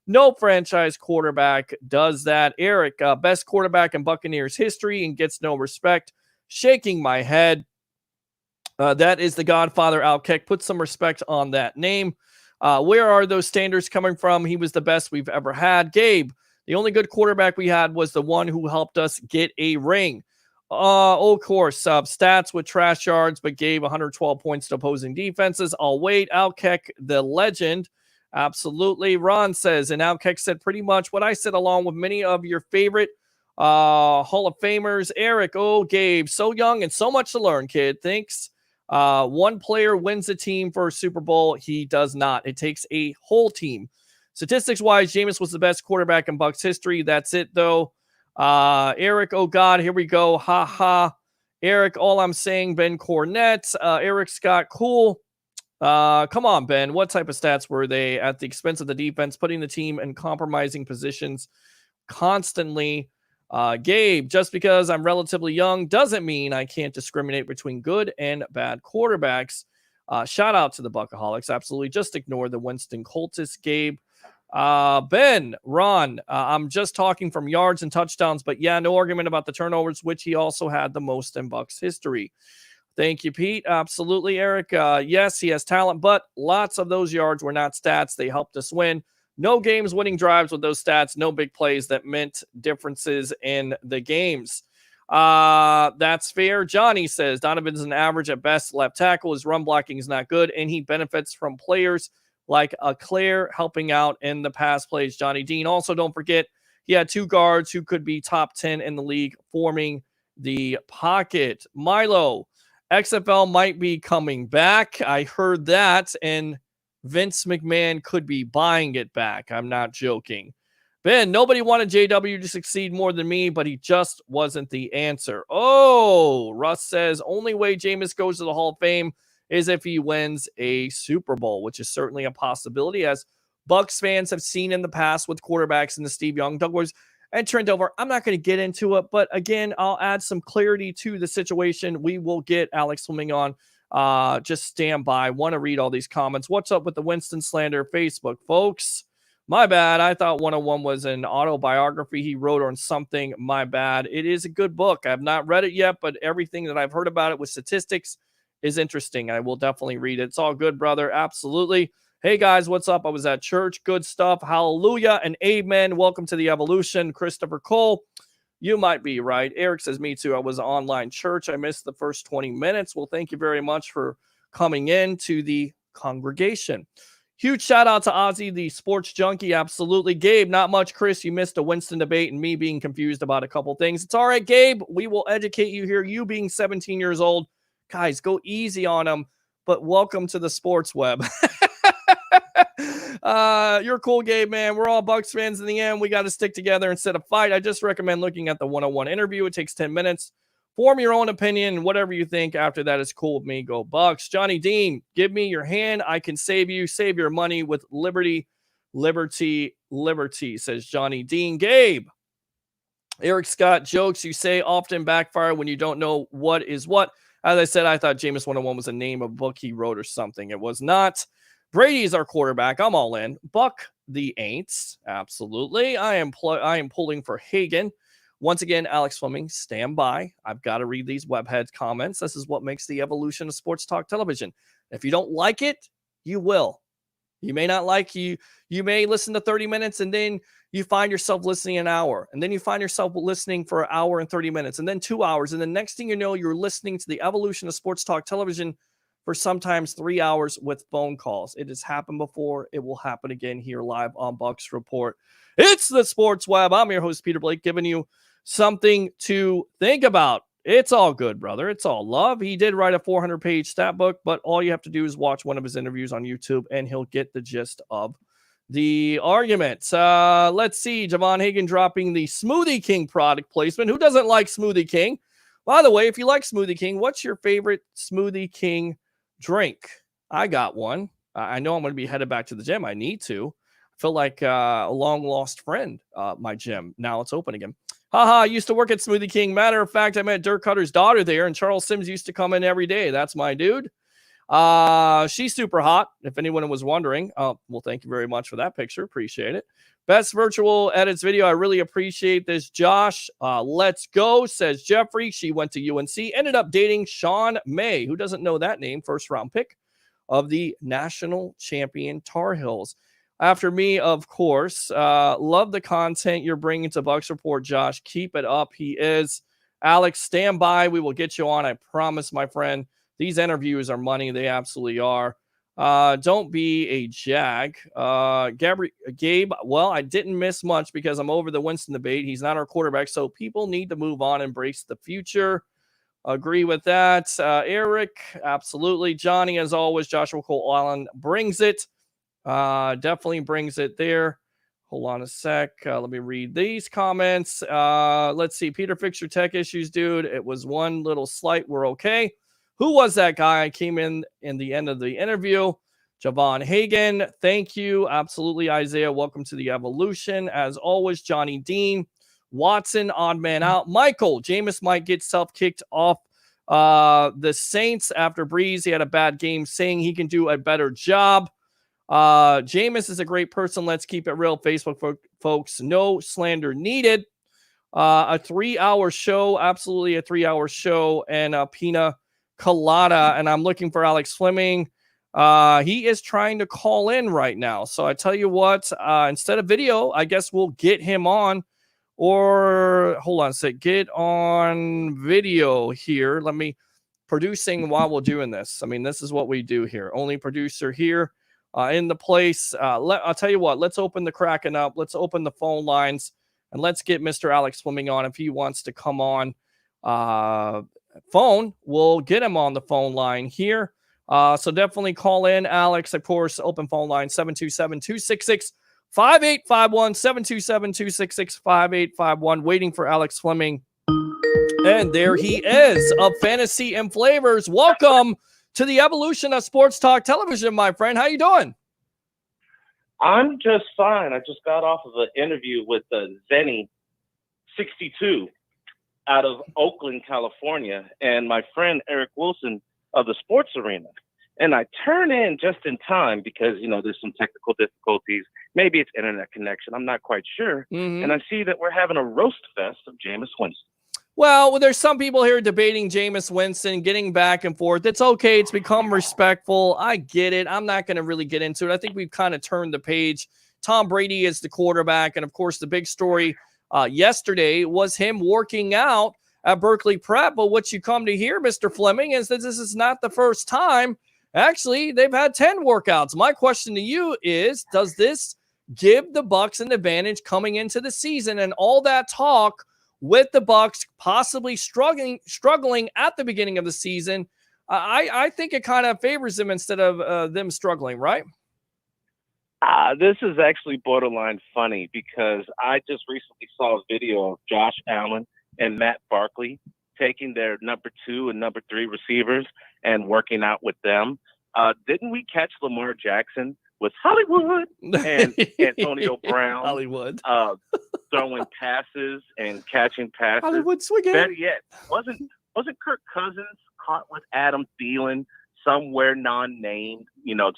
No franchise quarterback does that. Eric, best quarterback in Buccaneers history and gets no respect. Shaking my head. That is the Godfather Outkick. Put some respect on that name. Where are those standards coming from? He was the best we've ever had. Gabe, the only good quarterback we had was the one who helped us get a ring. Of course, stats with trash yards, but gave 112 points to opposing defenses. I'll wait. Outkick, the legend. Absolutely. Ron says, and Outkick said pretty much what I said, along with many of your favorite Hall of Famers. Eric, Gabe, so young and so much to learn, kid. Thanks. One player wins a team for a Super Bowl. He does not. It takes a whole team. Statistics-wise, Jameis was the best quarterback in Bucs history. That's it, though. Eric, oh God, here we go. Ha ha. Eric, all I'm saying, Ben Cornett. Eric Scott, cool. Come on, Ben. What type of stats were they at the expense of the defense, putting the team in compromising positions constantly? Gabe, just because I'm relatively young doesn't mean I can't discriminate between good and bad quarterbacks. Shout out to the Buckaholics. Absolutely. Just ignore the Winston cultists, Gabe. Ben, Ron, I'm just talking from yards and touchdowns, but yeah, no argument about the turnovers, which he also had the most in Bucs history. Thank you, Pete. Absolutely, Eric. Yes, he has talent, but lots of those yards were not stats. They helped us win. No games winning drives with those stats. No big plays that meant differences in the games. That's fair. Johnny says Donovan's an average at best left tackle. His run blocking is not good, and he benefits from players like Claire helping out in the pass plays. Johnny Dean. Also, don't forget, he had two guards who could be top 10 in the league forming the pocket. Milo, XFL might be coming back. I heard that, and Vince McMahon could be buying it back. I'm not joking. Ben, nobody wanted JW to succeed more than me, but he just wasn't the answer. Oh, Russ says, only way Jameis goes to the Hall of Fame is if he wins a Super Bowl, which is certainly a possibility, as Bucs fans have seen in the past with quarterbacks in the Steve Young, Doug Williams, and Trent Dilfer. I'm not going to get into it, but again, I'll add some clarity to the situation. We will get Alex Fleming on. Just stand by. Want to read all these comments. What's up with the Winston slander? Facebook, folks. My bad. I thought 101 was an autobiography he wrote on something. My bad. It is a good book. I have not read it yet, but everything that I've heard about it with statistics is interesting. I will definitely read it. It's all good, brother. Absolutely. Hey, guys, what's up? I was at church. Good stuff. Hallelujah and amen. Welcome to the evolution. Christopher Cole. You might be right. Eric says, me too. I was online church. I missed the first 20 minutes. Well, thank you very much for coming in to the congregation. Huge shout out to Ozzy, the sports junkie. Absolutely. Gabe, not much. Chris, you missed a Winston debate and me being confused about a couple things. It's all right, Gabe. We will educate you here. You being 17 years old. Guys, go easy on him, but welcome to the sports web. You're cool, Gabe, man. We're all Bucs fans in the end. We got to stick together instead of fight. I just recommend looking at the 101 interview. It takes 10 minutes. Form your own opinion. Whatever you think after that is cool with me. Go Bucs. Johnny Dean, give me your hand. I can save you. Save your money with Liberty, Liberty, Liberty, says Johnny Dean. Gabe, Eric Scott, jokes you say often backfire when you don't know what is what. As I said, I thought Jameis 101 was a name of a book he wrote or something. It was not. Brady's our quarterback. I'm all in. Buck the Aints. Absolutely. I am pulling for Hagen. Once again, Alex Fleming, stand by. I've got to read these webhead comments. This is what makes the evolution of sports talk television. If you don't like it, you will. You may not like you may listen to 30 minutes and then you find yourself listening an hour, and then you find yourself listening for an hour and 30 minutes, and then 2 hours, and the next thing you know, you're listening to the evolution of sports talk television for sometimes 3 hours with phone calls. It has happened before. It will happen again here live on Bucs Report. It's the Sports Web. I'm your host, Peter Blake, giving you something to think about. It's all good, brother. It's all love. He did write a 400-page stat book, but all you have to do is watch one of his interviews on YouTube, and he'll get the gist of the arguments. Let's see. Javon Hagan dropping the Smoothie King product placement. Who doesn't like Smoothie King? By the way, if you like Smoothie King, what's your favorite Smoothie King drink? I got one. I know I'm going to be headed back to the gym. I need to. I feel like a long-lost friend, my gym. Now it's open again. Haha, I used to work at Smoothie King. Matter of fact, I met Dirk Cutter's daughter there, and Charles Sims used to come in every day. That's my dude. She's super hot, if anyone was wondering. Well, thank you very much for that picture. Appreciate it. Best virtual edits video. I really appreciate this, Josh. Let's go, says Jeffrey. She went to UNC, ended up dating Sean May. Who doesn't know that name? First round pick of the national champion Tar Heels. After me, of course. Love the content you're bringing to Bucs Report, Josh. Keep it up. He is. Alex, stand by. We will get you on. I promise, my friend. These interviews are money. They absolutely are. Don't be a jag. Gabe, well, I didn't miss much because I'm over the Winston debate. He's not our quarterback, so people need to move on, embrace the future. Agree with that. Eric, absolutely. Johnny, as always, Joshua Cole Allen brings it. Definitely brings it there. Hold on a sec. Let me read these comments. Let's see. Peter, fix your tech issues, dude. It was one little slight. We're okay. Who was that guy? I came in the end of the interview. Javon Hagan. Thank you. Absolutely, Isaiah. Welcome to the evolution. As always, Johnny Dean. Watson, odd man out. Michael, Jameis might get self-kicked off the Saints after Breeze. He had a bad game, saying he can do a better job. Jameis is a great person. Let's keep it real. Facebook folks, no slander needed. A 3-hour show. Absolutely a 3-hour show. And Pina Colada, and I'm looking for Alex Fleming. He is trying to call in right now. So I tell you what, instead of video, I guess we'll get him on. Or hold on a sec, get on video here. Let me producing while we're doing this. I mean, this is what we do here. Only producer here in the place. I'll tell you what, let's open the Kraken up. Let's open the phone lines and let's get Mr. Alex Fleming on if he wants to come on. Phone, we'll get him on the phone line here. So definitely call in, Alex. Of course, open phone line 727-266-5851, 727-266-5851. Waiting for Alex Fleming. And there he is of Fantasy and Flavors. Welcome to the evolution of Sports Talk Television, my friend. How you doing? I'm just fine. I just got off of an interview with Zenny 62 out of Oakland, California, and my friend Eric Wilson of the Sports Arena. And I turn in just in time because, there's some technical difficulties. Maybe it's internet connection. I'm not quite sure. Mm-hmm. And I see that we're having a roast fest of Jameis Winston. Well, there's some people here debating Jameis Winston, getting back and forth. It's okay. It's become respectful. I get it. I'm not going to really get into it. I think we've kind of turned the page. Tom Brady is the quarterback. And, of course, the big story yesterday was him working out at Berkeley Prep. But what you come to hear, Mr. Fleming, is that this is not the first time. Actually, they've had 10 workouts. My question to you is, does this give the Bucs an advantage coming into the season? And all that talk with the Bucs possibly struggling at the beginning of the season, I think it kind of favors them instead of them struggling, right? This is actually borderline funny because I just recently saw a video of Josh Allen and Matt Barkley taking their number 2 and number 3 receivers and working out with them. Didn't we catch Lamar Jackson with Hollywood and Antonio Brown? Hollywood. Throwing passes and catching passes. Hollywood swinging. Better yet, wasn't Kirk Cousins caught with Adam Thielen somewhere non-named,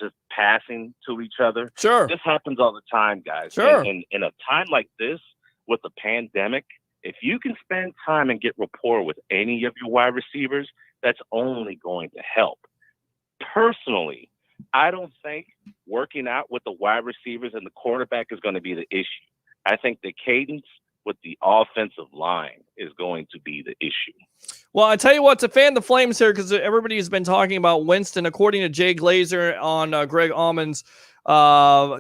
just passing to each other? Sure. This happens all the time, guys. Sure. And in a time like this with the pandemic, if you can spend time and get rapport with any of your wide receivers, that's only going to help. Personally, I don't think working out with the wide receivers and the quarterback is going to be the issue. I think the cadence with the offensive line is going to be the issue. Well, I tell you what, to fan the flames here, because everybody has been talking about Winston. According to Jay Glazer on Greg Allman's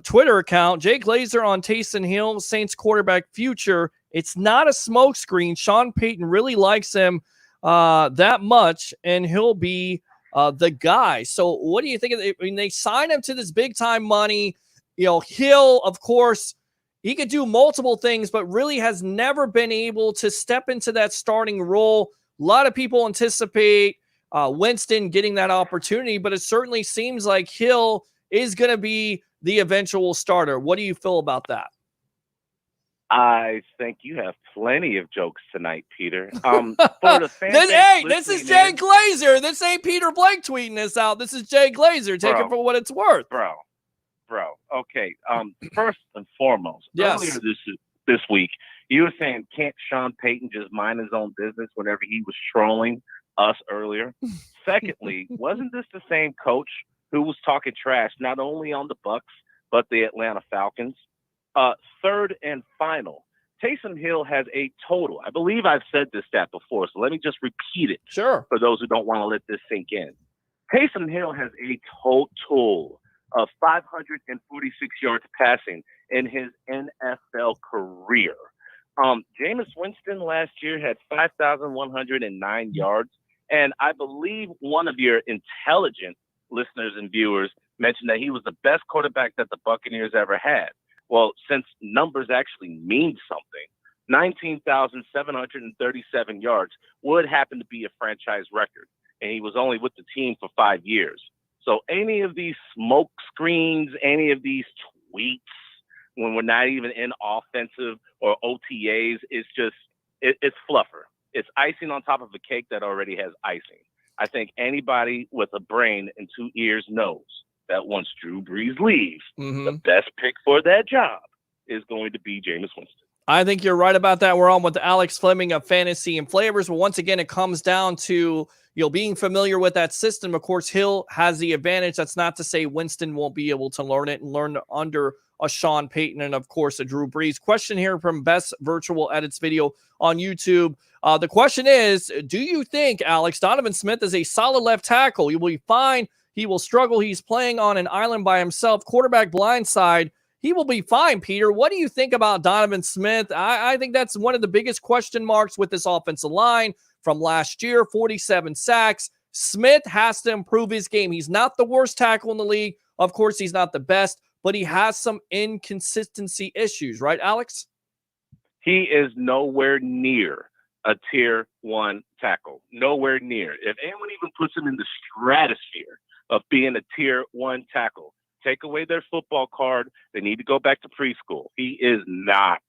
Twitter account, Jay Glazer on Taysom Hill, Saints quarterback future. It's not a smokescreen. Sean Payton really likes him that much, and he'll be the guy. So what do you think of it? I mean, they sign him to this big time money. Hill, of course, he could do multiple things, but really has never been able to step into that starting role. A lot of people anticipate Winston getting that opportunity, but it certainly seems like Hill is going to be the eventual starter. What do you feel about that? I think you have plenty of jokes tonight, Peter. For the fan this is Jay Glazer. This ain't Peter Blake tweeting this out. This is Jay Glazer. Take it for what it's worth. Bro. Okay. First and foremost, yes. Earlier this week, you were saying, can't Sean Payton just mind his own business whenever he was trolling us earlier? Secondly, wasn't this the same coach who was talking trash not only on the Bucs, but the Atlanta Falcons? Third and final, Taysom Hill has a total. I believe I've said this stat before, so let me just repeat it. Sure. For those who don't want to let this sink in. Taysom Hill has a total of 546 yards passing in his NFL career. Jameis Winston last year had 5,109 yards, and I believe one of your intelligent listeners and viewers mentioned that he was the best quarterback that the Buccaneers ever had. Well, since numbers actually mean something, 19,737 yards would happen to be a franchise record, and he was only with the team for 5 years. So any of these smoke screens, any of these tweets, when we're not even in offensive or OTAs, it's fluffer. It's icing on top of a cake that already has icing. I think anybody with a brain and 2 ears knows that once Drew Brees leaves, the best pick for that job is going to be Jameis Winston. I think you're right about that. We're on with Alex Fleming of Fantasy and Flavors. But once again, it comes down to being familiar with that system. Of course, Hill has the advantage. That's not to say Winston won't be able to learn it and learn under a Sean Payton and, of course, a Drew Brees. Question here from Best Virtual Edits video on YouTube. The question is, do you think, Alex, Donovan Smith is a solid left tackle? He will be fine. He will struggle. He's playing on an island by himself. Quarterback blind side. He will be fine, Peter. What do you think about Donovan Smith? I think that's one of the biggest question marks with this offensive line from last year, 47 sacks. Smith has to improve his game. He's not the worst tackle in the league. Of course, he's not the best, but he has some inconsistency issues, right, Alex? He is nowhere near a tier 1 tackle. Nowhere near. If anyone even puts him in the stratosphere of being a tier 1 tackle, take away their football card, they need to go back to preschool. He is not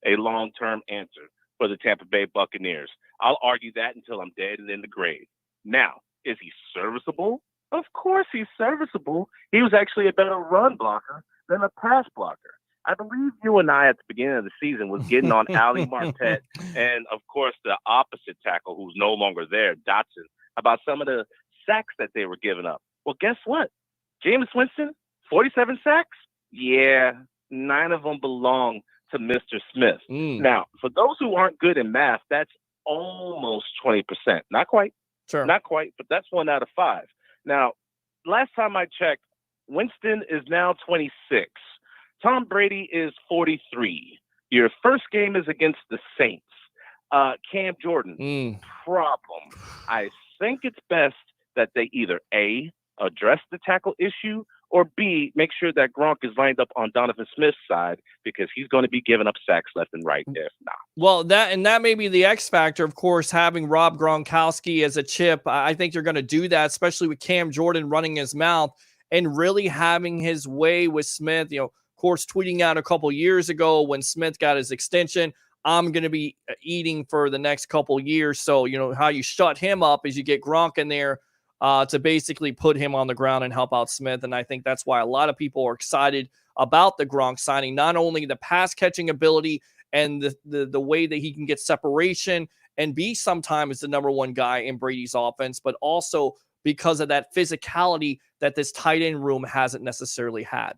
a long-term answer for the Tampa Bay Buccaneers. I'll argue that until I'm dead and in the grave. Now, is he serviceable? Of course he's serviceable. He was actually a better run blocker than a pass blocker. I believe you and I at the beginning of the season was getting on Ali Marpet and, of course, the opposite tackle who's no longer there, Dotson, about some of the sacks that they were giving up. Well, guess what? Jameis Winston, 47 sacks? Yeah, 9 of them belong to Mr. Smith. Now, for those who aren't good in math, that's almost 20%. Not quite. Sure. Not quite, but that's 1 out of 5. Now, last time I checked, Winston is now 26. Tom Brady is 43. Your first game is against the Saints. Cam Jordan, problem. I think it's best that they either A, address the tackle issue, or B, make sure that Gronk is lined up on Donovan Smith's side because he's going to be giving up sacks left and right if not. Well, that may be the X factor, of course, having Rob Gronkowski as a chip. I think they're going to do that, especially with Cam Jordan running his mouth and really having his way with Smith. Of course, tweeting out a couple years ago when Smith got his extension, I'm going to be eating for the next couple years. So, how you shut him up is you get Gronk in there to basically put him on the ground and help out Smith. And I think that's why a lot of people are excited about the Gronk signing, not only the pass catching ability and the way that he can get separation and be sometimes the number 1 guy in Brady's offense, but also because of that physicality that this tight end room hasn't necessarily had.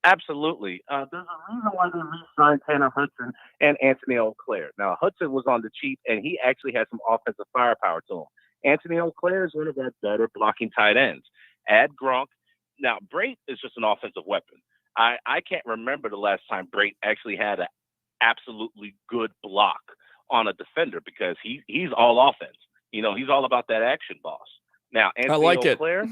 Absolutely. There's a reason why they re-signed Tanner Hudson and Anthony O'Clair. Now, Hudson was on the cheap, and he actually had some offensive firepower to him. Anthony O'Clair is one of our better blocking tight ends. Add Gronk. Now, Brate is just an offensive weapon. I can't remember the last time Brate actually had an absolutely good block on a defender because he's all offense. He's all about that action boss. Now, Anthony O'Clair,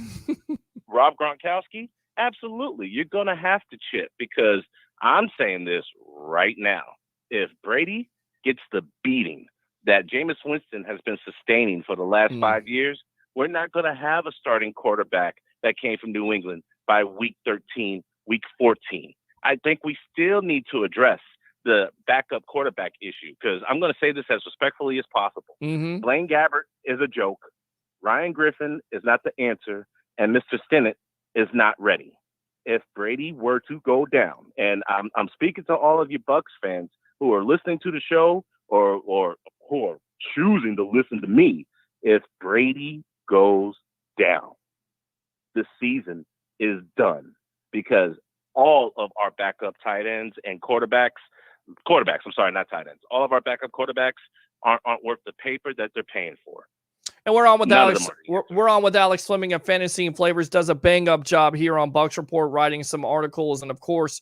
Rob Gronkowski, absolutely. You're going to have to chip because I'm saying this right now. If Brady gets the beating that Jameis Winston has been sustaining for the last 5 years, we're not going to have a starting quarterback that came from New England by week 13, week 14. I think we still need to address the backup quarterback issue, because I'm going to say this as respectfully as possible. Mm-hmm. Blaine Gabbert is a joke. Ryan Griffin is not the answer, and Mr. Stinnett is not ready. If Brady were to go down, and I'm speaking to all of you Bucs fans who are listening to the show or who are choosing to listen to me, if Brady goes down, the season is done, because all of our backup tight ends and quarterbacks, I'm sorry, not tight ends. All of our backup quarterbacks aren't worth the paper that they're paying for. And we're on with None of Alex. them are. We're on with Alex Fleming of Fantasy and Flavors. Does a bang up job here on Bucs Report, writing some articles, and of course,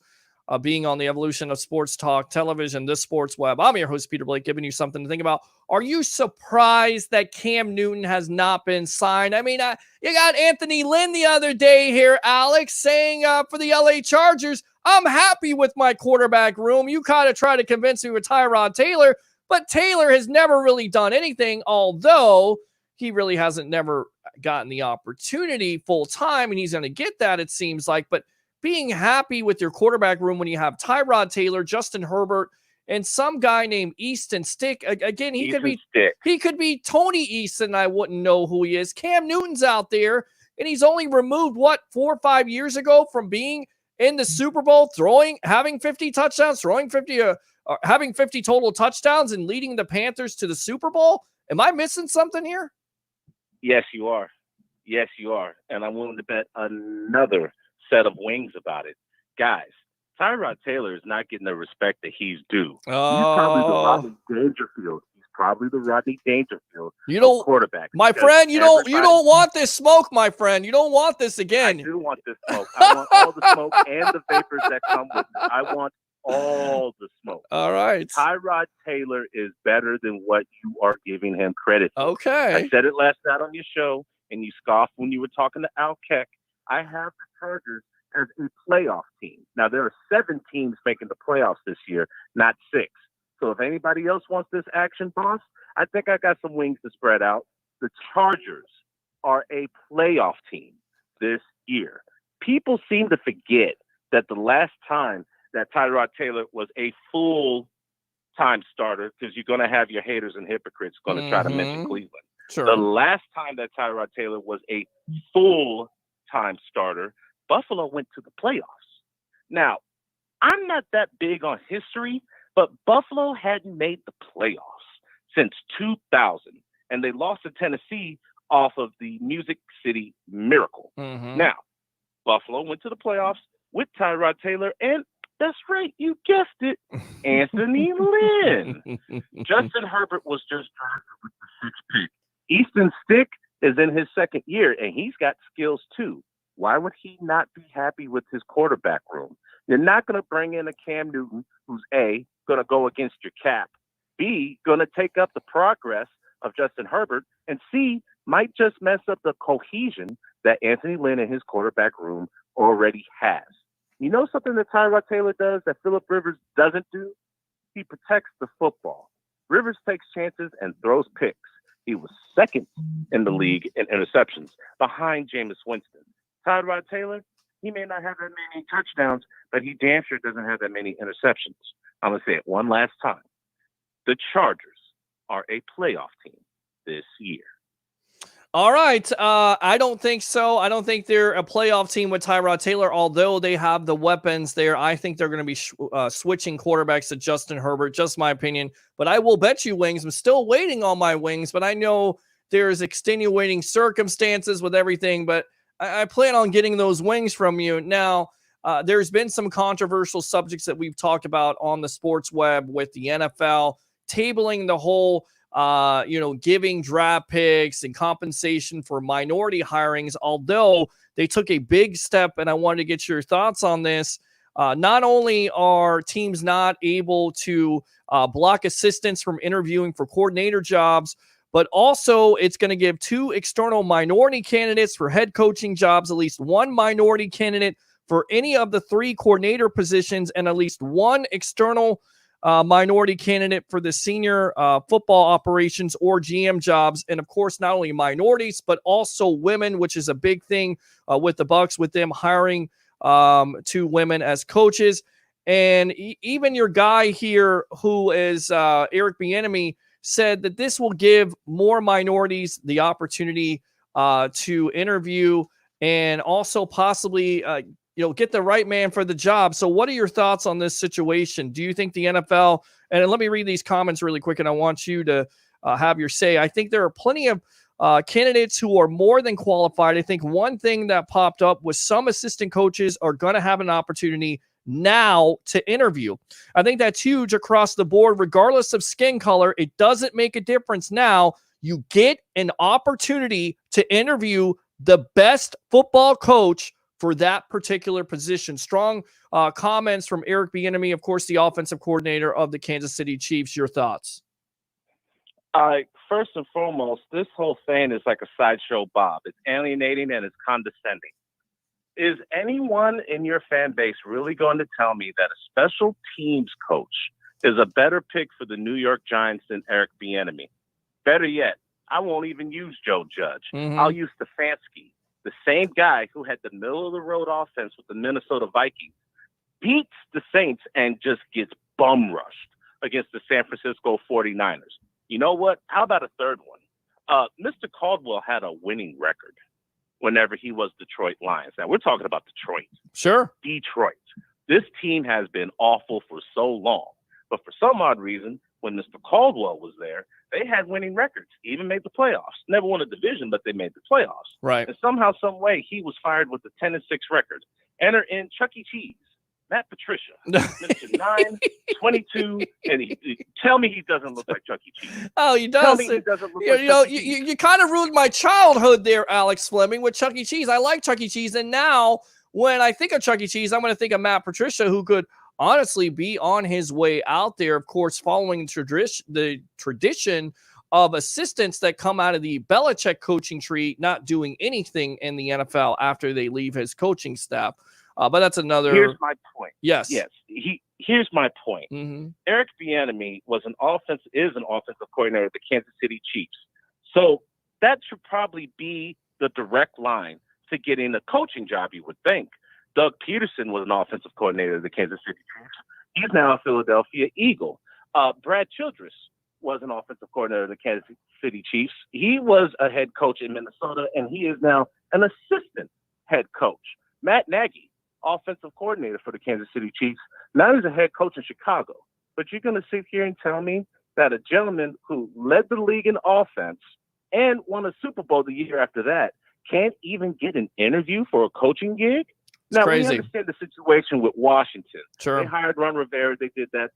being on the evolution of sports talk television, this sports web. I'm your host, Peter Blake, giving you something to think about. Are you surprised that Cam Newton has not been signed? I mean, you got Anthony Lynn the other day here, Alex, saying for the LA Chargers, I'm happy with my quarterback room. You kind of try to convince me with Tyrod Taylor, but Taylor has never really done anything, although he really hasn't never gotten the opportunity full time, and he's going to get that, it seems like. But being happy with your quarterback room when you have Tyrod Taylor, Justin Herbert, and some guy named Easton Stick. Again, he could be Tony Easton. I wouldn't know who he is. Cam Newton's out there, and he's only removed 4 or 5 years ago from being in the Super Bowl, having 50 touchdowns, having 50 total touchdowns, and leading the Panthers to the Super Bowl. Am I missing something here? Yes, you are. Yes, you are. And I'm willing to bet another set of wings about it. Guys, Tyrod Taylor is not getting the respect that he's due. He's probably the Rodney Dangerfield. He's probably the Rodney Dangerfield of quarterback. My friend, you don't want this smoke, my friend. You don't want this again. I do want this smoke. I want all the smoke and the vapors that come with it. I want all the smoke. All right. Tyrod Taylor is better than what you are giving him credit for. Okay. I said it last night on your show, and you scoffed when you were talking to Al Keck. I have the Chargers as a playoff team. Now, there are 7 teams making the playoffs this year, not 6. So if anybody else wants this action, boss, I think I got some wings to spread out. The Chargers are a playoff team this year. People seem to forget that the last time that Tyrod Taylor was a full-time starter, because you're going to have your haters and hypocrites going to try to mention Cleveland. Sure. The last time that Tyrod Taylor was a full-time starter, Buffalo went to the playoffs. Now, I'm not that big on history, but Buffalo hadn't made the playoffs since 2000, and they lost to Tennessee off of the Music City Miracle. Now, Buffalo went to the playoffs with Tyrod Taylor, and that's right, you guessed it, Anthony Lynn. Justin Herbert was just drafted with the 6th pick. Easton Stick is in his 2nd year, and he's got skills too. Why would he not be happy with his quarterback room? You're not going to bring in a Cam Newton who's A, going to go against your cap, B, going to take up the progress of Justin Herbert, and C, might just mess up the cohesion that Anthony Lynn and his quarterback room already has. You know something that Tyrod Taylor does that Phillip Rivers doesn't do? He protects the football. Rivers takes chances and throws picks. He was 2nd in the league in interceptions, behind Jameis Winston. Tyrod Taylor, he may not have that many touchdowns, but he damn sure doesn't have that many interceptions. I'm going to say it one last time. The Chargers are a playoff team this year. All right. I don't think so. I don't think they're a playoff team with Tyrod Taylor, although they have the weapons there. I think they're going to be switching quarterbacks to Justin Herbert, just my opinion. But I will bet you wings. I'm still waiting on my wings, but I know there's extenuating circumstances with everything, but I plan on getting those wings from you. Now, there's been some controversial subjects that we've talked about on the sports web with the NFL tabling the whole giving draft picks and compensation for minority hirings, although they took a big step, and I wanted to get your thoughts on this. Not only are teams not able to block assistants from interviewing for coordinator jobs, but also it's going to give 2 external minority candidates for head coaching jobs, at least 1 minority candidate for any of the 3 coordinator positions, and at least 1 external minority candidate for the senior football operations or GM jobs. And of course, not only minorities, but also women, which is a big thing with the Bucs, with them hiring 2 women as coaches. And even your guy here, who is Eric Bieniemy, said that this will give more minorities the opportunity to interview and also possibly get the right man for the job. So what are your thoughts on this situation? Do you think the NFL, and let me read these comments really quick, and I want you to have your say. I think there are plenty of candidates who are more than qualified. I think one thing that popped up was some assistant coaches are going to have an opportunity now to interview. I think that's huge across the board, regardless of skin color. It doesn't make a difference now. You get an opportunity to interview the best football coach for that particular position. Strong comments from Eric Bieniemy, of course, the offensive coordinator of the Kansas City Chiefs. Your thoughts? First and foremost, this whole thing is like a sideshow Bob. It's alienating and it's condescending. Is anyone in your fan base really going to tell me that a special teams coach is a better pick for the New York Giants than Eric Bieniemy? Better yet, I won't even use Joe Judge. I'll use Stefanski, the same guy who had the middle-of-the-road offense with the Minnesota Vikings, beats the Saints and just gets bum-rushed against the San Francisco 49ers. You know what? How about a third one? Mr. Caldwell had a winning record whenever he was Detroit Lions. Now, we're talking about Detroit. Sure. Detroit. This team has been awful for so long. But for some odd reason, when Mr. Caldwell was there, they had winning records, even made the playoffs. Never won a division, but they made the playoffs. Right. And somehow, some way, he was fired with a 10-6 record. Enter in Chuck E. Cheese, Matt Patricia, Mr. 9, 22, and tell me he doesn't look like Chuck E. Cheese. Oh, he does. Tell me he doesn't look like Chuck E. Cheese. You kind of ruined my childhood there, Alex Fleming, with Chuck E. Cheese. I like Chuck E. Cheese, and now when I think of Chuck E. Cheese, I'm going to think of Matt Patricia, who could honestly be on his way out there, of course, following the tradition of assistants that come out of the Belichick coaching tree, not doing anything in the NFL after they leave his coaching staff. But that's another. Here's my point. Yes. Here's my point. Mm-hmm. Eric Bieniemy is an offensive coordinator of the Kansas City Chiefs. So that should probably be the direct line to getting a coaching job, you would think. Doug Peterson was an offensive coordinator of the Kansas City Chiefs. He's now a Philadelphia Eagle. Brad Childress was an offensive coordinator of the Kansas City Chiefs. He was a head coach in Minnesota, and he is now an assistant head coach. Matt Nagy, offensive coordinator for the Kansas City Chiefs. Now he's a head coach in Chicago. But you're going to sit here and tell me that a gentleman who led the league in offense and won a Super Bowl the year after that can't even get an interview for a coaching gig? Now, we understand the situation with Washington. Sure. They hired Ron Rivera. They did that,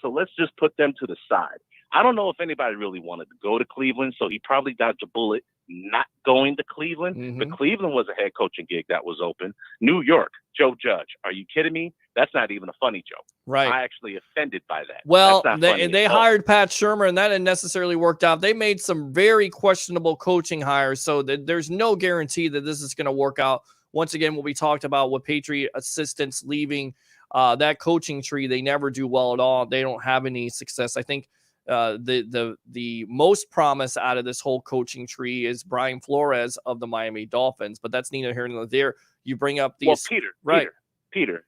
so let's just put them to the side. I don't know if anybody really wanted to go to Cleveland, so he probably dodged a bullet not going to Cleveland. Mm-hmm. But Cleveland was a head coaching gig that was open. New York, Joe Judge. Are you kidding me? That's not even a funny joke. Right. I actually offended by that. Well, they hired Pat Shurmur, and that didn't necessarily work out. They made some very questionable coaching hires, so there's no guarantee that this is going to work out. Once again, what we talked about with Patriot assistants leaving that coaching tree, they never do well at all. They don't have any success. I think the most promise out of this whole coaching tree is Brian Flores of the Miami Dolphins, but that's neither here nor there. You bring up these. Well, Peter.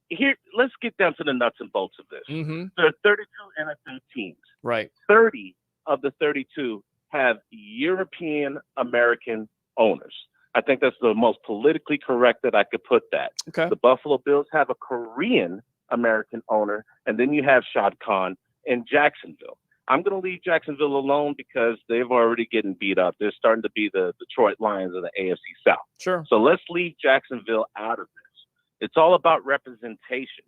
Here, let's get down to the nuts and bolts of this. Mm-hmm. There are 32 NFL teams. Right. 30 of the 32 have European American owners. I think that's the most politically correct that I could put that. Okay. The Buffalo Bills have a Korean American owner, and then you have Shad Khan in Jacksonville. I'm going to leave Jacksonville alone because they've already getting beat up. They're starting to be the Detroit Lions of the AFC South. Sure. So let's leave Jacksonville out of this. It's all about representation.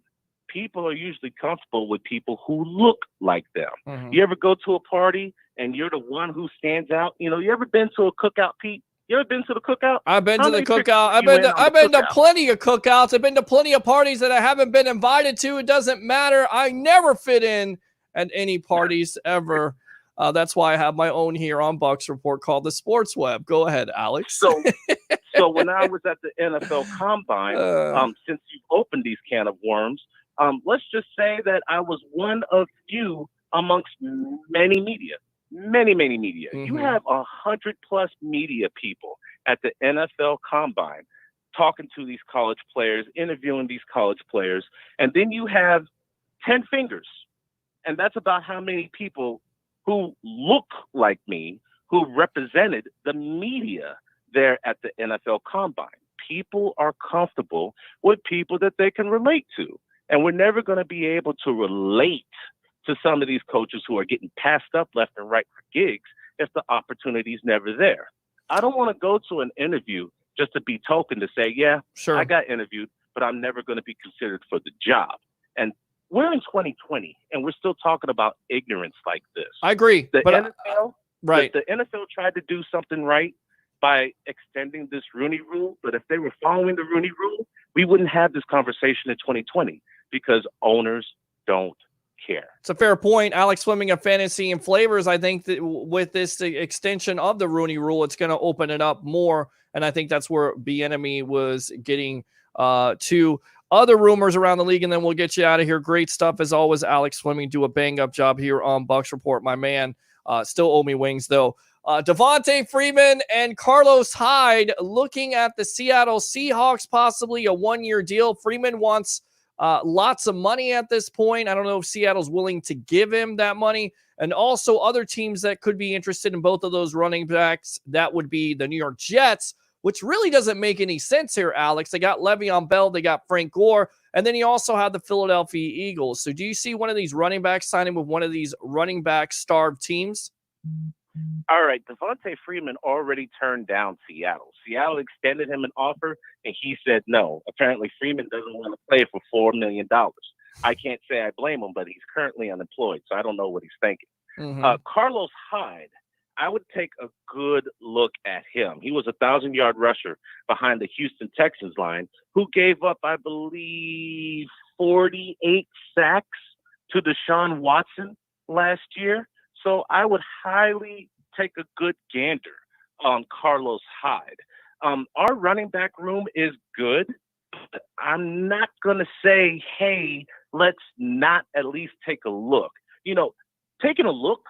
People are usually comfortable with people who look like them. Mm-hmm. You ever go to a party and you're the one who stands out? You ever been to a cookout, Pete? You ever been to the cookout? I've been to the cookout. I've been to plenty of cookouts. I've been to plenty of parties that I haven't been invited to. It doesn't matter. I never fit in at any parties ever. That's why I have my own here on Bucs Report called the Sports Web. Go ahead, Alex. So when I was at the NFL Combine, since you've opened these can of worms, let's just say that I was one of few amongst many media. Many media. Mm-hmm. You have 100+ media people at the NFL Combine. talking to these college players, interviewing these college players, and then you have 10 fingers. And that's about how many people who look like me, who represented the media there at the NFL Combine. People are comfortable with people that they can relate to. And we're never going to be able to relate to some of these coaches who are getting passed up left and right for gigs if the opportunity's never there. I don't want to go to an interview just to be token to say, yeah, sure, I got interviewed, but I'm never going to be considered for the job. And we're in 2020, and we're still talking about ignorance like this. I agree. The but NFL, right. The NFL tried to do something right by extending this Rooney Rule, but if they were following the Rooney Rule, we wouldn't have this conversation in 2020 because owners don't care. It's a fair point. Alex Fleming of Fantasy and Flavors, I think that with this extension of the Rooney Rule, it's going to open it up more, and I think that's where Bieniemy was getting to. Other rumors around the league, and then we'll get you out of here. Great stuff as always, Alex Fleming. Do a bang-up job here on Bucs Report, my man. Still owe me wings, though. Devontae Freeman and Carlos Hyde looking at the Seattle Seahawks, possibly a one-year deal. Freeman wants lots of money at this point. I don't know if Seattle's willing to give him that money. And also other teams that could be interested in both of those running backs, that would be the New York Jets, which really doesn't make any sense here, Alex. They got Le'Veon Bell, they got Frank Gore, and then you also had the Philadelphia Eagles. So do you see one of these running backs signing with one of these running back starved teams? All right, Devontae Freeman already turned down Seattle. Seattle extended him an offer, and he said no. Apparently, Freeman doesn't want to play for $4 million. I can't say I blame him, but he's currently unemployed, so I don't know what he's thinking. Carlos Hyde, I would take a good look at him. He was a 1,000-yard rusher behind the Houston Texans line who gave up, I believe, 48 sacks to Deshaun Watson last year. So I would highly take a good gander on Carlos Hyde. Our running back room is good. But I'm not going to say, hey, let's not at least take a look. You know, taking a look,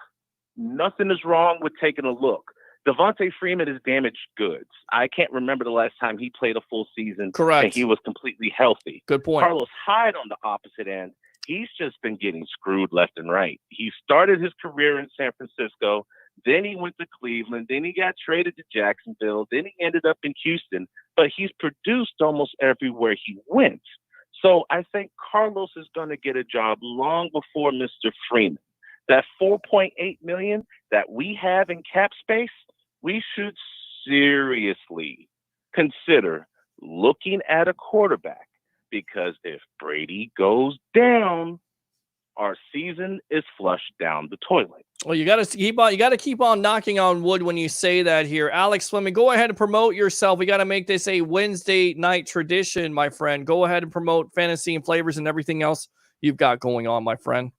nothing is wrong with taking a look. Devontae Freeman is damaged goods. I can't remember the last time he played a full season. Correct. And he was completely healthy. Good point. Carlos Hyde on the opposite end, he's just been getting screwed left and right. He started his career in San Francisco, then he went to Cleveland, then he got traded to Jacksonville, then he ended up in Houston, but he's produced almost everywhere he went. So I think Carlos is going to get a job long before Mr. Freeman. That $4.8 million that we have in cap space, we should seriously consider looking at a quarterback, because if Brady goes down, our season is flushed down the toilet. Well, you got to keep on knocking on wood when you say that here. Alex Fleming, go ahead and promote yourself. We got to make this a Wednesday night tradition, my friend. Go ahead and promote Fantasy and Flavors and everything else you've got going on, my friend.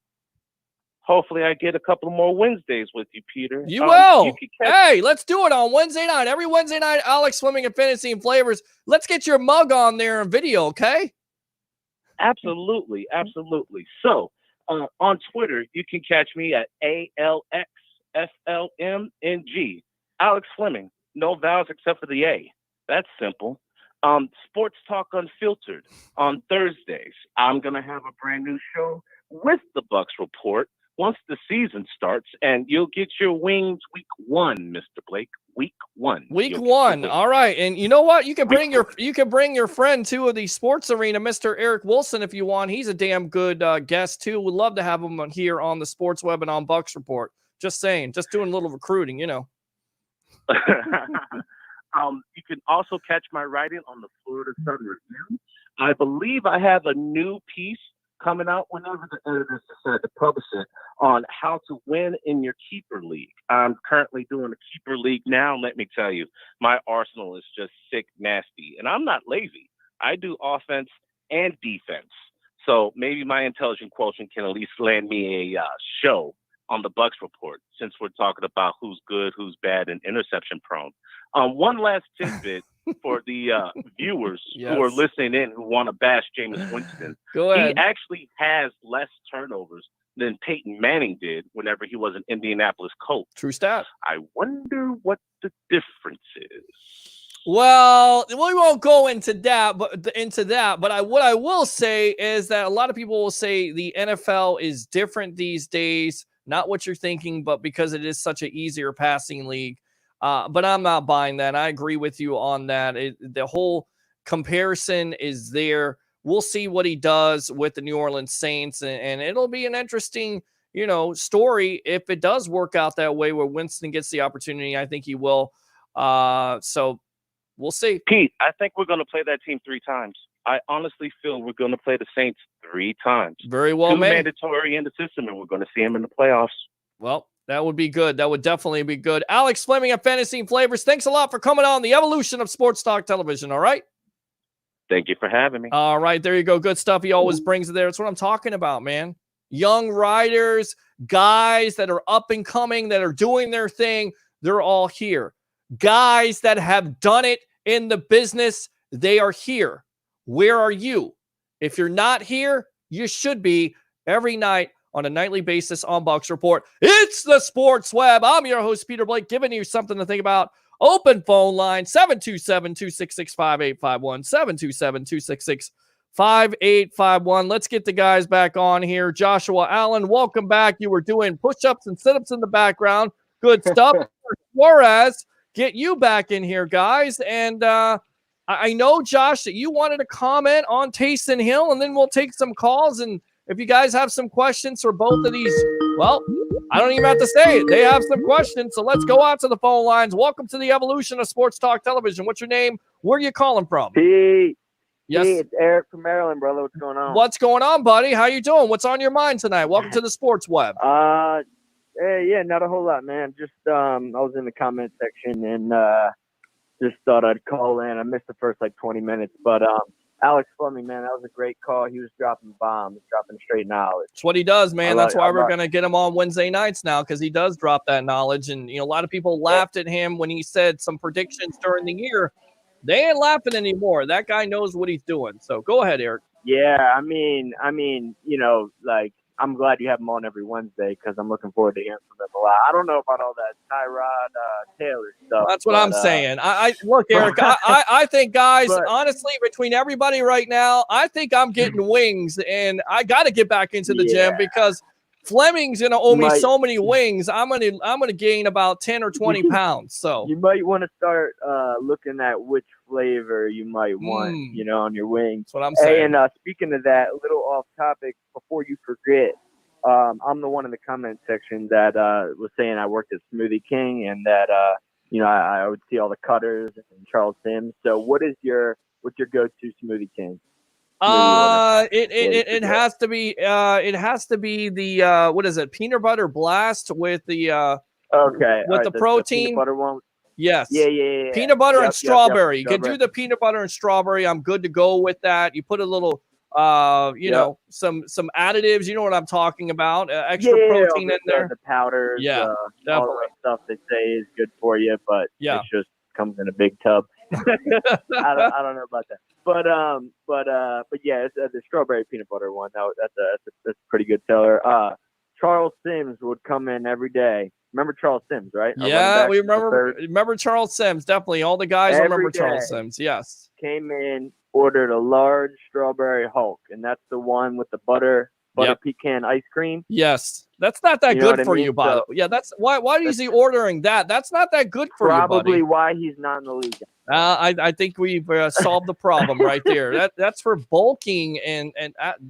Hopefully I get a couple more Wednesdays with you, Peter. You will. Hey, let's do it on Wednesday night. Every Wednesday night, Alex Fleming and Fantasy and Flavors. Let's get your mug on there in video, okay? Absolutely. Absolutely. So on Twitter, you can catch me at ALXFLMNG. Alex Fleming. No vowels except for the A. That's simple. Sports Talk Unfiltered on Thursdays. I'm going to have a brand new show with the Bucs Report once the season starts, and you'll get your wings week 1, Mr. Blake. Week 1. Week 1. All right. And you know what? You can bring your friend to the sports arena, Mr. Eric Wilson, if you want. He's a damn good guest too. Would love to have him here on the Sports Web and on Bucs Report. Just saying, just doing a little recruiting, you know. You can also catch my writing on the Florida Sun Review. I believe I have a new piece coming out whenever the editors decide to publish it on how to win in your keeper league. I'm currently doing a keeper league now. Let me tell you, my arsenal is just sick nasty. And I'm not lazy. I do offense and defense. So maybe my intelligent quotient can at least land me a show on the Bucs Report, since we're talking about who's good, who's bad, and interception prone. One last tidbit for the viewers who are listening in who want to bash Jameis Winston. Go ahead. He actually has less turnovers than Peyton Manning did whenever he was an Indianapolis Colt. True stat. I wonder what the difference is. Well, we won't go into that, but what I will say is that a lot of people will say the NFL is different these days. Not what you're thinking, but because it is such an easier passing league. But I'm not buying that. I agree with you on that. The whole comparison is there. We'll see what he does with the New Orleans Saints, and it'll be an interesting, story if it does work out that way where Winston gets the opportunity. I think he will. So we'll see. Pete, I think we're going to play that team 3 times. I honestly feel we're going to play the Saints 3 times. Very well, 2 mandatory in the system, and we're going to see them in the playoffs. Well, that would be good. That would definitely be good. Alex Fleming at Fantasy and Flavors, thanks a lot for coming on the evolution of sports talk television, all right? Thank you for having me. All right, there you go. Good stuff. He always brings it there. That's what I'm talking about, man. Young riders, guys that are up and coming, that are doing their thing, they're all here. Guys that have done it in the business, they are here. Where are you? If you're not here, you should be every night on a nightly basis on Bucs Report. It's the Sports Web. I'm your host, Peter Blake, giving you something to think about. Open phone line, 727-266-5851, 727-266-5851. Let's get the guys back on here. Joshua Allen, welcome back. You were doing push-ups and sit-ups in the background. Good stuff. Suarez, get you back in here, guys. And I know, Josh, that you wanted to comment on Taysom Hill, and then we'll take some calls. And if you guys have some questions for both of these, well, I don't even have to say it. They have some questions, so let's go out to the phone lines. Welcome to the evolution of sports talk television. What's your name? Where are you calling from? Pete. Yes. Pete, it's Eric from Maryland, brother. What's going on? What's going on, buddy? How you doing? What's on your mind tonight? Welcome to the Sports Web. Yeah, not a whole lot, man. Just I was in the comment section and just thought I'd call in. I missed the first 20 minutes, but Alex Fleming, man, that was a great call. He was dropping bombs, dropping straight knowledge. That's what he does, man. That's why we're going to get him on Wednesday nights now, because he does drop that knowledge. And, a lot of people laughed at him when he said some predictions during the year. They ain't laughing anymore. That guy knows what he's doing. So go ahead, Eric. Yeah, I mean, I'm glad you have him on every Wednesday because I'm looking forward to hearing from him a lot. I don't know about all that Tyrod Taylor stuff. That's what I'm saying. I look, Eric, I think, guys, honestly, between everybody right now, I think I'm getting wings, and I got to get back into the gym because Fleming's gonna owe me so many wings. I'm gonna gain about 10 or 20 pounds. So you might want to start looking at which flavor you might want, on your wings. That's what I'm saying. Hey, and speaking of that, a little off topic before you forget, I'm the one in the comment section that was saying I worked at Smoothie King and that I would see all the cutters and Charles Sims. So what's your go-to Smoothie King? It has to be the what is it? Peanut butter blast with the the protein. Peanut butter one. Yes. Yeah. Peanut butter and strawberry. You can do the peanut butter and strawberry. I'm good to go with that. You put a little some additives. You know what I'm talking about. Extra protein in there. The powders. Yeah, all the stuff they say is good for you, but it just comes in a big tub. I don't know about that. But yeah, it's the strawberry peanut butter one. That's a pretty good seller. Charles Sims would come in every day. Remember Charles Sims, right? Yeah, we remember Charles Sims. Definitely, all the guys remember Charles Sims. Yes, came in, ordered a large strawberry Hulk, and that's the one with the butter pecan ice cream. Yes, that's not that good for you, by the way. Yeah, that's why is he ordering that? That's not that good for you, buddy. Probably why he's not in the league. I think we've solved the problem right there. That's for bulking, and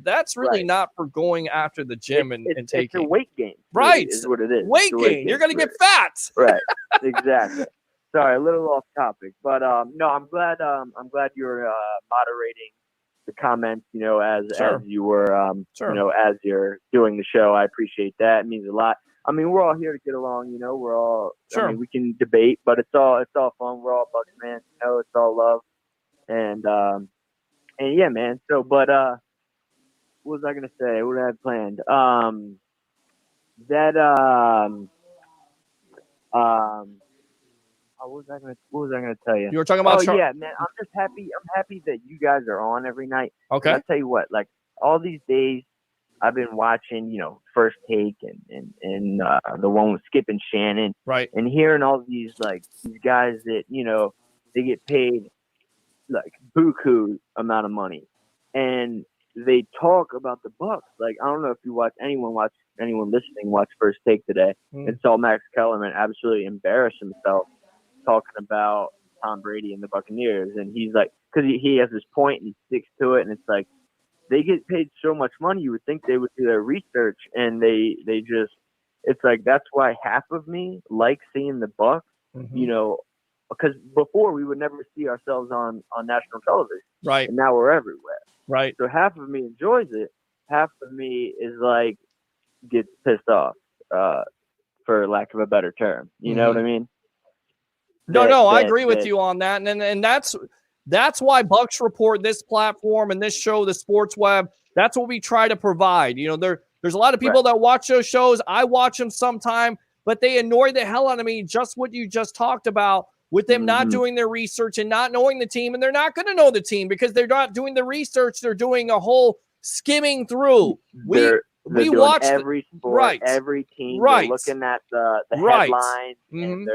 that's really not for going after the gym and taking. It's a weight gain, right? Is what it is. Weight gain. You're gonna get fat. Right. Exactly. Sorry, a little off topic, but no, I'm glad you're moderating the comments. As you were, as you're doing the show. I appreciate that. It means a lot. I mean, we're all here to get along. We're all. I mean, we can debate, but it's all fun. We're all Bucs fans. It's all love, and yeah, man. So, but what was I gonna say? What did I have planned? What was I gonna tell you? You were talking about. Yeah, man. I'm just happy. I'm happy that you guys are on every night. Okay. And I'll tell you what. Like all these days, I've been watching, First Take and the one with Skip and Shannon, right? And hearing all these guys that They get paid like buku amount of money, and they talk about the Bucs. Like, I don't know if you anyone listening watch First Take today and saw Max Kellerman absolutely embarrass himself talking about Tom Brady and the Buccaneers. And he's like, because he has this point and he sticks to it, and it's like, they get paid so much money, you would think they would do their research, and they just, it's like, that's why half of me likes seeing the Bucs, you know, because before we would never see ourselves on national television. Right. And now we're everywhere. Right. So half of me enjoys it. Half of me is like, gets pissed off, for lack of a better term. You know what I mean? No, I agree with you on that. And that's why Bucs Report, this platform and this show, the Sports Web, that's what we try to provide. You know, there's a lot of people that watch those shows. I watch them sometime, but they annoy the hell out of me, just what you just talked about, with them not doing their research and not knowing the team. And they're not going to know the team because they're not doing the research. They're doing a whole skimming through. They're we doing watch every sport, every team. They're looking at the headlines, and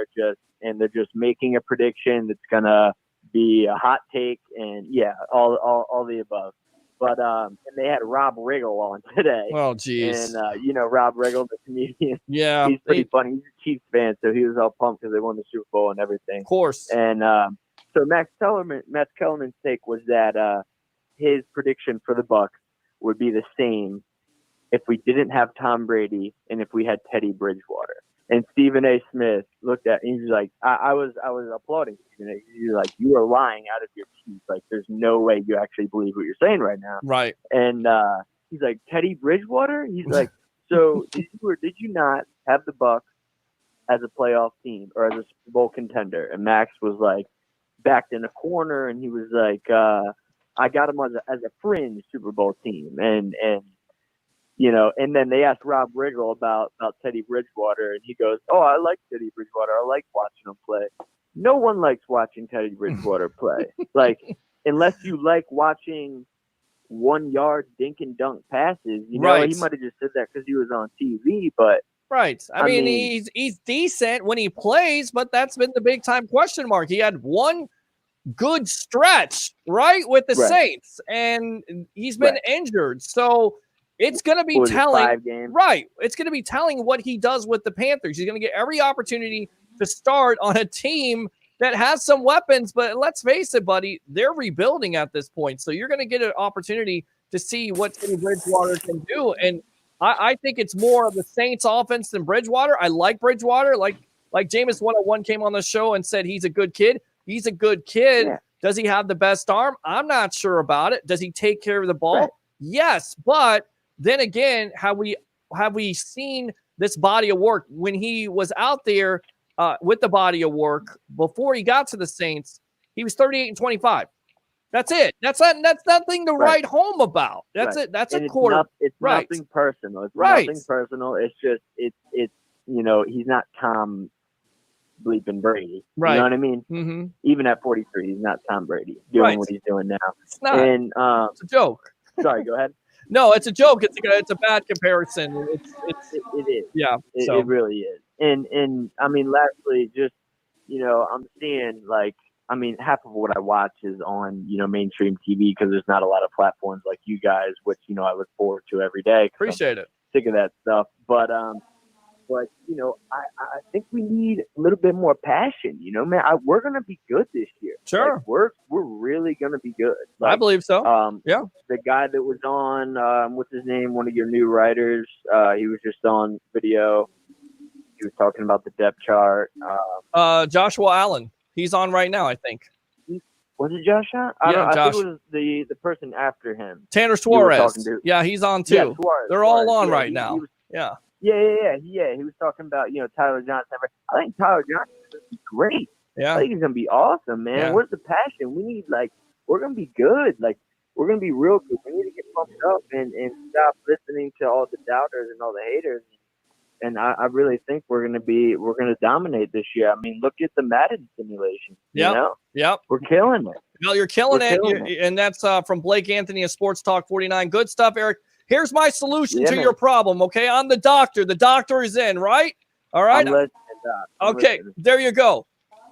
they're just making a prediction that's gonna be a hot take, and all the above. But and they had Rob Riggle on today. Oh, geez. And you know Rob Riggle, the comedian. Yeah, he's pretty funny. He's a Chiefs fan, so he was all pumped because they won the Super Bowl and everything. Of course. And so Matt Kellerman's take was that his prediction for the Bucs would be the same if we didn't have Tom Brady and if we had Teddy Bridgewater. And Stephen A. Smith looked at me, and he was like, I was applauding Stephen A. He was like, you are lying out of your teeth. Like, there's no way you actually believe what you're saying right now. Right. And he's like, Teddy Bridgewater? He's like, so did you not have the Bucs as a playoff team or as a Super Bowl contender? And Max was like, backed in a corner, and he was like, I got him as a fringe Super Bowl team. And you know, and then they asked Rob Riggle about Teddy Bridgewater, and he goes, "Oh, I like Teddy Bridgewater. I like watching him play." No one likes watching Teddy Bridgewater play. Like, unless you like watching 1 yard dink and dunk passes, you know, he might have just said that because he was on TV, but I mean, he's decent when he plays, but that's been the big time question mark. He had one good stretch, with the Saints, and he's been injured. So it's going to be telling, 5 games. It's going to be telling what he does with the Panthers. He's going to get every opportunity to start on a team that has some weapons, but let's face it, buddy, they're rebuilding at this point. So you're going to get an opportunity to see what Teddy Bridgewater can do. And I think it's more of the Saints offense than Bridgewater. I like Bridgewater. Like Jameis 101 came on the show and said he's a good kid. He's a good kid. Yeah. Does he have the best arm? I'm not sure about it. Does he take care of the ball? Right. Yes, but then again, have we seen this body of work when he was out there with the body of work before he got to the Saints? He was 38-25. That's it. That's nothing to write home about. That's it. That's a quarter. It's nothing personal. It's nothing personal. It's just it's you know, he's not Tom bleeping Brady. You know what I mean? Mm-hmm. Even at 43, he's not Tom Brady doing what he's doing now. It's not. And it's a joke. Sorry, go ahead. No, it's a joke. It's a bad comparison. It is. Yeah. It really is. And I mean, lastly, just, you know, I'm seeing half of what I watch is on, you know, mainstream TV because there's not a lot of platforms like you guys, which, you know, I look forward to every day. Appreciate it. Sick of that stuff. But you know, I think we need a little bit more passion. You know, man, we're gonna be good this year. Sure, like, we're really gonna be good. I believe so. Yeah, the guy that was on, what's his name? One of your new writers. He was just on video. He was talking about the depth chart. Joshua Allen. He's on right now, I think. Was it Josh Allen? I think it was the person after him. Tanner Suarez. Yeah, he's on too. Yeah, Suarez. They're all on right now. Yeah. Yeah. He was talking about, you know, Tyler Johnson. I think Tyler Johnson is going to be great. Yeah. I think he's going to be awesome, man. Yeah. Where's the passion? We need, we're going to be good. We're going to be real good. We need to get pumped up and stop listening to all the doubters and all the haters. And I really think we're going to dominate this year. I mean, look at the Madden simulation. Yeah. You know? Yep. We're killing it. No, you're killing it. And that's from Blake Anthony of Sports Talk 49. Good stuff, Eric. Here's my solution to your problem, okay? I'm the doctor. The doctor is in, right? All right? I'm listening, Doc. Okay, there you go.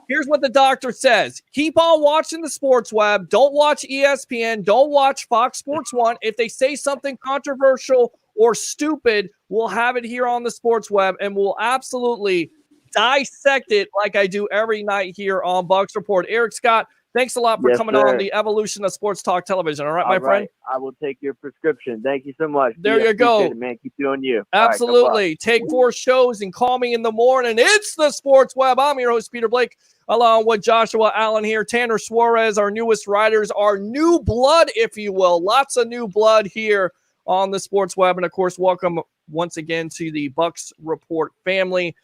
Here's what the doctor says. Keep on watching the sports web. Don't watch ESPN. Don't watch Fox Sports 1. If they say something controversial or stupid, we'll have it here on the sports web, and we'll absolutely dissect it like I do every night here on Bucs Report. Eric Scott, thanks a lot for Yes, coming sir. on the evolution of sports talk television. All right, my friend? I will take your prescription. Thank you so much. There you go. Appreciate it, man. Keep doing you. All right, no Absolutely. Take 4 shows and call me in the morning. It's the Sports Web. I'm your host, Peter Blake, along with Joshua Allen here. Tanner Suarez, our newest writers, our new blood, if you will. Lots of new blood here on the Sports Web. And, of course, welcome once again to the Bucs Report family.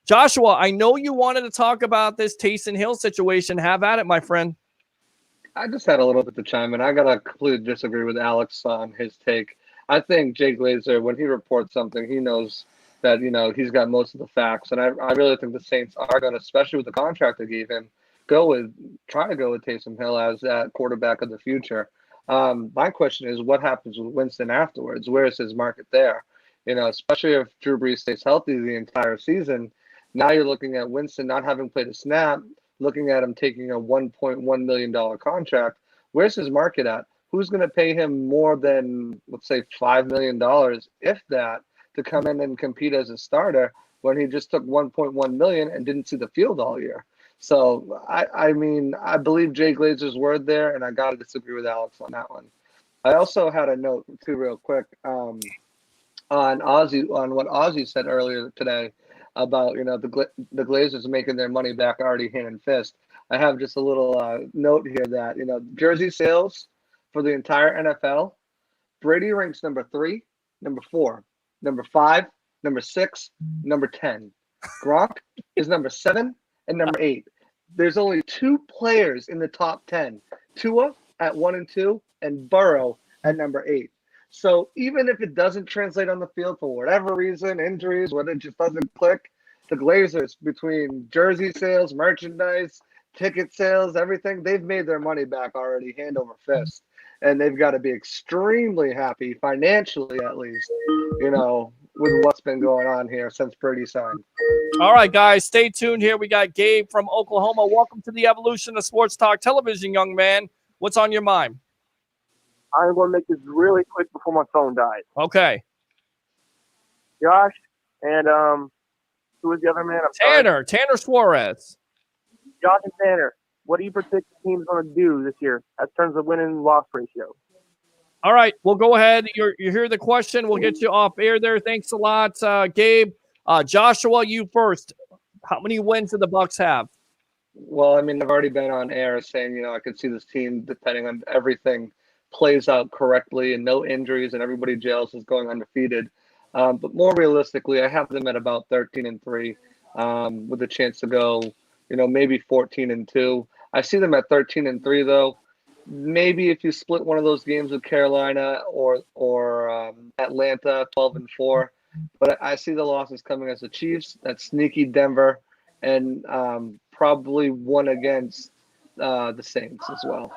Joshua, I know you wanted to talk about this Taysom Hill situation. Have at it, my friend. I just had a little bit to chime in. I got to completely disagree with Alex on his take. I think Jay Glazer, when he reports something, he knows that, he's got most of the facts. And I really think the Saints are going to, especially with the contract they gave him, try to go with Taysom Hill as that quarterback of the future. My question is, what happens with Winston afterwards? Where is his market there? Especially if Drew Brees stays healthy the entire season. Now you're looking at Winston not having played a snap, looking at him taking a $1.1 million contract. Where's his market at? Who's going to pay him more than, let's say, $5 million, if that, to come in and compete as a starter when he just took $1.1 million and didn't see the field all year? So, I believe Jay Glazer's word there, and I got to disagree with Alex on that one. I also had a note, too, real quick, on what Ozzy said earlier today about, the Glazers making their money back already hand and fist. I have just a little note here that, jersey sales for the entire NFL, Brady ranks number 3, number 4, number 5, number 6, number 10. Gronk is number 7 and number 8. There's only 2 players in the top 10. Tua at 1 and 2 and Burrow at number 8. So even if it doesn't translate on the field for whatever reason, injuries, whether it just doesn't click, the Glazers, between jersey sales, merchandise, ticket sales, everything, they've made their money back already hand over fist. And they've got to be extremely happy, financially at least, with what's been going on here since Brady signed. All right, guys, stay tuned here. We got Gabe from Oklahoma. Welcome to the evolution of sports talk television, young man. What's on your mind? I'm going to make this really quick before my phone dies. Okay. Josh and who was the other man? Tanner Suarez. Josh and Tanner, what do you predict the team's going to do this year in terms of winning loss ratio? All right, we'll go ahead. You hear the question. We'll get you off air there. Thanks a lot, Gabe. Joshua, you first. How many wins do the Bucs have? Well, I've already been on air saying, I could see this team, depending on everything, plays out correctly and no injuries and everybody else is going undefeated. But more realistically, I have them at about 13-3 with a chance to go, maybe 14-2. I see them at 13-3 though. Maybe if you split one of those games with Carolina or Atlanta, 12-4. But I see the losses coming as the Chiefs, that sneaky Denver, and probably one against the Saints as well.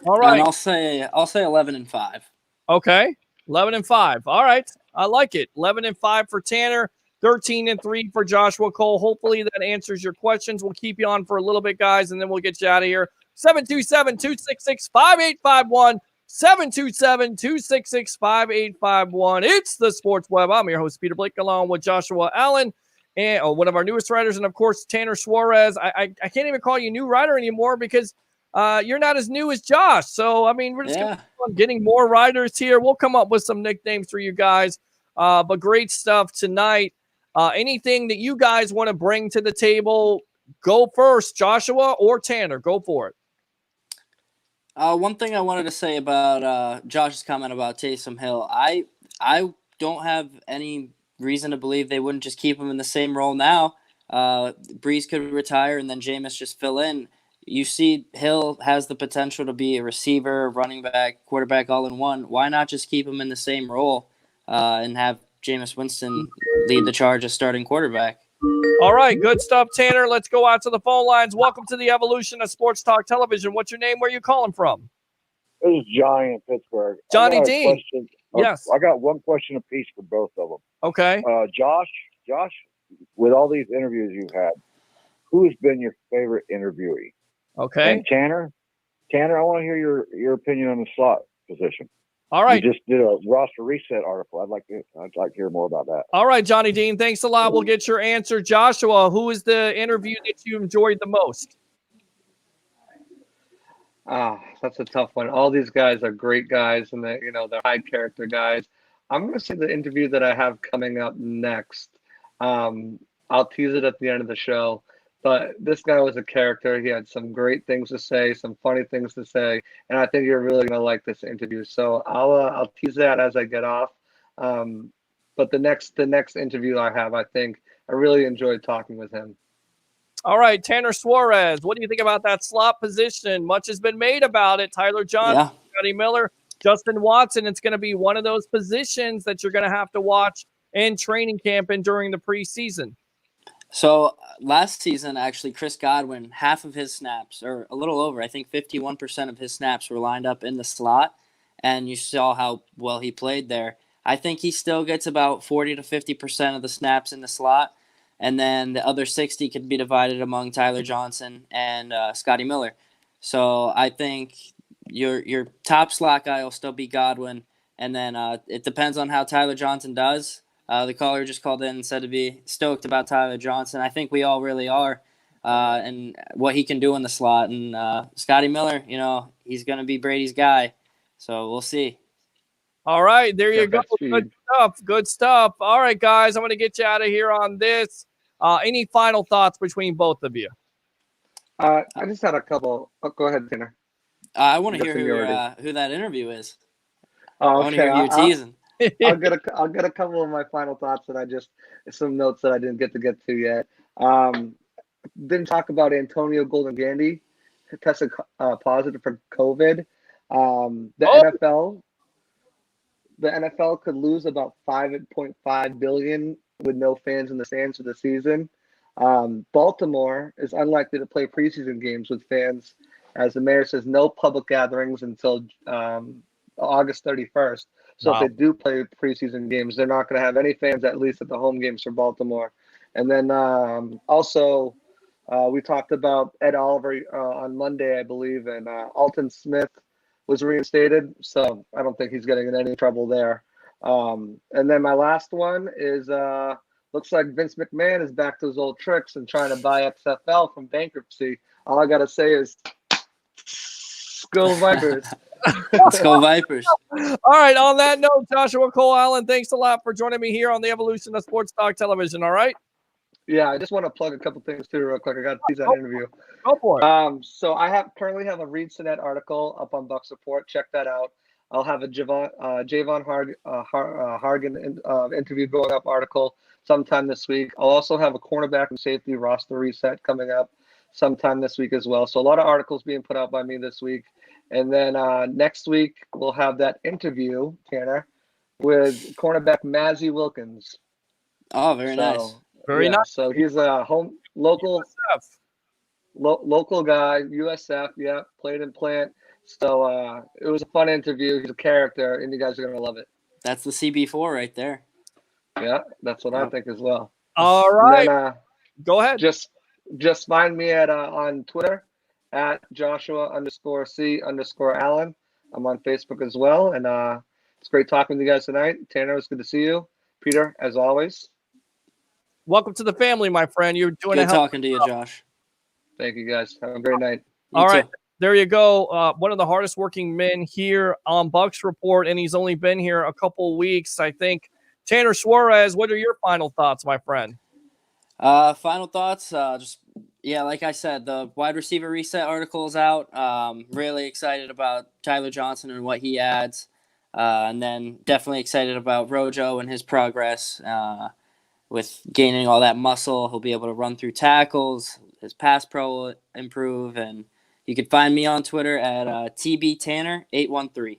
All right. And I'll say 11-5. Okay, 11-5. All right, I like it. 11-5 for Tanner, 13-3 for Joshua Cole. Hopefully that answers your questions. We'll keep you on for a little bit, guys, and then we'll get you out of here. 727-266-5851. 727-266-5851. It's the Sports Web. I'm your host, Peter Blake, along with Joshua Allen, and one of our newest writers, and of course, Tanner Suarez. I can't even call you new writer anymore because you're not as new as Josh. So, we're just going to keep on getting more writers here. We'll come up with some nicknames for you guys. But great stuff tonight. Anything that you guys want to bring to the table, go first, Joshua or Tanner. Go for it. One thing I wanted to say about Josh's comment about Taysom Hill, I don't have any reason to believe they wouldn't just keep him in the same role now. Breeze could retire and then Jameis just fill in. You see Hill has the potential to be a receiver, running back, quarterback all in one. Why not just keep him in the same role and have Jameis Winston lead the charge as starting quarterback? All right, good stuff, Tanner. Let's go out to the phone lines. Welcome to the evolution of sports talk television. What's your name? Where are you calling from? This is Johnny in Pittsburgh. Johnny Dean. Yes. I got one question apiece for both of them. Okay. Josh, with all these interviews you've had, who has been your favorite interviewee? Okay. And Tanner, I want to hear your opinion on the slot position. All right. You just did a roster reset article. I'd like to hear more about that. All right, Johnny Dean, thanks a lot. We'll get your answer. Joshua, who is the interview that you enjoyed the most? That's a tough one. All these guys are great guys, and they're high character guys. I'm going to say the interview that I have coming up next. I'll tease it at the end of the show, but this guy was a character. He had some great things to say, some funny things to say, and I think you're really going to like this interview. So I'll tease that as I get off. But the next interview I have, I think I really enjoyed talking with him. All right, Tanner Suarez, what do you think about that slot position? Much has been made about it. Tyler Johnson, Scotty Miller, Justin Watson. It's going to be one of those positions that you're going to have to watch in training camp and during the preseason. So last season, actually, Chris Godwin, half of his snaps, or a little over, I think 51% of his snaps were lined up in the slot, and you saw how well he played there. I think he still gets about 40 to 50% of the snaps in the slot, and then the other 60 could be divided among Tyler Johnson and Scotty Miller. So I think your top slot guy will still be Godwin, and then it depends on how Tyler Johnson does. The caller just called in and said to be stoked about Tyler Johnson. I think we all really are, and what he can do in the slot. And Scotty Miller, he's going to be Brady's guy. So we'll see. All right, there you go. Good stuff. Good stuff. All right, guys, I'm going to get you out of here on this. Any final thoughts between both of you? I just had a couple. Oh, go ahead, Tanner. I want to hear who that interview is. Oh, okay. I want to hear you teasing. I'll get a couple of my final thoughts that some notes that I didn't get to yet. Didn't talk about Antonio Golden Gandy tested positive for COVID. The NFL could lose about $5.5 billion with no fans in the stands for the season. Baltimore is unlikely to play preseason games with fans, as the mayor says no public gatherings until August 31st. So if they do play preseason games, they're not going to have any fans, at least at the home games for Baltimore. And then also we talked about Ed Oliver on Monday, I believe, and Alton Smith was reinstated. So I don't think he's getting in any trouble there. And then my last one is looks like Vince McMahon is back to his old tricks and trying to buy XFL from bankruptcy. All I got to say is go Vipers. Let's go Vipers. All right, on that note, Joshua Cole Allen, thanks a lot for joining me here on the Evolution of Sports Talk Television, all right? Yeah, I just want to plug a couple things too real quick. I got to tease that interview. Go for it. So I currently have a Reed Sinet article up on Bucs Report. Check that out. I'll have a Javon Hargan interview going up article sometime this week. I'll also have a cornerback and safety roster reset coming up sometime this week as well. So a lot of articles being put out by me this week. And then next week, we'll have that interview, Tanner, with cornerback Mazzy Wilkins. Oh, very nice. Very nice. So he's a local guy, USF, yeah, played in Plant. So it was a fun interview. He's a character, and you guys are going to love it. That's the CB4 right there. Yeah, that's what I think as well. All right. Then, go ahead. Just find me on Twitter at Joshua_C_Allen. I'm on Facebook as well. And it's great talking to you guys tonight. Tanner, it's good to see you. Peter, as always. Welcome to the family, my friend. You're doing good talking to you, Josh. Thank you, guys. Have a great night. All right. There you go. One of the hardest working men here on Bucs Report, and he's only been here a couple weeks, I think. Tanner Suarez, what are your final thoughts, my friend? Final thoughts, like I said, the wide receiver reset article is out. Really excited about Tyler Johnson and what he adds. And then definitely excited about Rojo and his progress with gaining all that muscle. He'll be able to run through tackles. His pass pro will improve. And you can find me on Twitter at TBTanner813.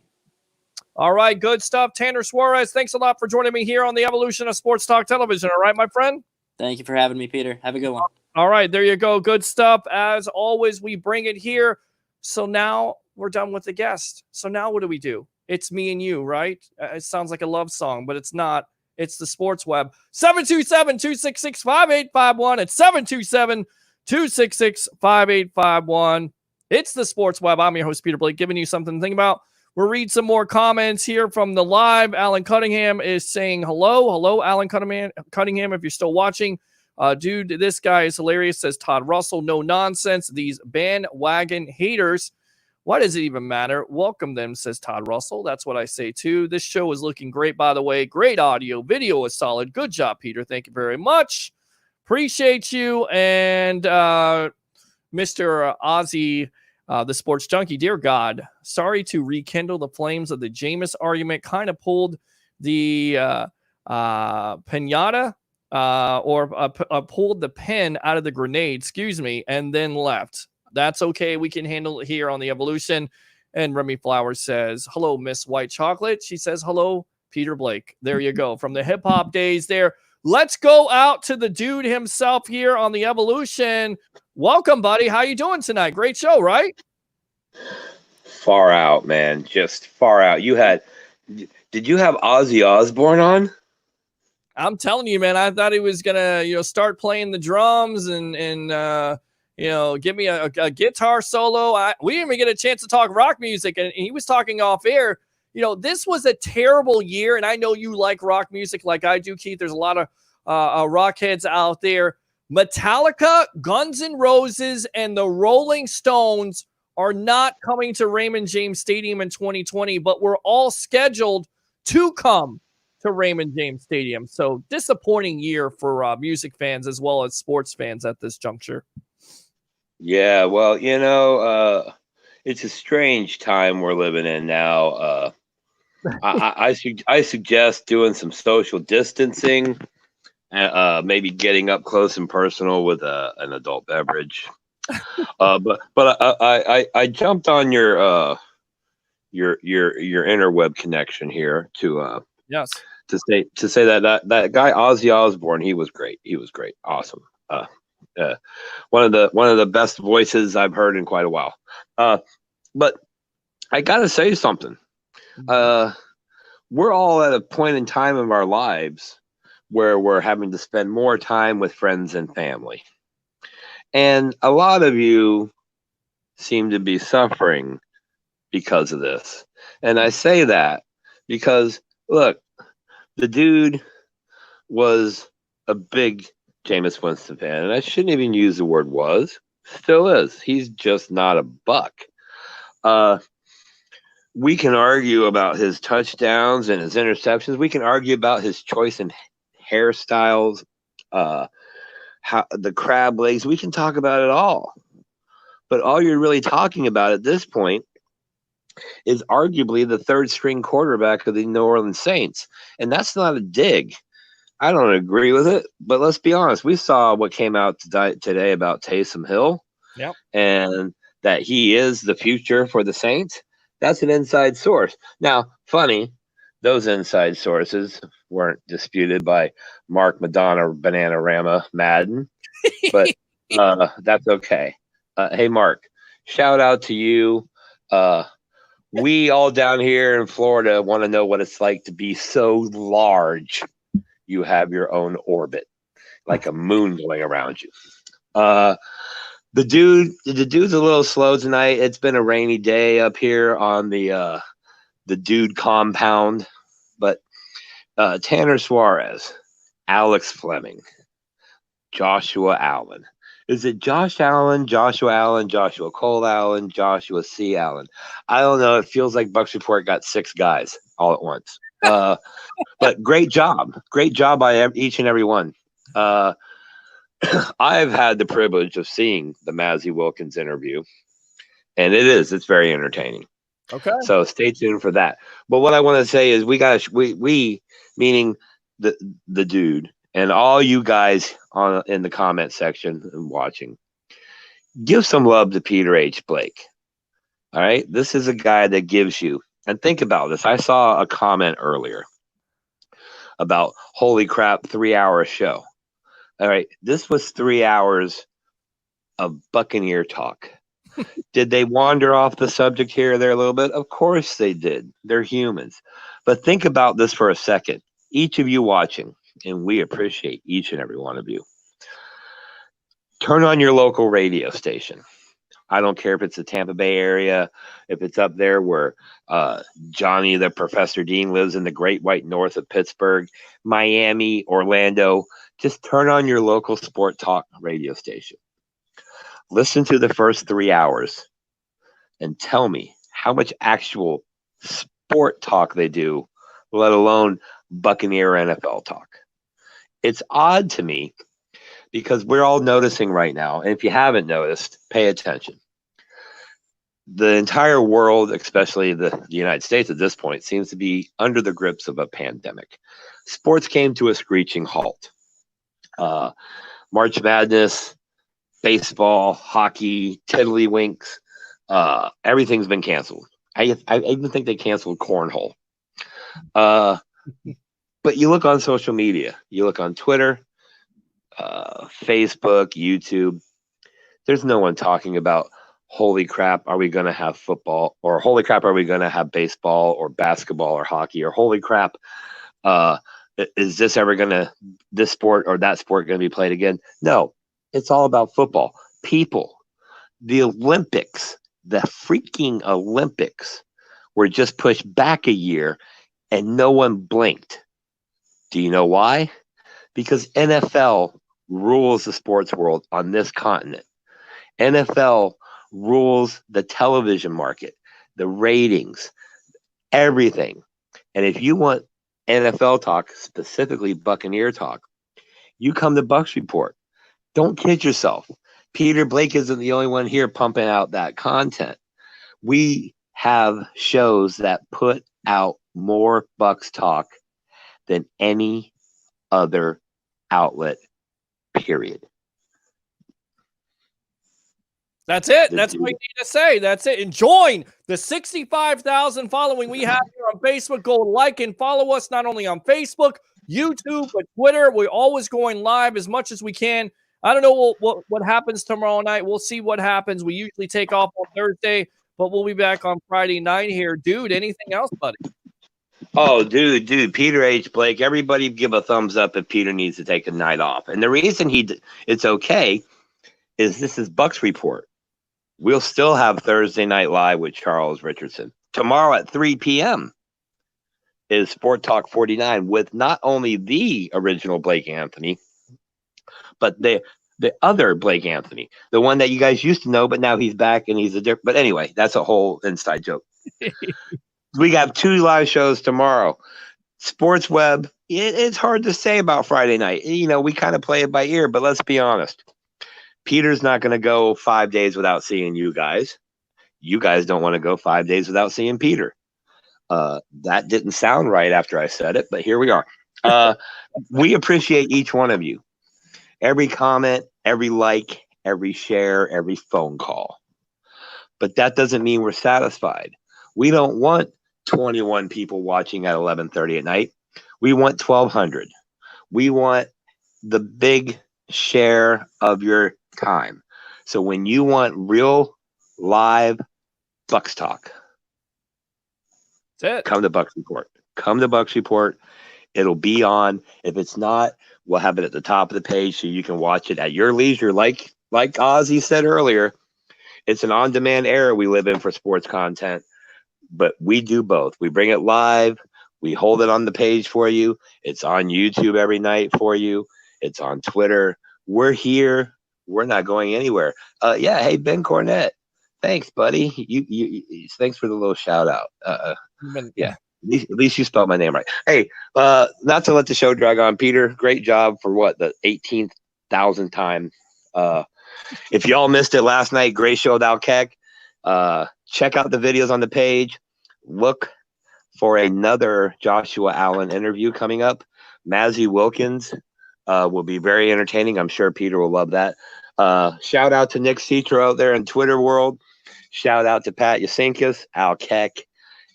All right, good stuff. Tanner Suarez, thanks a lot for joining me here on the Evolution of Sports Talk Television. All right, my friend? Thank you for having me, Peter. Have a good one. All right, there you go. Good stuff. As always, we bring it here. So now we're done with the guest. So now what do? It's me and you, right? It sounds like a love song, but it's not. It's the Sports Web. 727-266-5851. It's 266-5851. It's the Sports Web. I'm your host, Peter Blake, giving you something to think about. We'll read some more comments here from the live. Alan Cunningham is saying hello. Hello, Alan Cunningham, if you're still watching. Dude, this guy is hilarious, says Todd Russell. No nonsense. These bandwagon haters. Why does it even matter? Welcome them, says Todd Russell. That's what I say, too. This show is looking great, by the way. Great audio. Video is solid. Good job, Peter. Thank you very much. Appreciate you. And Mr. Ozzy, the sports junkie, dear God, sorry to rekindle the flames of the Jameis argument. Kind of pulled the pinata pulled the pin out of the grenade, and then left. That's okay. We can handle it here on the Evolution. And Remy Flowers says, hello, Miss White Chocolate. She says, hello, Peter Blake. There you go. From the hip-hop days there. Let's go out to the dude himself here on the Evolution. Welcome, buddy. How you doing tonight? Great show, right? Far out, man. Just far out. Did you have Ozzy Osbourne on? I'm telling you, man, I thought he was going to, start playing the drums and give me a guitar solo. We didn't even get a chance to talk rock music, and he was talking off air. This was a terrible year, and I know you like rock music like I do, Keith. There's a lot of rock heads out there. Metallica, Guns N' Roses, and the Rolling Stones are not coming to Raymond James Stadium in 2020, but we're all scheduled to come to Raymond James Stadium. So disappointing year for music fans as well as sports fans at this juncture. Yeah, well, it's a strange time we're living in now. I suggest doing some social distancing, maybe getting up close and personal with an adult beverage. But I jumped on your interweb connection here to yes to say that guy Ozzy Osbourne, he was great. Awesome. One of the best voices I've heard in quite a while. But I gotta say something. We're all at a point in time of our lives where we're having to spend more time with friends and family. And a lot of you seem to be suffering because of this. And I say that because, look, the dude was a big Jameis Winston fan, and I shouldn't even use the word was. Still is. He's just not a Buck. We can argue about his touchdowns and his interceptions. We can argue about his choice in hairstyles, how the crab legs. We can talk about it all. But all you're really talking about at this point is arguably the third string quarterback of the New Orleans Saints. And that's not a dig. I don't agree with it, but let's be honest. We saw what came out today about Taysom Hill, and that he is the future for the Saints. That's an inside source. Now, funny, those inside sources weren't disputed by Mark Madonna Bananarama Madden, but that's okay. Hey, Mark, shout out to you. We all down here in Florida want to know what it's like to be so large. You have your own orbit, like a moon going around you. The dude's a little slow tonight. It's been a rainy day up here on the dude compound, but Tanner Suarez, Alex Fleming, Joshua Allen. Is it Josh Allen, Joshua Cole Allen, Joshua C. Allen? I don't know. It feels like Bucs Report got 6 guys all at once. But great job by each and every one. I've had the privilege of seeing the Mazzy Wilkins interview, and it's very entertaining. Okay. So stay tuned for that. But what I want to say is we meaning the dude and all you guys in the comment section and watching, give some love to Peter H. Blake. All right. This is a guy that gives you, and think about this. I saw a comment earlier about, holy crap, 3-hour show. All right. This was 3 hours of Buccaneer talk. Did they wander off the subject here or there a little bit? Of course they did. They're humans. But think about this for a second. Each of you watching, and we appreciate each and every one of you. turn on your local radio station. I don't care if it's the Tampa Bay area, if it's up there where Johnny the Professor Dean lives in the Great White North of Pittsburgh, Miami, Orlando. Just turn on your local sport talk radio station. Listen to the first 3 hours and tell me how much actual sport talk they do, let alone Buccaneer NFL talk. It's odd to me because we're all noticing right now, and if you haven't noticed, pay attention. The entire world, especially the United States at this point, seems to be under the grips of a pandemic. Sports came to a screeching halt. March Madness, baseball, hockey, tiddlywinks, everything's been canceled. I even think they canceled cornhole. But you look on social media, you look on Twitter, Facebook, YouTube, there's no one talking about, holy crap, are we going to have football? Or holy crap, are we going to have baseball or basketball or hockey? Or holy crap, is this ever going to, this sport or that sport going to be played again? No, it's all about football. People, the Olympics, the freaking Olympics were just pushed back a year and no one blinked. Do you know why? Because NFL rules the sports world on this continent. NFL rules the television market, the ratings, everything. And if you want NFL talk, specifically Buccaneer talk, you come to Bucs Report. Don't kid yourself. Peter Blake isn't the only one here pumping out that content. We have shows that put out more Bucs talk than any other outlet, period. That's it. That's what you need to say. That's it. And join the 65,000 following we have here on Facebook. Go like and follow us not only on Facebook, YouTube, but Twitter. We're always going live as much as we can. I don't know what happens tomorrow night. We'll see what happens. We usually take off on Thursday, but we'll be back on Friday night here. Dude, anything else, buddy? Oh, dude, Peter H. Blake, everybody give a thumbs up if Peter needs to take a night off. And the reason it's okay is this is Bucs Report. We'll still have Thursday Night Live with Charles Richardson. Tomorrow at 3 p.m. is Sport Talk 49 with not only the original Blake Anthony, but the other Blake Anthony, the one that you guys used to know, but now he's back and he's a different. But anyway, that's a whole inside joke. We got 2 live shows tomorrow. Sports Web, it's hard to say about Friday night. You know, we kind of play it by ear, but let's be honest. Peter's not going to go 5 days without seeing you guys. You guys don't want to go 5 days without seeing Peter. That didn't sound right after I said it, but here we are. We appreciate each one of you. Every comment, every like, every share, every phone call. But that doesn't mean we're satisfied. We don't want 21 people watching at 11:30 at night. We want 1,200. We want the big share of your time. So when you want real live Bucs talk, that's it. Come to Bucs Report. Come to Bucs Report. It'll be on. If it's not, we'll have it at the top of the page so you can watch it at your leisure. Like Ozzy said earlier, it's an on-demand era we live in for sports content, but we do both. We bring it live. We hold it on the page for you. It's on YouTube every night for you. It's on Twitter. We're here. We're not going anywhere. Yeah. Hey, Ben Cornett. Thanks, buddy. You thanks for the little shout out. Yeah. At least you spelled my name right. Hey, not to let the show drag on, Peter. Great job for the 18,000th time. If y'all missed it last night, great show with Al Keck. Check out the videos on the page. Look for another Joshua Allen interview coming up. Mazzy Wilkins will be very entertaining. I'm sure Peter will love that. Shout out to Nick Citro out there in Twitter world. Shout out to Pat Yasinkas, Al Keck,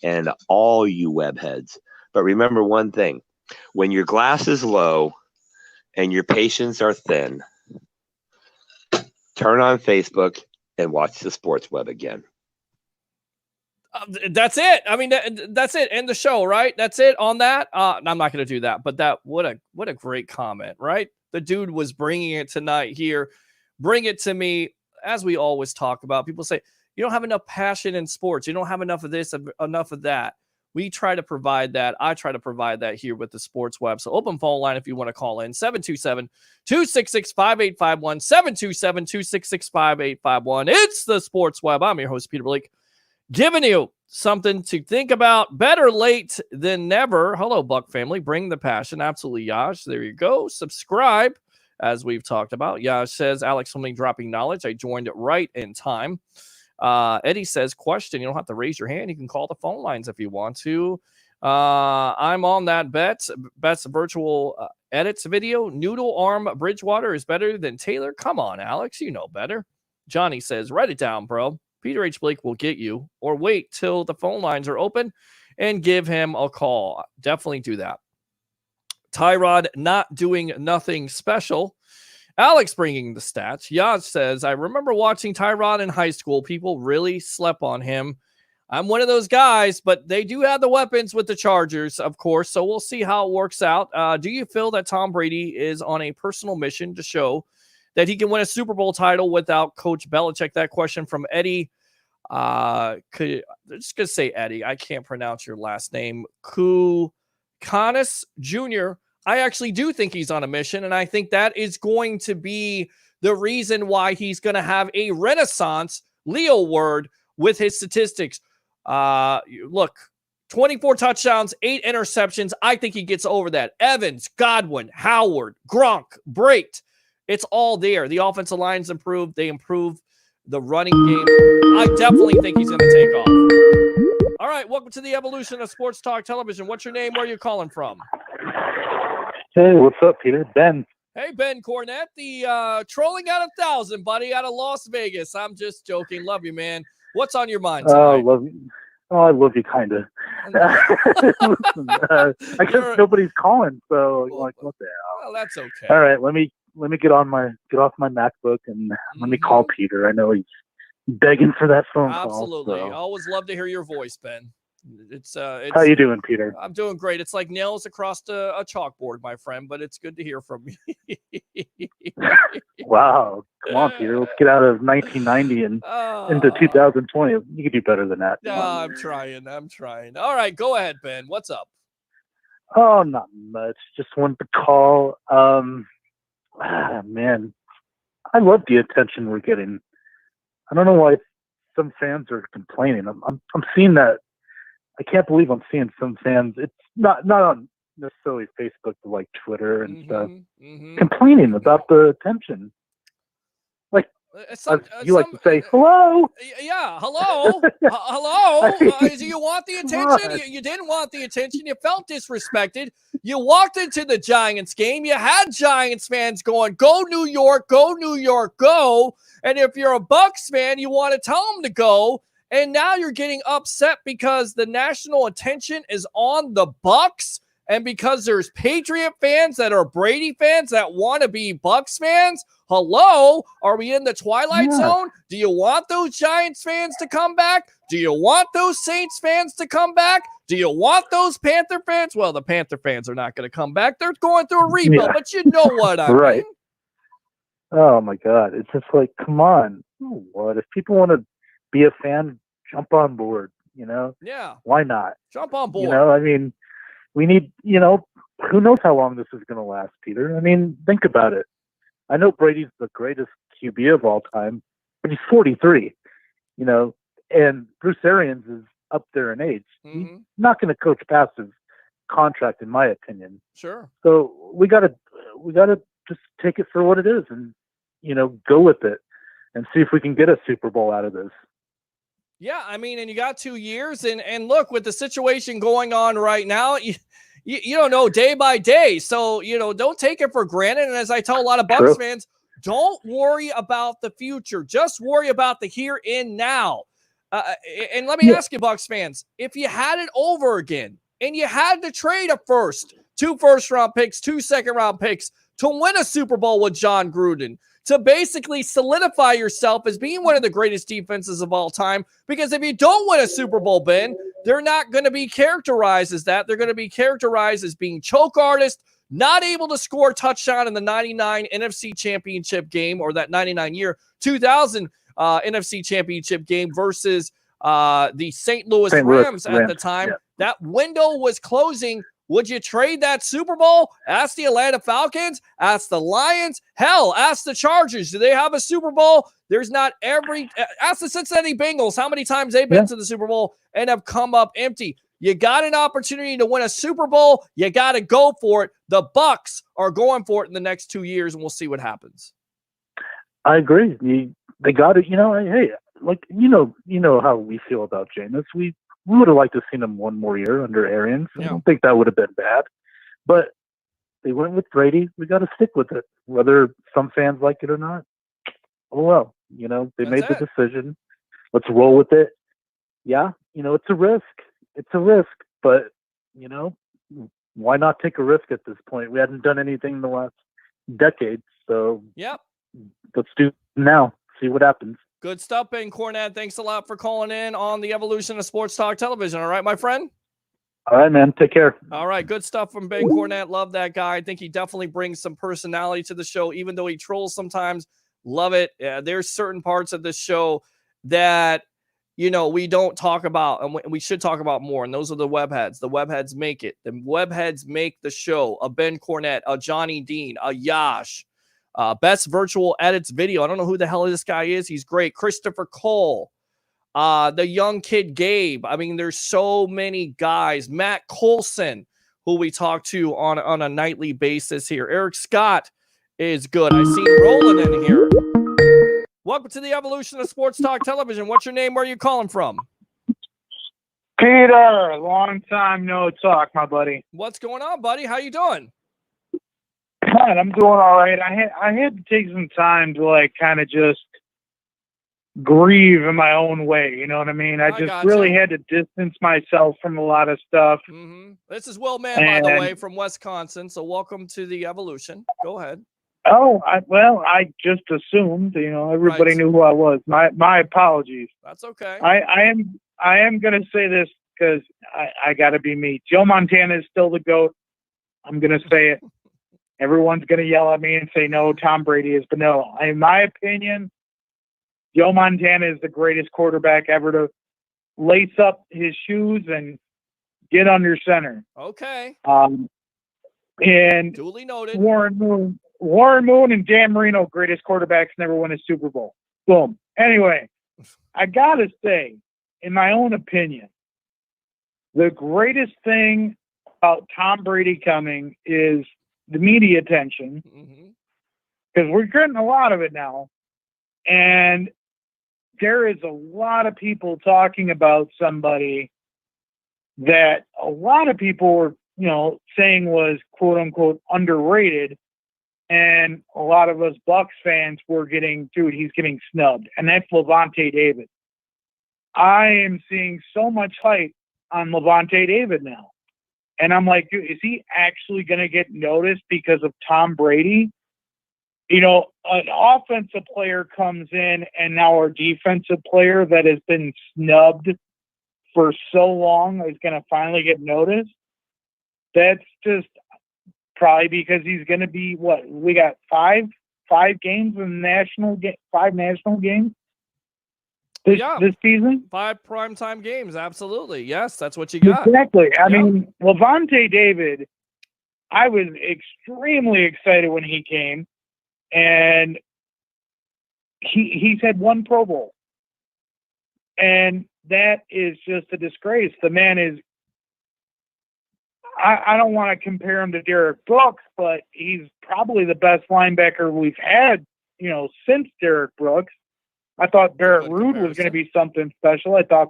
and all you webheads. But remember one thing. When your glass is low and your patience are thin, turn on Facebook and watch the Sports Web again. That's it. I mean, that's it. End the show, right? That's it on that. I'm not going to do that, but what a great comment, right? The dude was bringing it tonight here. bring it to me, as we always talk about. People say, you don't have enough passion in sports. You don't have enough of this, enough of that. We try to provide that. I try to provide that here with the Sports Web. So open phone line if you want to call in, 727-266-5851, 727-266-5851. It's the Sports Web. I'm your host, Peter Blake, giving you something to think about. Better late than never. Hello, Buck family. Bring the passion. Absolutely, Yash. There you go. Subscribe, as we've talked about. Yash says, Alex Homing dropping knowledge. I joined it right in time. Eddie says, question, you don't have to raise your hand. You can call the phone lines if you want to. I'm on that Bet's virtual edits video. Noodle arm Bridgewater is better than Taylor. Come on, Alex. You know better. Johnny says, write it down, bro. Peter H. Blake will get you, or wait till the phone lines are open and give him a call. Definitely do that. Tyrod not doing nothing special. Alex bringing the stats. Yaz says, I remember watching Tyrod in high school. People really slept on him. I'm one of those guys, but they do have the weapons with the Chargers, of course, so we'll see how it works out. Do you feel that Tom Brady is on a personal mission to show that he can win a Super Bowl title without Coach Belichick? That question from Eddie. I'm just going to say Eddie. I can't pronounce your last name. Kukanis Jr., I actually do think he's on a mission, and I think that is going to be the reason why he's going to have a renaissance, Leo word, with his statistics. Look, 24 touchdowns, 8 interceptions. I think he gets over that. Evans, Godwin, Howard, Gronk, Brait. It's all there. The offensive line's improved. They improved the running game. I definitely think he's going to take off. All right, welcome to the evolution of Sports Talk Television. What's your name? Where are you calling from? Hey, what's up, Peter? Ben. Hey, Ben Cornett, the trolling out 1,000, buddy, out of Las Vegas. I'm just joking. Love you, man. What's on your mind tonight? Love you. Oh, I love you, kind of. I guess nobody's calling, so like, what the hell? Well, that's okay. All right, let me get off my MacBook and let me call Peter. I know he's begging for that phone call. Absolutely. So. Always love to hear your voice, Ben. It's How you doing, Peter? I'm doing great. It's like nails across a chalkboard, my friend, but it's good to hear from you. Wow. Come on, Peter. Let's get out of 1990 and into 2020. You can do better than that. No, I'm trying. All right, go ahead, Ben. What's up? Oh, not much. Just wanted to call. Man, I love the attention we're getting. I don't know why some fans are complaining. I'm seeing that. I can't believe I'm seeing some fans. It's not on necessarily Facebook, but like Twitter and stuff, complaining about the attention. Like you like to say, hello. Yeah, hello, hello. Do you want the attention? You didn't want the attention. You felt disrespected. You walked into the Giants game. You had Giants fans going, "Go New York, go New York, go!" And if you're a Bucs fan, you want to tell them to go. And now you're getting upset because the national attention is on the Bucs, and because there's Patriot fans that are Brady fans that want to be Bucs fans. Hello, are we in the twilight zone? Do you want those Giants fans to come back? Do you want those Saints fans to come back? Do you want those Panther fans? Well, the Panther fans are not going to come back. They're going through a rebuild, but you know what I mean. Oh my God, it's just like, come on. What if people want to be a fan? Jump on board, Yeah. Why not? Jump on board. I mean, we need, who knows how long this is going to last, Peter? I mean, think about it. I know Brady's the greatest QB of all time, but he's 43, and Bruce Arians is up there in age. He's not going to coach past his contract, in my opinion. Sure. So we gotta just take it for what it is and, go with it and see if we can get a Super Bowl out of this. Yeah, I mean, and you got 2 years, and look, with the situation going on right now, you don't know day by day, so don't take it for granted. And as I tell a lot of Bucs fans, don't worry about the future, just worry about the here and now. And let me ask you, Bucs fans, if you had it over again and you had to trade two first-round picks, 2 second-round picks to win a Super Bowl with John Gruden, to basically solidify yourself as being one of the greatest defenses of all time. Because if you don't win a Super Bowl, Ben, they're not going to be characterized as that. They're going to be characterized as being choke artists, not able to score a touchdown in the 99 NFC Championship game, or that 99 year 2000 NFC Championship game versus the St. Louis Rams at the time. Yeah. That window was closing. Would you trade that Super Bowl? Ask the Atlanta Falcons. Ask the Lions. Hell, ask the Chargers. Do they have a Super Bowl? There's not every. Ask the Cincinnati Bengals how many times they've been to the Super Bowl and have come up empty. You got an opportunity to win a Super Bowl. You got to go for it. The Bucs are going for it in the next 2 years, and we'll see what happens. I agree. They got it. Hey, like you know how we feel about Jameis. We would have liked to have seen him one more year under Arians. I don't think that would have been bad. But they went with Brady. We got to stick with it, whether some fans like it or not. Oh well, they made the decision. Let's roll with it. Yeah, it's a risk. It's a risk, but why not take a risk at this point? We hadn't done anything in the last decade, so let's do it now. See what happens. Good stuff, Ben Cornett. Thanks a lot for calling in on the evolution of Sports Talk Television. All right, my friend? All right, man. Take care. All right, good stuff from Ben Cornett. Love that guy. I think he definitely brings some personality to the show, even though he trolls sometimes. Love it. There's certain parts of this show that, we don't talk about, and we should talk about more, and those are the webheads. The webheads make it. The webheads make the show. A Ben Cornett, a Johnny Dean, a Yash. Best virtual edits video. I don't know who the hell this guy is. He's great. Christopher Cole, the young kid Gabe. I mean, there's so many guys. Matt Coulson, who we talk to on a nightly basis here. Eric Scott is good. I see Roland in here. Welcome to the evolution of Sports Talk Television. What's your name? Where are you calling from? Peter, long time no talk, my buddy. What's going on, buddy? How you doing? God, I'm doing all right. I had to take some time to kind of just grieve in my own way. You know what I mean? I just really had to distance myself from a lot of stuff. Mm-hmm. This is Will Mann, by the way, from Wisconsin. So welcome to the evolution. Go ahead. Oh, I just assumed. Everybody knew who I was. My apologies. That's okay. I am gonna say this because I got to be me. Joe Montana is still the GOAT. I'm gonna say it. Everyone's going to yell at me and say, no, Tom Brady is. But no, in my opinion, Joe Montana is the greatest quarterback ever to lace up his shoes and get under center. Okay. And duly noted. Warren Moon and Dan Marino, greatest quarterbacks, never won a Super Bowl. Boom. Anyway, I got to say, in my own opinion, the greatest thing about Tom Brady coming is the media attention, because we're getting a lot of it now. And there is a lot of people talking about somebody that a lot of people were, saying was quote unquote underrated. And a lot of us Bucs fans were he's getting snubbed. And that's Levante David. I am seeing so much hype on Levante David now. And I'm like, dude, is he actually going to get noticed because of Tom Brady? An offensive player comes in, and now our defensive player that has been snubbed for so long is going to finally get noticed. That's just probably because he's going to be we got five games in five national games this season. 5 primetime games. Absolutely. Yes, that's what you got. Exactly. I mean, Levante David, I was extremely excited when he came, and he's had one Pro Bowl. And that is just a disgrace. The man is, I don't want to compare him to Derek Brooks, but he's probably the best linebacker we've had, since Derek Brooks. I thought Barrett Ruud was going to be something special. I thought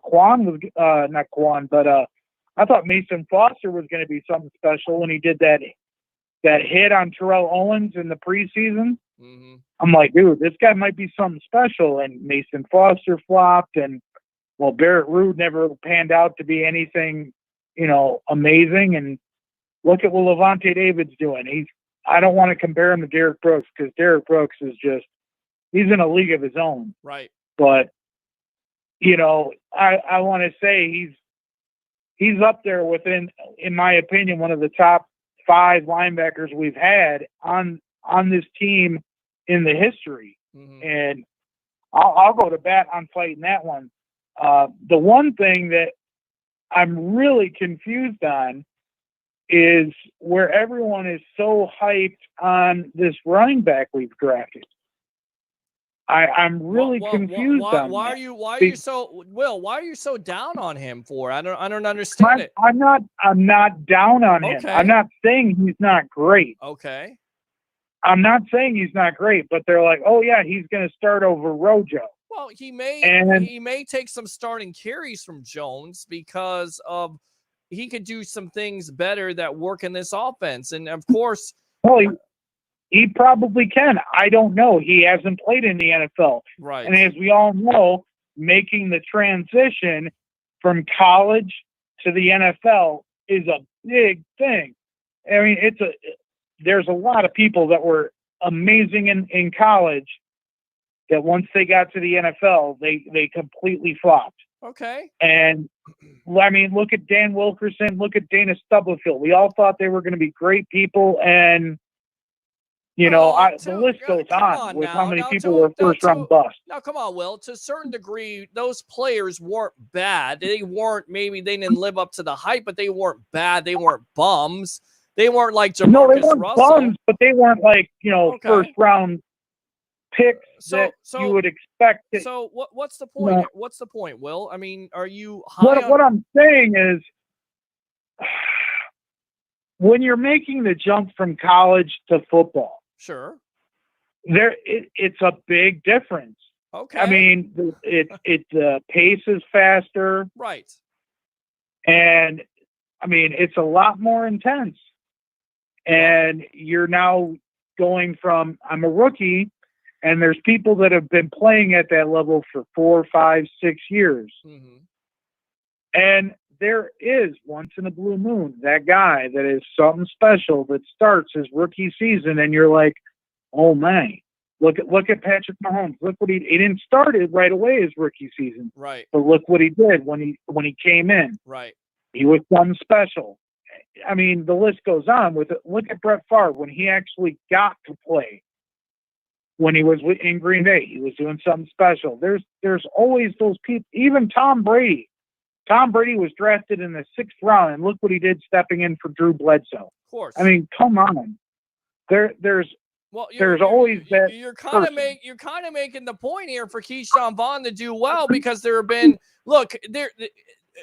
I thought Mason Foster was going to be something special when he did that hit on Terrell Owens in the preseason. Mm-hmm. I'm like, dude, this guy might be something special. And Mason Foster flopped, and Barrett Ruud never panned out to be anything, amazing. And look at what Levante David's doing. I don't want to compare him to Derek Brooks, because Derek Brooks is just, he's in a league of his own. Right. But, I want to say he's up there within, in my opinion, one of the top, 5 linebackers we've had on this team in the history. And I'll go to bat on fighting that one. The one thing that I'm really confused on is where everyone is so hyped on this running back we've drafted. I'm really confused on why that. are you so Why are you so down on him for? I don't understand it. I'm not down on him. Okay. I'm not saying he's not great. Okay. I'm not saying he's not great, but they're like, oh yeah, he's going to start over Rojo. Well, he may take some starting carries from Jones because of he could do some things better that work in this offense. And of course, well, he probably can. I don't know. He hasn't played in the NFL. Right. And as we all know, making the transition from college to the NFL is a big thing. I mean, there's a lot of people that were amazing in college that once they got to the NFL, they completely flopped. Okay. And I mean, look at Dan Wilkerson, look at Dana Stubblefield. We all thought they were going to be great people, and the list goes on with how many people were first-round bust. Now, come on, Will. To a certain degree, those players weren't bad. They didn't live up to the hype, but they weren't bad. They weren't bums. They weren't like Jamarcus No, they weren't Russell. bums, but they weren't like first-round picks that you would expect. So what's the point? No. What's the point, Will? I mean, are you high on? What I'm saying is, when you're making the jump from college to football, sure, it's a big difference. Okay. I mean, the pace is faster, right? And I mean, it's a lot more intense. And you're now going from I'm a rookie, and there's people that have been playing at that level for 4, 5, 6 years. Mm-hmm. And there is once in a blue moon that guy that is something special that starts his rookie season, and you're like, oh man, look at Patrick Mahomes. Look what he didn't start it right away his rookie season, right? But look what he did when he came in, right? He was something special. I mean, the list goes on with it. Look at Brett Favre when he actually got to play. When he was in Green Bay, he was doing something special. There's always those people. Even Tom Brady. Tom Brady was drafted in the 6th round, and look what he did stepping in for Drew Bledsoe. Of course. I mean, come on. There's always that. You're kind of making the point here for Keyshawn Vaughn to do well because there have been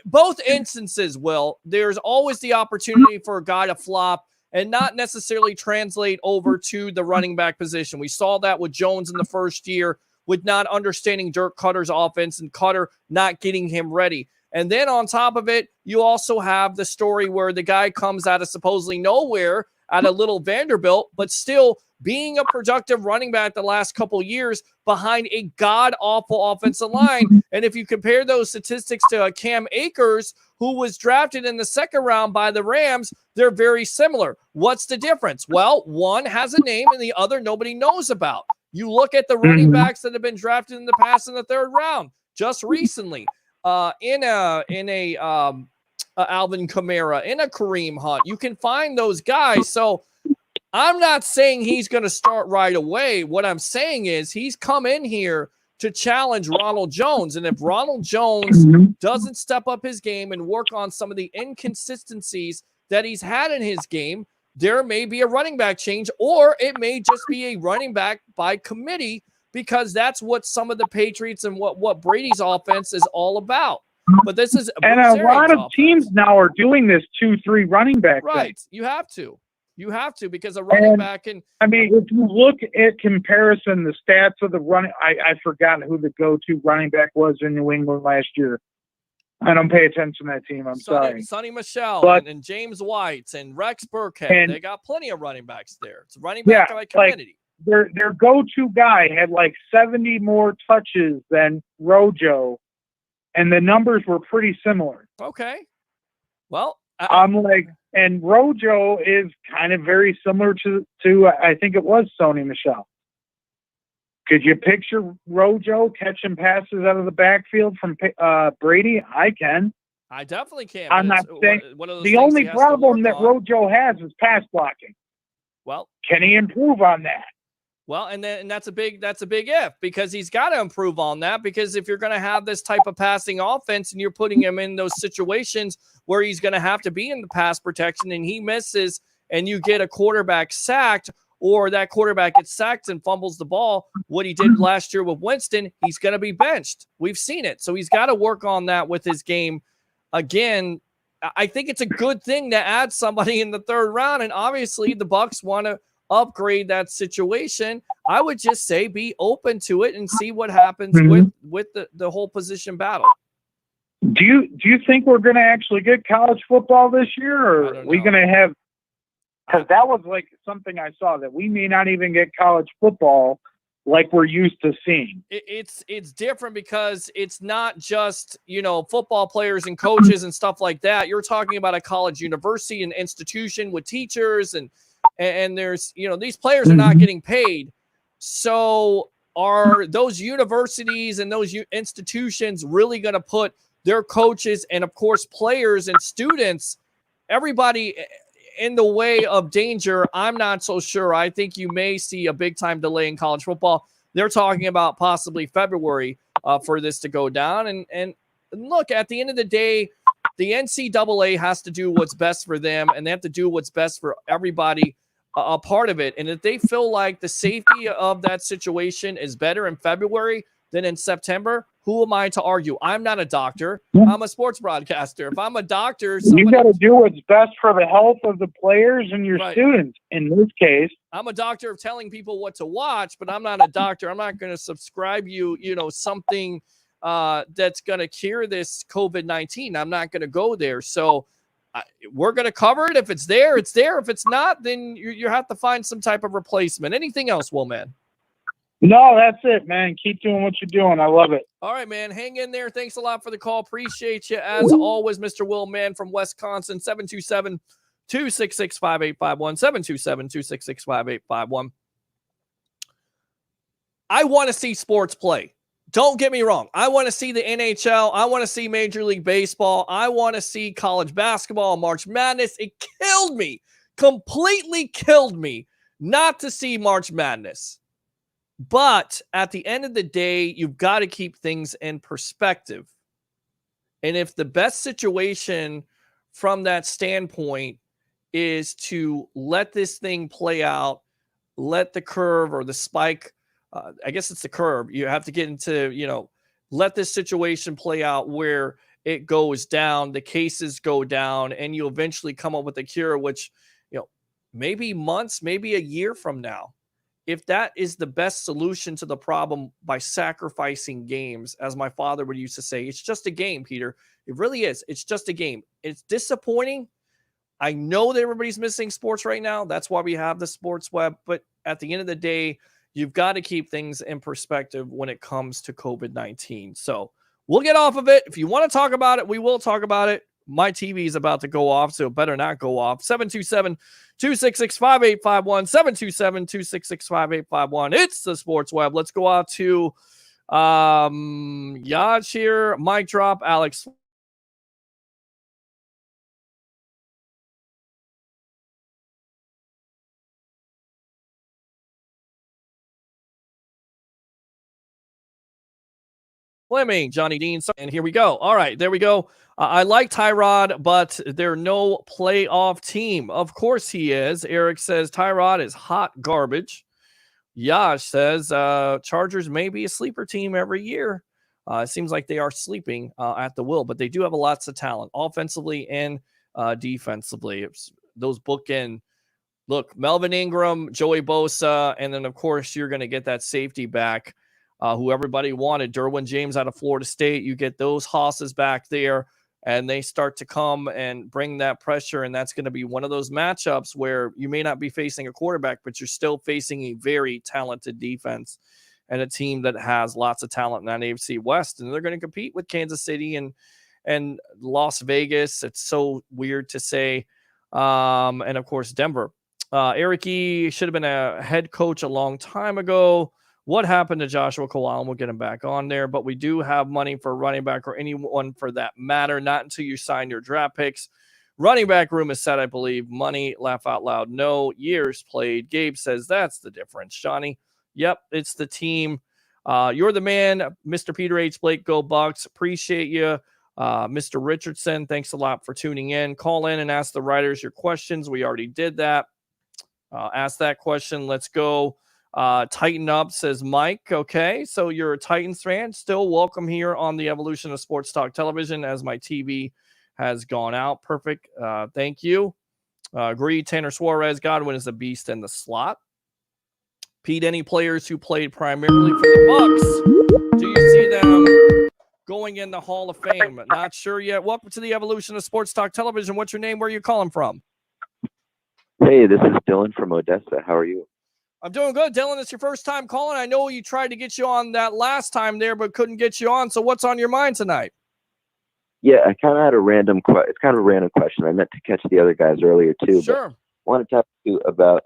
both instances. Will there's always the opportunity for a guy to flop and not necessarily translate over to the running back position. We saw that with Jones in the first year with not understanding Dirk Cutter's offense and Cutter not getting him ready. And then on top of it, you also have the story where the guy comes out of supposedly nowhere at a little Vanderbilt, but still being a productive running back the last couple years behind a god-awful offensive line. And if you compare those statistics to Cam Akers, who was drafted in the 2nd round by the Rams, they're very similar. What's the difference? Well, one has a name and the other nobody knows about. You look at the running backs that have been drafted in the past in the 3rd round just recently. In a Alvin Kamara, in a Kareem Hunt. You can find those guys. So I'm not saying he's going to start right away. What I'm saying is he's come in here to challenge Ronald Jones. And if Ronald Jones doesn't step up his game and work on some of the inconsistencies that he's had in his game, there may be a running back change, or it may just be a running back by committee, because that's what some of the Patriots and what Brady's offense is all about. But this is and a lot of teams now are doing this 2-3 running back right. thing. You have to because a running back can. I mean, if you look at comparison, the stats of the running, I forgot who the go-to running back was in New England last year. I don't pay attention to that team. I'm sorry. Sonny Michel and James White and Rex Burkhead. They got plenty of running backs there. It's running back by community. Their go-to guy had like 70 more touches than Rojo, and the numbers were pretty similar. Okay. Well, I'm like, and Rojo is kind of very similar to I think it was Sonny Michel. Could you picture Rojo catching passes out of the backfield from Brady? I can. I definitely can. I'm not saying one of those the things only he has to problem work that on. Rojo has is pass blocking. Well, can he improve on that? Well, and that's a big if, because he's got to improve on that, because if you're going to have this type of passing offense and you're putting him in those situations where he's going to have to be in the pass protection and he misses and you get a quarterback sacked, or that quarterback gets sacked and fumbles the ball, what he did last year with Winston, he's going to be benched. We've seen it. So he's got to work on that with his game. Again, I think it's a good thing to add somebody in the third round, and obviously the Bucs want to upgrade that situation. I would just say be open to it and see what happens with the whole position battle. Do you think we're going to actually get college football this year, or are we going to have? Because that was like something I saw, that we may not even get college football like we're used to seeing. It's different because it's not just, football players and coaches and stuff like that. You're talking about a college university and institution with teachers and there's, these players are not getting paid. So are those universities and those institutions really going to put their coaches and, of course, players and students, everybody in the way of danger? I'm not so sure. I think you may see a big time delay in college football. They're talking about possibly February for this to go down. And look, at the end of the day, the NCAA has to do what's best for them, and they have to do what's best for everybody a part of it. And if they feel like the safety of that situation is better in February than in September, who am I to argue? I'm not a doctor. I'm a sports broadcaster. If I'm a doctor, you got to do what's best for the health of the players and your students. In this case, I'm a doctor of telling people what to watch, but I'm not a doctor. I'm not going to subscribe you, something that's going to cure this COVID-19. I'm not going to go there. So we're going to cover it. If it's there, it's there. If it's not, then you have to find some type of replacement. Anything else, Will, man? No, that's it, man. Keep doing what you're doing. I love it. All right, man. Hang in there. Thanks a lot for the call. Appreciate you. As always, Mr. Will Mann from Wisconsin, 727-266-5851, 727-266-5851. I want to see sports play. Don't get me wrong. I want to see the NHL. I want to see Major League Baseball. I want to see college basketball, March Madness. It killed me, completely killed me not to see March Madness. But at the end of the day, you've got to keep things in perspective. And if the best situation from that standpoint is to let this thing play out, let the curve or the spike, I guess it's the curve. You have to get into, let this situation play out where it goes down, the cases go down, and you eventually come up with a cure, which, maybe months, maybe a year from now. If that is the best solution to the problem by sacrificing games, as my father would used to say, it's just a game, Peter. It really is. It's just a game. It's disappointing. I know that everybody's missing sports right now. That's why we have the sports web. But at the end of the day, you've got to keep things in perspective when it comes to COVID-19. So we'll get off of it. If you want to talk about it, we will talk about it. My TV is about to go off, so it better not go off. 727-266-5851, 727-266-5851. It's the Sports Web. Let's go out to Yaj here. Mic drop, Alex. Fleming, Johnny Dean, and here we go. All right, there we go. I like Tyrod, but they're no playoff team. Of course he is. Eric says Tyrod is hot garbage. Yash says Chargers may be a sleeper team every year. It seems like they are sleeping at the will, but they do have lots of talent, offensively and defensively. It's those bookend. Look, Melvin Ingram, Joey Bosa, and then, of course, you're going to get that safety back who everybody wanted, Derwin James out of Florida State. You get those hosses back there, and they start to come and bring that pressure, and that's going to be one of those matchups where you may not be facing a quarterback, but you're still facing a very talented defense and a team that has lots of talent in that AFC West, and they're going to compete with Kansas City and Las Vegas. It's so weird to say, and, of course, Denver. Eric E. should have been a head coach a long time ago. what happened to Joshua Cole Allen. We'll get him back on there, but we do have money for running back or anyone for that matter, not until you sign your draft picks. Running back room is set, I believe. Money, laugh out loud, no. Years played. Gabe says that's the difference. Johnny, yep, it's the team. You're the man, Mr. Peter H. Blake, go Bucks. Appreciate you. Mr. Richardson, thanks a lot for tuning in. Call in and ask the writers your questions. We already did that. Ask that question. Let's go. Tighten up, says Mike. Okay, so you're a Titans fan. Still welcome here on the Evolution of Sports Talk Television as my TV has gone out. Perfect. Thank you. Agreed. Tanner Suarez, Godwin is a beast in the slot. Pete, any players who played primarily for the Bucs, do you see them going in the Hall of Fame? Not sure yet. Welcome to the Evolution of Sports Talk Television. What's your name? Where are you calling from? Hey, this is Dylan from Odessa. How are you? I'm doing good. Dylan, it's your first time calling. I know you tried to get you on that last time there, but couldn't get you on. So what's on your mind tonight? Yeah, I kind of had a random it's kind of a random question. I meant to catch the other guys earlier too. Sure. But I want to talk to you about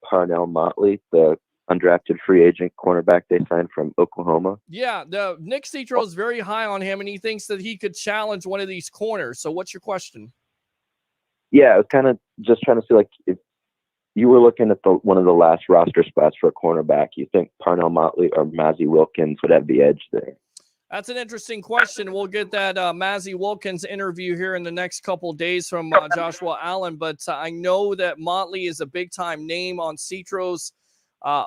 Parnell Motley, the undrafted free agent cornerback they signed from Oklahoma. Yeah, Nick Citro is very high on him, and he thinks that he could challenge one of these corners. So what's your question? Yeah, I was kind of just trying to see, like, if you were looking at one of the last roster spots for a cornerback, you think Parnell Motley or Mazzie Wilkins would have the edge there? That's an interesting question. We'll get that Mazzie Wilkins interview here in the next couple of days from Joshua Allen, but I know that Motley is a big-time name on Citro's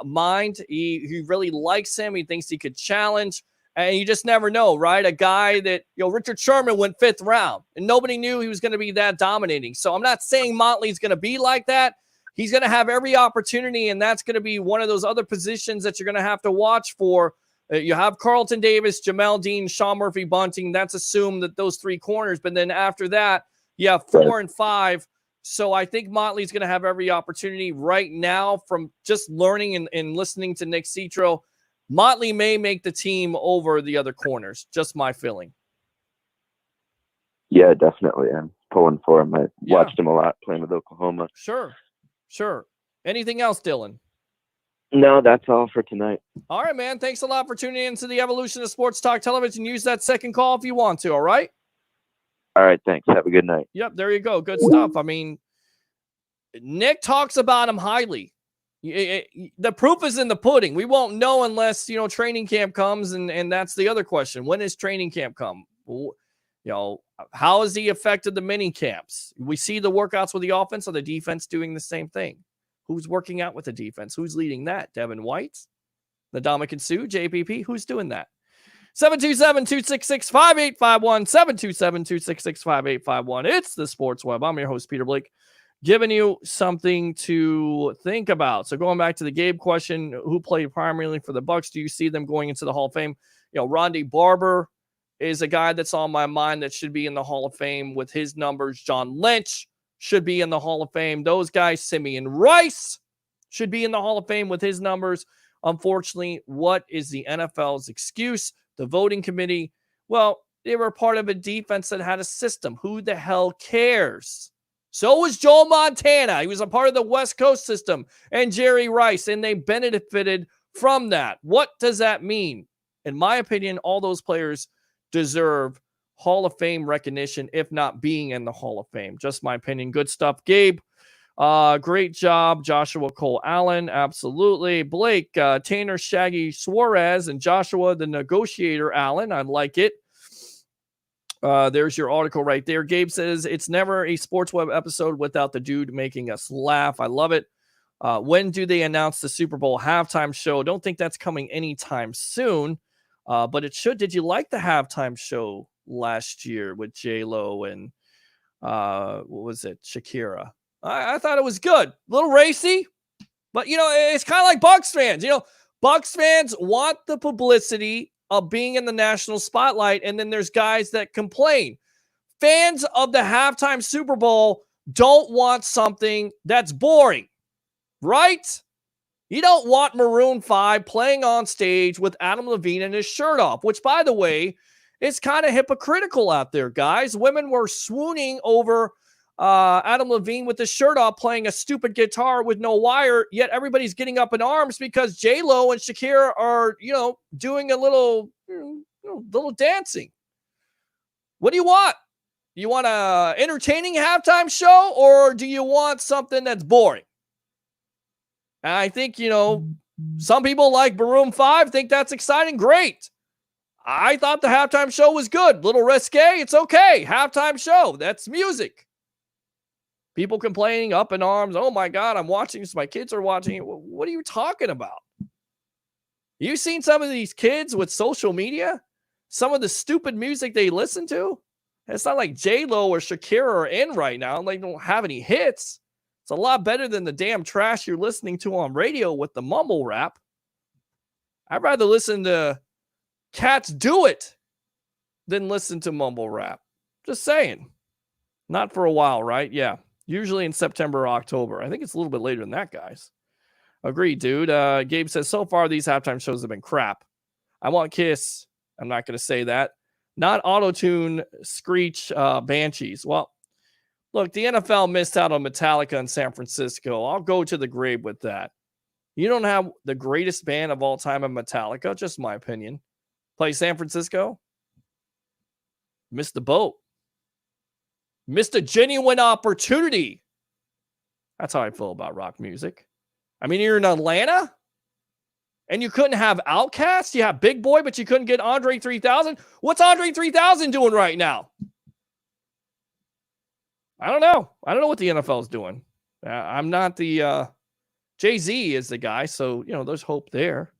mind. He really likes him. He thinks he could challenge, and you just never know, right? A guy that, Richard Sherman went 5th round, and nobody knew he was going to be that dominating. So I'm not saying Motley's going to be like that. He's going to have every opportunity, and that's going to be one of those other positions that you're going to have to watch for. You have Carlton Davis, Jamel Dean, Sean Murphy Bunting. That's assumed that those 3 corners. But then after that, you have 4 and 5. So I think Motley's going to have every opportunity right now from just learning and listening to Nick Citro. Motley may make the team over the other corners. Just my feeling. Yeah, definitely. I'm pulling for him. I watched him a lot playing with Oklahoma. Sure. Anything else, Dylan? No, that's all for tonight. All right, man. Thanks a lot for tuning in to the Evolution of Sports Talk Television. Use that second call if you want to, all right? All right, thanks. Have a good night. Yep, there you go. Good stuff. I mean, Nick talks about him highly. The proof is in the pudding. We won't know unless, training camp comes, and that's the other question. When is training camp come? How has he affected the mini camps? We see the workouts with the offense or the defense doing the same thing. Who's working out with the defense? Who's leading that? Devin White? Ndamukong Suh? JPP? Who's doing that? 727-266-5851. 727-266-5851. It's the Sports Web. I'm your host, Peter Blake, giving you something to think about. So going back to the Gabe question, who played primarily for the Bucs? Do you see them going into the Hall of Fame? Ronde Barber is a guy that's on my mind that should be in the Hall of Fame with his numbers. John Lynch should be in the Hall of Fame. Those guys, Simeon Rice, should be in the Hall of Fame with his numbers. Unfortunately, what is the NFL's excuse? The voting committee, well, they were part of a defense that had a system. Who the hell cares? So was Joe Montana. He was a part of the West Coast system, and Jerry Rice, and they benefited from that. What does that mean? In my opinion, all those players deserve Hall of Fame recognition, if not being in the Hall of Fame. Just my opinion. Good stuff, Gabe. Great job, Joshua Cole Allen. Absolutely. Blake, Tanner Shaggy Suarez, and Joshua the Negotiator Allen. I like it. There's your article right there. Gabe says, it's never a Sports Web episode without the dude making us laugh. I love it. When do they announce the Super Bowl halftime show? Don't think that's coming anytime soon, but it should. Did you like the halftime show last year with J-Lo and what was it, Shakira? I thought it was good. A little racy, but it's kind of like Bucs fans. Bucs fans want the publicity of being in the national spotlight, and then there's guys that complain. Fans of the halftime Super Bowl don't want something that's boring, right? You don't want Maroon 5 playing on stage with Adam Levine and his shirt off, which, by the way, is kind of hypocritical out there, guys. Women were swooning over Adam Levine with his shirt off playing a stupid guitar with no wire, yet everybody's getting up in arms because J-Lo and Shakira are, doing a little dancing. What do you want? You want a entertaining halftime show, or do you want something that's boring? And I think, some people like Maroon 5 think that's exciting. Great. I thought the halftime show was good. Little risque. It's okay. Halftime show. That's music. People complaining up in arms. Oh my God, I'm watching this. My kids are watching it. What are you talking about? You seen some of these kids with social media? Some of the stupid music they listen to? It's not like J-Lo or Shakira are in right now. They don't have any hits. It's a lot better than the damn trash you're listening to on radio with the mumble rap. I'd rather listen to Cats Do It than listen to mumble rap. Just saying. Not for a while, right? Yeah. Usually in September or October. I think it's a little bit later than that, guys. Agreed, dude. Gabe says, so far these halftime shows have been crap. I want Kiss. I'm not going to say that. Not auto-tune, screech, Banshees. Well, look, the NFL missed out on Metallica in San Francisco. I'll go to the grave with that. You don't have the greatest band of all time in Metallica, just my opinion. Play San Francisco. Missed the boat. Missed a genuine opportunity. That's how I feel about rock music. I mean, you're in Atlanta and you couldn't have Outkast. You have Big Boy, but you couldn't get Andre 3000. What's Andre 3000 doing right now? I don't know. I don't know what the NFL is doing. I'm not the Jay-Z is the guy, so there's hope there.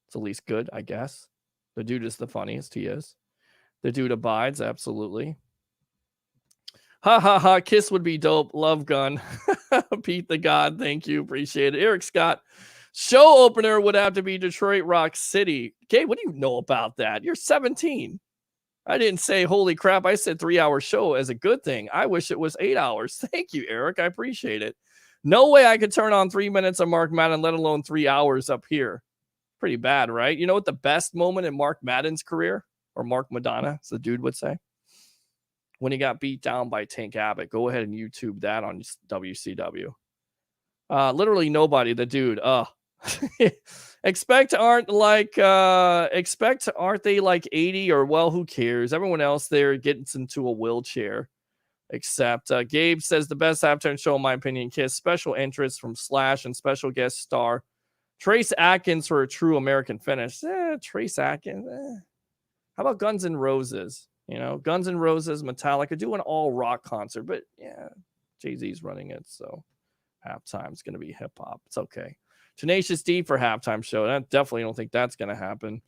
It's at least good, I guess. The dude is the funniest. He is. The dude abides, absolutely. Ha ha ha. Kiss would be dope. Love Gun. Pete the God. Thank you. Appreciate it. Eric Scott. Show opener would have to be Detroit Rock City. Okay, what do you know about that? You're 17. I didn't say holy crap. I said 3-hour show as a good thing. I wish it was 8 hours. Thank you, Eric. I appreciate it. No way I could turn on 3 minutes of Mark Madden, let alone 3 hours up here. Pretty bad, right? You know what the best moment in Mark Madden's career, or Mark Madonna, as the dude would say? When he got beat down by Tank Abbott. Go ahead and YouTube that on WCW. Literally nobody. The dude. Expect aren't they like 80 or well, who cares? Everyone else there gets into a wheelchair. Except Gabe says the best halftime show, in my opinion, Kiss. Special interest from Slash and special guest star Trace Atkins for a true American finish. Trace Atkins. How about Guns N' Roses? Guns N' Roses, Metallica, do an all rock concert, but yeah, Jay-Z's running it, so halftime's going to be hip hop. It's okay. Tenacious D for halftime show. I definitely don't think that's going to happen.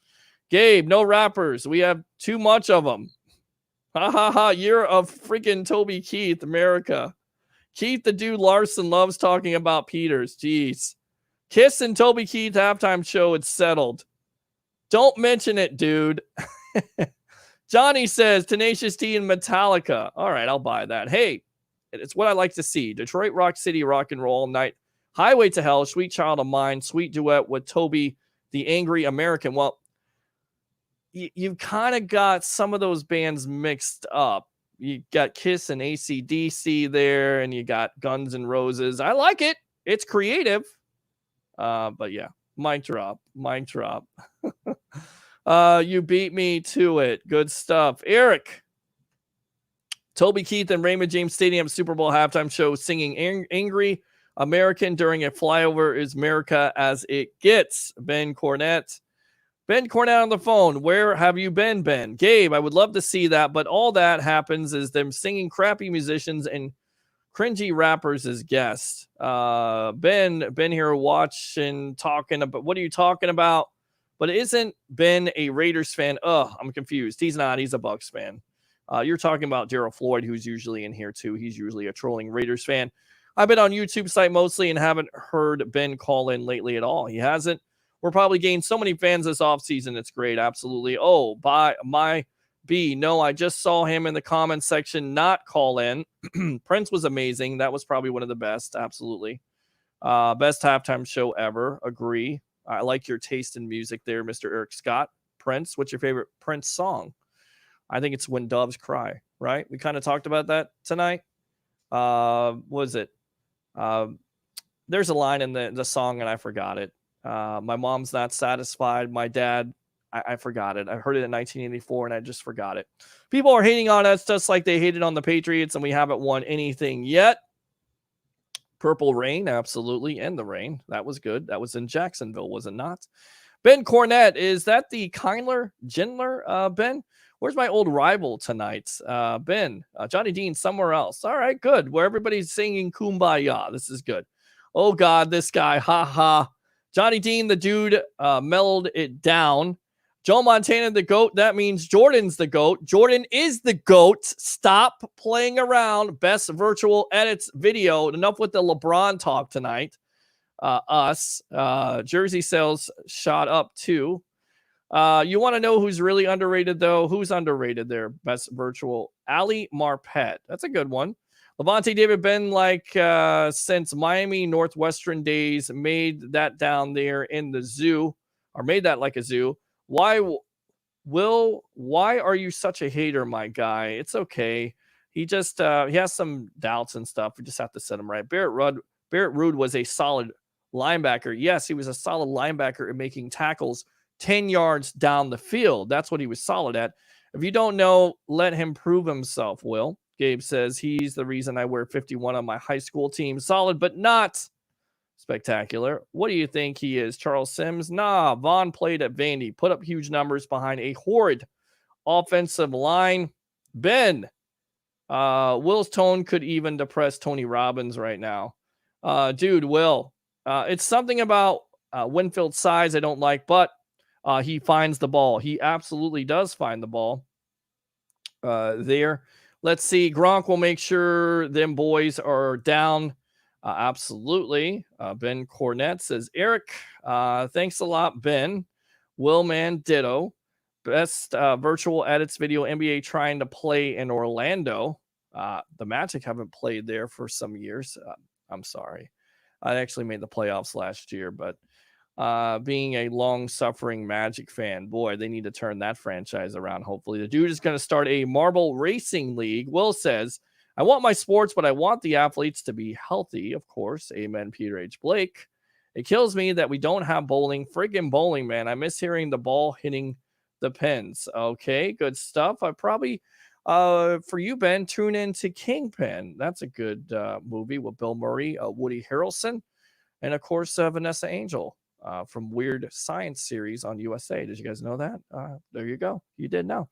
Gabe, no rappers. We have too much of them. Ha ha ha. You're a freaking Toby Keith, America. Keith, the dude Larson loves talking about Peters. Jeez. Kiss and Toby Keith halftime show. It's settled. Don't mention it, dude. Johnny says Tenacious D and Metallica. All right, I'll buy that. Hey, it's what I like to see. Detroit Rock City rock and roll night. Highway to Hell, Sweet Child of Mine, sweet duet with Toby, the Angry American. Well, you've kind of got some of those bands mixed up. You got Kiss and AC/DC there, and you got Guns N' Roses. I like it. It's creative. But yeah, mic drop. You beat me to it. Good stuff. Eric. Toby Keith and Raymond James Stadium Super Bowl halftime show singing Angry American during a flyover is America as it gets. Ben Cornett on the phone. Where have you been, Ben? Gabe, I would love to see that, but all that happens is them singing crappy musicians and cringy rappers as guests. Ben here watching, talking about, what are you talking about? But isn't Ben a Raiders fan? I'm confused. He's not. He's a Bucs fan. You're talking about Daryl Floyd, who's usually in here too. He's usually a trolling Raiders fan. I've been on YouTube site mostly and haven't heard Ben call in lately at all. He hasn't. We're probably gained so many fans this offseason. It's great. Absolutely. Oh, by my B. No, I just saw him in the comments section not call in. Prince was amazing. That was probably one of the best. Absolutely. Best halftime show ever. Agree. I like your taste in music there, Mr. Eric Scott. Prince, what's your favorite Prince song? I think it's When Doves Cry, right? We kind of talked about that tonight. Was it? There's a line in the song and I forgot it. My mom's not satisfied. My dad, I forgot it. I heard it in 1984 and I just forgot it. People are hating on us just like they hated on the Patriots and we haven't won anything yet. Purple Rain, absolutely. And the rain. That was good. That was in Jacksonville, was it not? Ben Cornett, is that the Kindler Gindler, Ben? Where's my old rival tonight? Ben, Johnny Dean, somewhere else. All right, good. Where everybody's singing Kumbaya. This is good. Oh, God, this guy. Ha ha. Johnny Dean, the dude, mellowed it down. Joe Montana, the GOAT. That means Jordan's the GOAT. Jordan is the GOAT. Stop playing around. Best virtual edits video. Enough with the LeBron talk tonight. Jersey sales shot up too. You want to know who's really underrated, though? Who's underrated there? Best virtual. Ali Marpet. That's a good one. Levante David Ben, since Miami Northwestern days, made that down there in the zoo, or made that like a zoo. Why are you such a hater, my guy? It's okay. He just he has some doubts and stuff. We just have to set him right. Barrett Ruud was a solid linebacker. Yes, he was a solid linebacker in making tackles 10 yards down the field. That's what he was solid at. If you don't know, let him prove himself, Will. Gabe says he's the reason I wear 51 on my high school team. Solid, but not spectacular. What do you think he is? Charles Sims? Nah, Vaughn played at Vandy, put up huge numbers behind a horrid offensive line. Ben, Will's tone could even depress Tony Robbins right now. Dude, Will, it's something about Winfield's size I don't like, but he finds the ball. He absolutely does find the ball there. Let's see. Gronk will make sure them boys are down. Absolutely. Ben Cornett says, Eric, thanks a lot, Ben. Willman, ditto. Best virtual edits video, NBA trying to play in Orlando. The Magic haven't played there for some years. I'm sorry. I actually made the playoffs last year, but being a long-suffering Magic fan, boy, they need to turn that franchise around, hopefully. The dude is going to start a marble racing league. Will says, I want my sports, but I want the athletes to be healthy, of course. Amen, Peter H. Blake. It kills me that we don't have bowling. Friggin' bowling, man. I miss hearing the ball hitting the pins. Okay, good stuff. I probably, for you, Ben, tune in to Kingpin. That's a good movie with Bill Murray, Woody Harrelson, and, of course, Vanessa Angel from Weird Science series on USA. Did you guys know that? There you go. You did know.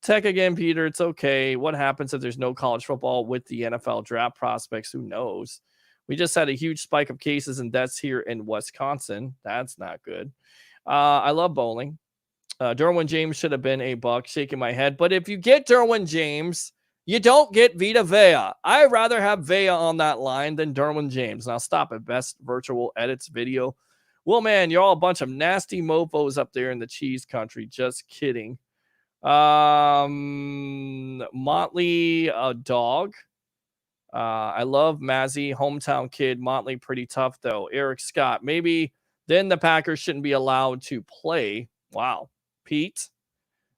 Tech again, Peter. It's okay. What happens if there's no college football with the NFL draft prospects? Who knows? We just had a huge spike of cases and deaths here in Wisconsin. That's not good. I love bowling. Derwin James should have been a Buck. Shaking my head. But if you get Derwin James, you don't get Vita Vea. I'd rather have Vea on that line than Derwin James. Now stop it. Best virtual edits video. Well, man, you're all a bunch of nasty mofos up there in the cheese country. Just kidding. Motley, a dog. I love Mazzy, hometown kid. Motley, pretty tough though. Eric Scott, maybe then the Packers shouldn't be allowed to play. Wow. Pete,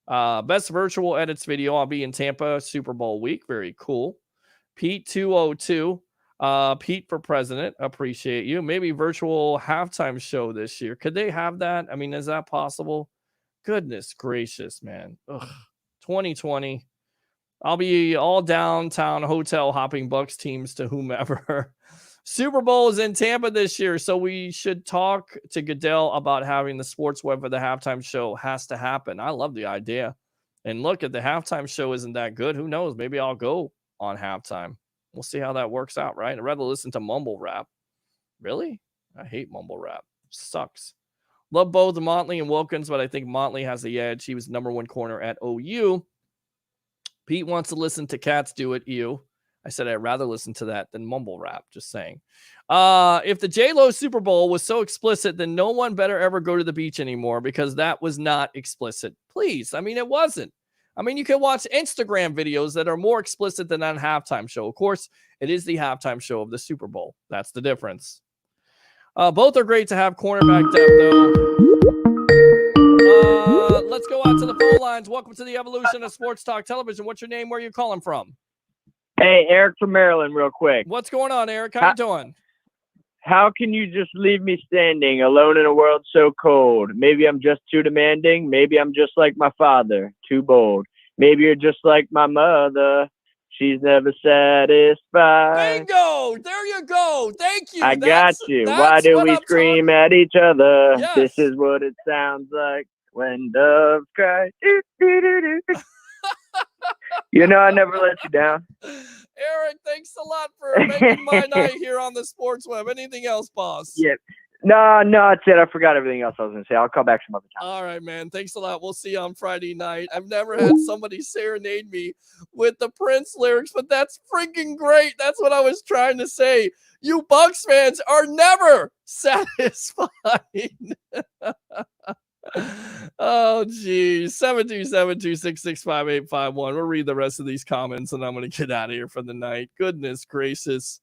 best virtual edits video. I'll be in Tampa Super Bowl week. Very cool. Pete 202. Pete for president. Appreciate you. Maybe virtual halftime show this year. Could they have that? I mean, is that possible? Goodness gracious, man. Ugh. 2020. I'll be all downtown hotel hopping Bucks teams to whomever. Super Bowl is in Tampa this year, so we should talk to Goodell about having the sports web for the halftime show. Has to happen. I love the idea. And look, if the halftime show isn't that good, who knows? Maybe I'll go on halftime. We'll see how that works out, right? I'd rather listen to mumble rap. Really? I hate mumble rap. Sucks. Love both Motley and Wilkins, but I think Motley has the edge. He was number one corner at OU. Pete wants to listen to Cats do it. You. I said I'd rather listen to that than mumble rap. Just saying. If the J-Lo Super Bowl was so explicit, then no one better ever go to the beach anymore because that was not explicit. Please. I mean, it wasn't. I mean, you can watch Instagram videos that are more explicit than that halftime show. Of course, it is the halftime show of the Super Bowl. That's the difference. Both are great to have cornerback depth, though. Let's go out to the phone lines. Welcome to the evolution of Sports Talk Television. What's your name? Where are you calling from? Hey, Eric from Maryland, real quick. What's going on, Eric? How you doing? How can you just leave me standing alone in a world so cold? Maybe I'm just too demanding. Maybe I'm just like my father, too bold. Maybe you're just like my mother. She's never satisfied. Bingo! There you go. Thank you. I got you. Why do we scream at each other? Yes. This is what it sounds like when doves cry. You know I never let you down. Eric, thanks a lot for making my night here on the Sports Web. Anything else, boss? Yeah. No, that's it. I forgot everything else I was going to say. I'll call back some other time. All right, man. Thanks a lot. We'll see you on Friday night. I've never had somebody serenade me with the Prince lyrics, but that's freaking great. That's what I was trying to say. You Bucs fans are never satisfied. Oh, geez. 727-266-5851. We'll read the rest of these comments, and I'm going to get out of here for the night. Goodness gracious.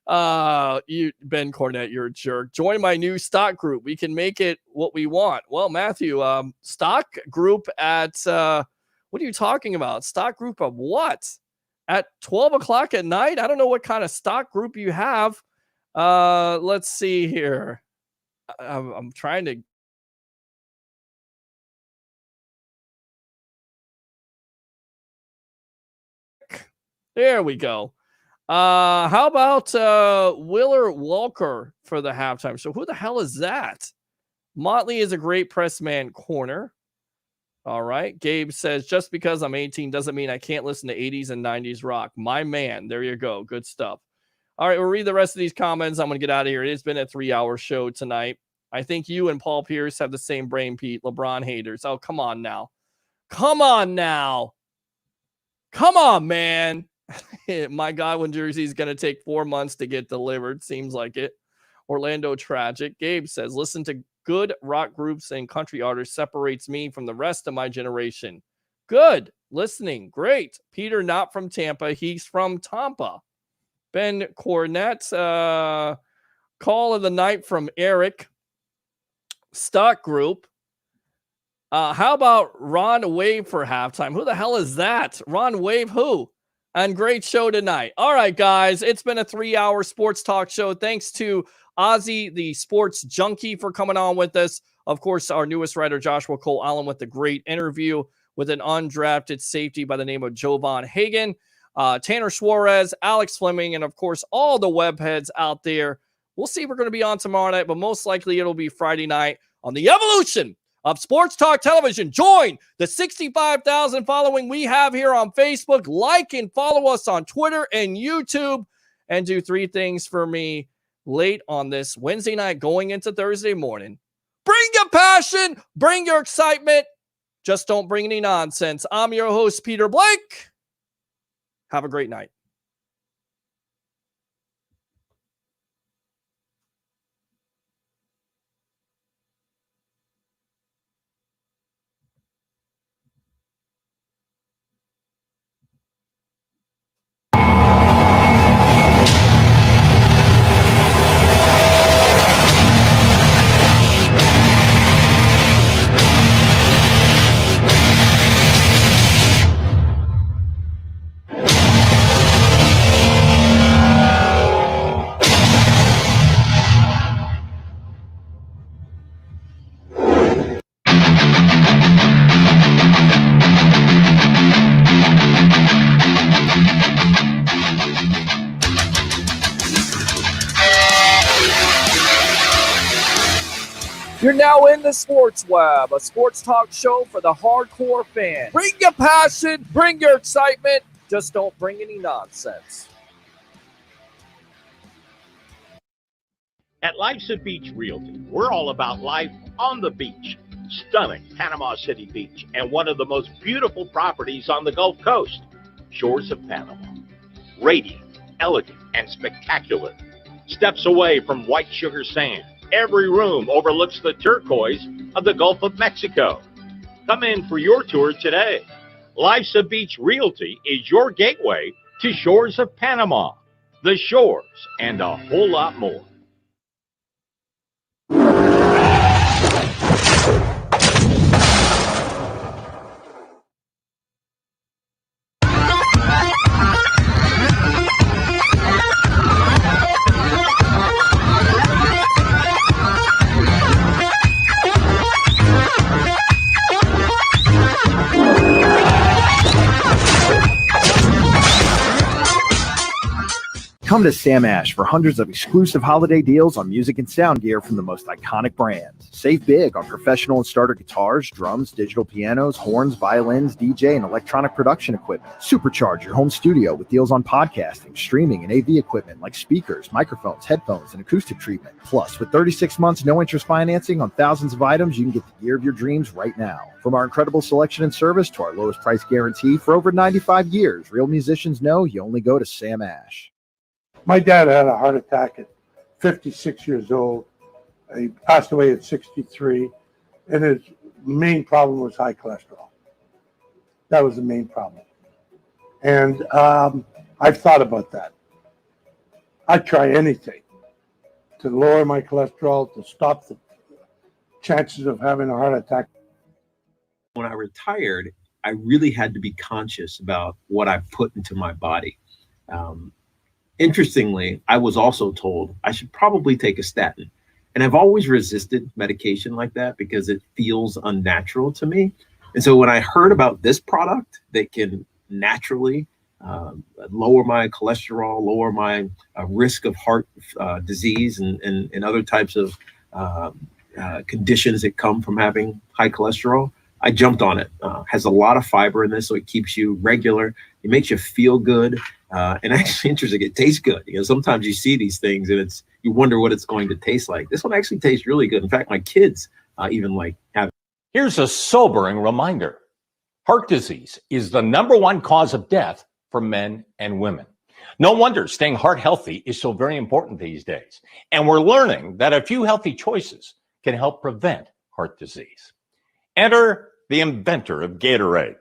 You Ben Cornett, you're a jerk. Join my new stock group. We can make it what we want. Well, Matthew, stock group at what are you talking about? Stock group of what? At 12 o'clock at night? I don't know what kind of stock group you have. Let's see here. I'm trying to. There we go. How about Willer Walker for the halftime show? Who the hell is that? Motley is a great press man corner. All right. Gabe says, just because I'm 18 doesn't mean I can't listen to 80s and 90s rock. My man. There you go. Good stuff. All right. We'll read the rest of these comments. I'm going to get out of here. It has been a 3-hour show tonight. I think you and Paul Pierce have the same brain, Pete. LeBron haters. Oh, come on now. Come on now. Come on, man. My Godwin jersey is going to take 4 months to get delivered. Seems like it. Orlando Tragic. Gabe says, listen to good rock groups and country artists separates me from the rest of my generation. Good. Listening. Great. Peter, not from Tampa. He's from Tampa. Ben Cornett. Call of the night from Eric. Stock group. How about Ron Wave for halftime? Who the hell is that? Ron Wave who? And great show tonight. All right, guys. It's been a 3-hour sports talk show. Thanks to Ozzy, the sports junkie, for coming on with us. Of course, our newest writer, Joshua Cole Allen, with a great interview with an undrafted safety by the name of Jovan Hagan. Tanner Suarez, Alex Fleming, and, of course, all the web heads out there. We'll see if we're going to be on tomorrow night, but most likely it'll be Friday night on the evolution of Sports Talk Television. Join the 65,000 following we have here on Facebook. Like and follow us on Twitter and YouTube. And do 3 things for me late on this Wednesday night going into Thursday morning. Bring your passion. Bring your excitement. Just don't bring any nonsense. I'm your host, Peter Blake. Have a great night. You're now in the Sports Web, a sports talk show for the hardcore fan. Bring your passion, bring your excitement, just don't bring any nonsense. At Life's a Beach Realty, we're all about life on the beach. Stunning Panama City Beach and one of the most beautiful properties on the Gulf Coast, Shores of Panama. Radiant, elegant, and spectacular. Steps away from white sugar sand. Every room overlooks the turquoise of the Gulf of Mexico. Come in for your tour today. Life's a Beach Realty is your gateway to Shores of Panama, the shores, and a whole lot more. Come to Sam Ash for hundreds of exclusive holiday deals on music and sound gear from the most iconic brands. Save big on professional and starter guitars, drums, digital pianos, horns, violins, DJ, and electronic production equipment. Supercharge your home studio with deals on podcasting, streaming, and AV equipment like speakers, microphones, headphones, and acoustic treatment. Plus, with 36 months no-interest financing on thousands of items, you can get the gear of your dreams right now. From our incredible selection and service to our lowest price guarantee for over 95 years, real musicians know you only go to Sam Ash. My dad had a heart attack at 56 years old. He passed away at 63, and his main problem was high cholesterol. That was the main problem. And I've thought about that. I'd try anything to lower my cholesterol, to stop the chances of having a heart attack. When I retired, I really had to be conscious about what I put into my body. Interestingly, I was also told I should probably take a statin. And I've always resisted medication like that because it feels unnatural to me. And so when I heard about this product that can naturally lower my cholesterol, lower my risk of heart disease and other types of conditions that come from having high cholesterol, I jumped on it. Has a lot of fiber in this, so it keeps you regular. It makes you feel good. And actually, interesting, it tastes good. You know, sometimes you see these things and you wonder what it's going to taste like. This one actually tastes really good. In fact, my kids even like have. Here's a sobering reminder. Heart disease is the #1 cause of death for men and women. No wonder staying heart healthy is so very important these days. And we're learning that a few healthy choices can help prevent heart disease. Enter the inventor of Gatorade,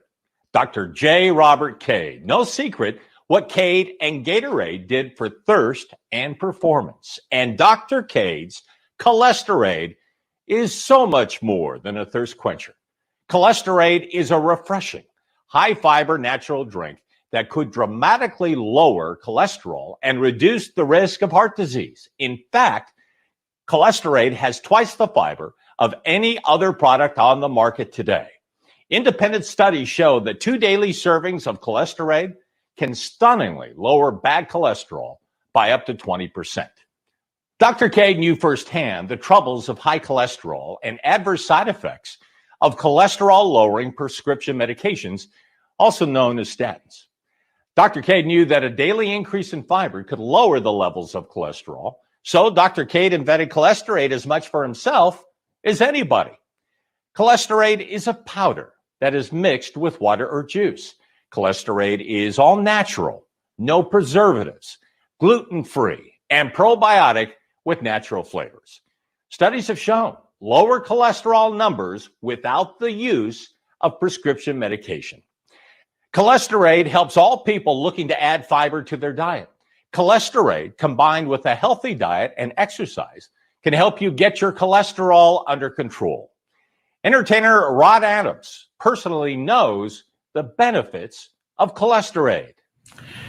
Dr. J. Robert Cade. No secret what Cade and Gatorade did for thirst and performance. And Dr. Cade's Cholesterade is so much more than a thirst quencher. Cholesterade is a refreshing, high-fiber natural drink that could dramatically lower cholesterol and reduce the risk of heart disease. In fact, Cholesterade has twice the fiber of any other product on the market today. Independent studies show that 2 daily servings of Cholesterade can stunningly lower bad cholesterol by up to 20%. Dr. Cade knew firsthand the troubles of high cholesterol and adverse side effects of cholesterol-lowering prescription medications, also known as statins. Dr. Cade knew that a daily increase in fiber could lower the levels of cholesterol, so Dr. Cade invented Cholesterade as much for himself as anybody. Cholesterade is a powder that is mixed with water or juice. Cholesterade is all natural, no preservatives, gluten-free, and probiotic with natural flavors. Studies have shown lower cholesterol numbers without the use of prescription medication. Cholesterade helps all people looking to add fiber to their diet. Cholesterade, combined with a healthy diet and exercise, can help you get your cholesterol under control. Entertainer Rod Adams personally knows the benefits of Cholesterade.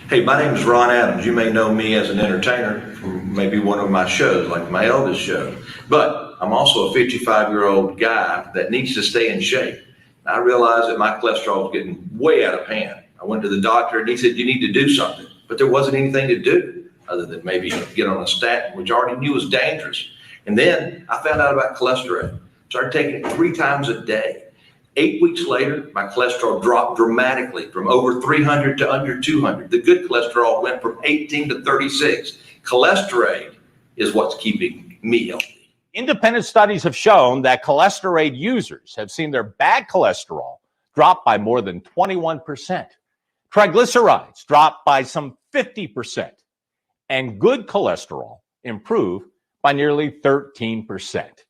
Hey, my name is Ron Adams. You may know me as an entertainer from maybe one of my shows, like my eldest show. But I'm also a 55-year-old guy that needs to stay in shape. I realized that my cholesterol was getting way out of hand. I went to the doctor and he said, you need to do something. But there wasn't anything to do other than maybe get on a statin, which I already knew was dangerous. And then I found out about Cholesterade. Started taking it 3 times a day. 8 weeks later, my cholesterol dropped dramatically from over 300 to under 200. The good cholesterol went from 18 to 36. Cholesterade is what's keeping me healthy. Independent studies have shown that Cholesterade users have seen their bad cholesterol drop by more than 21%. Triglycerides drop by some 50%. And good cholesterol improve by nearly 13%.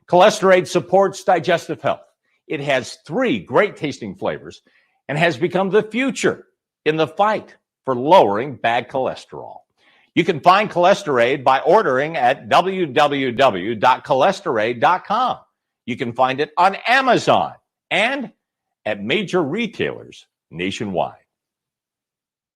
Cholesterade supports digestive health. It has 3 great tasting flavors and has become the future in the fight for lowering bad cholesterol. You can find Cholesterade by ordering at www.cholesterade.com. You can find it on Amazon and at major retailers nationwide.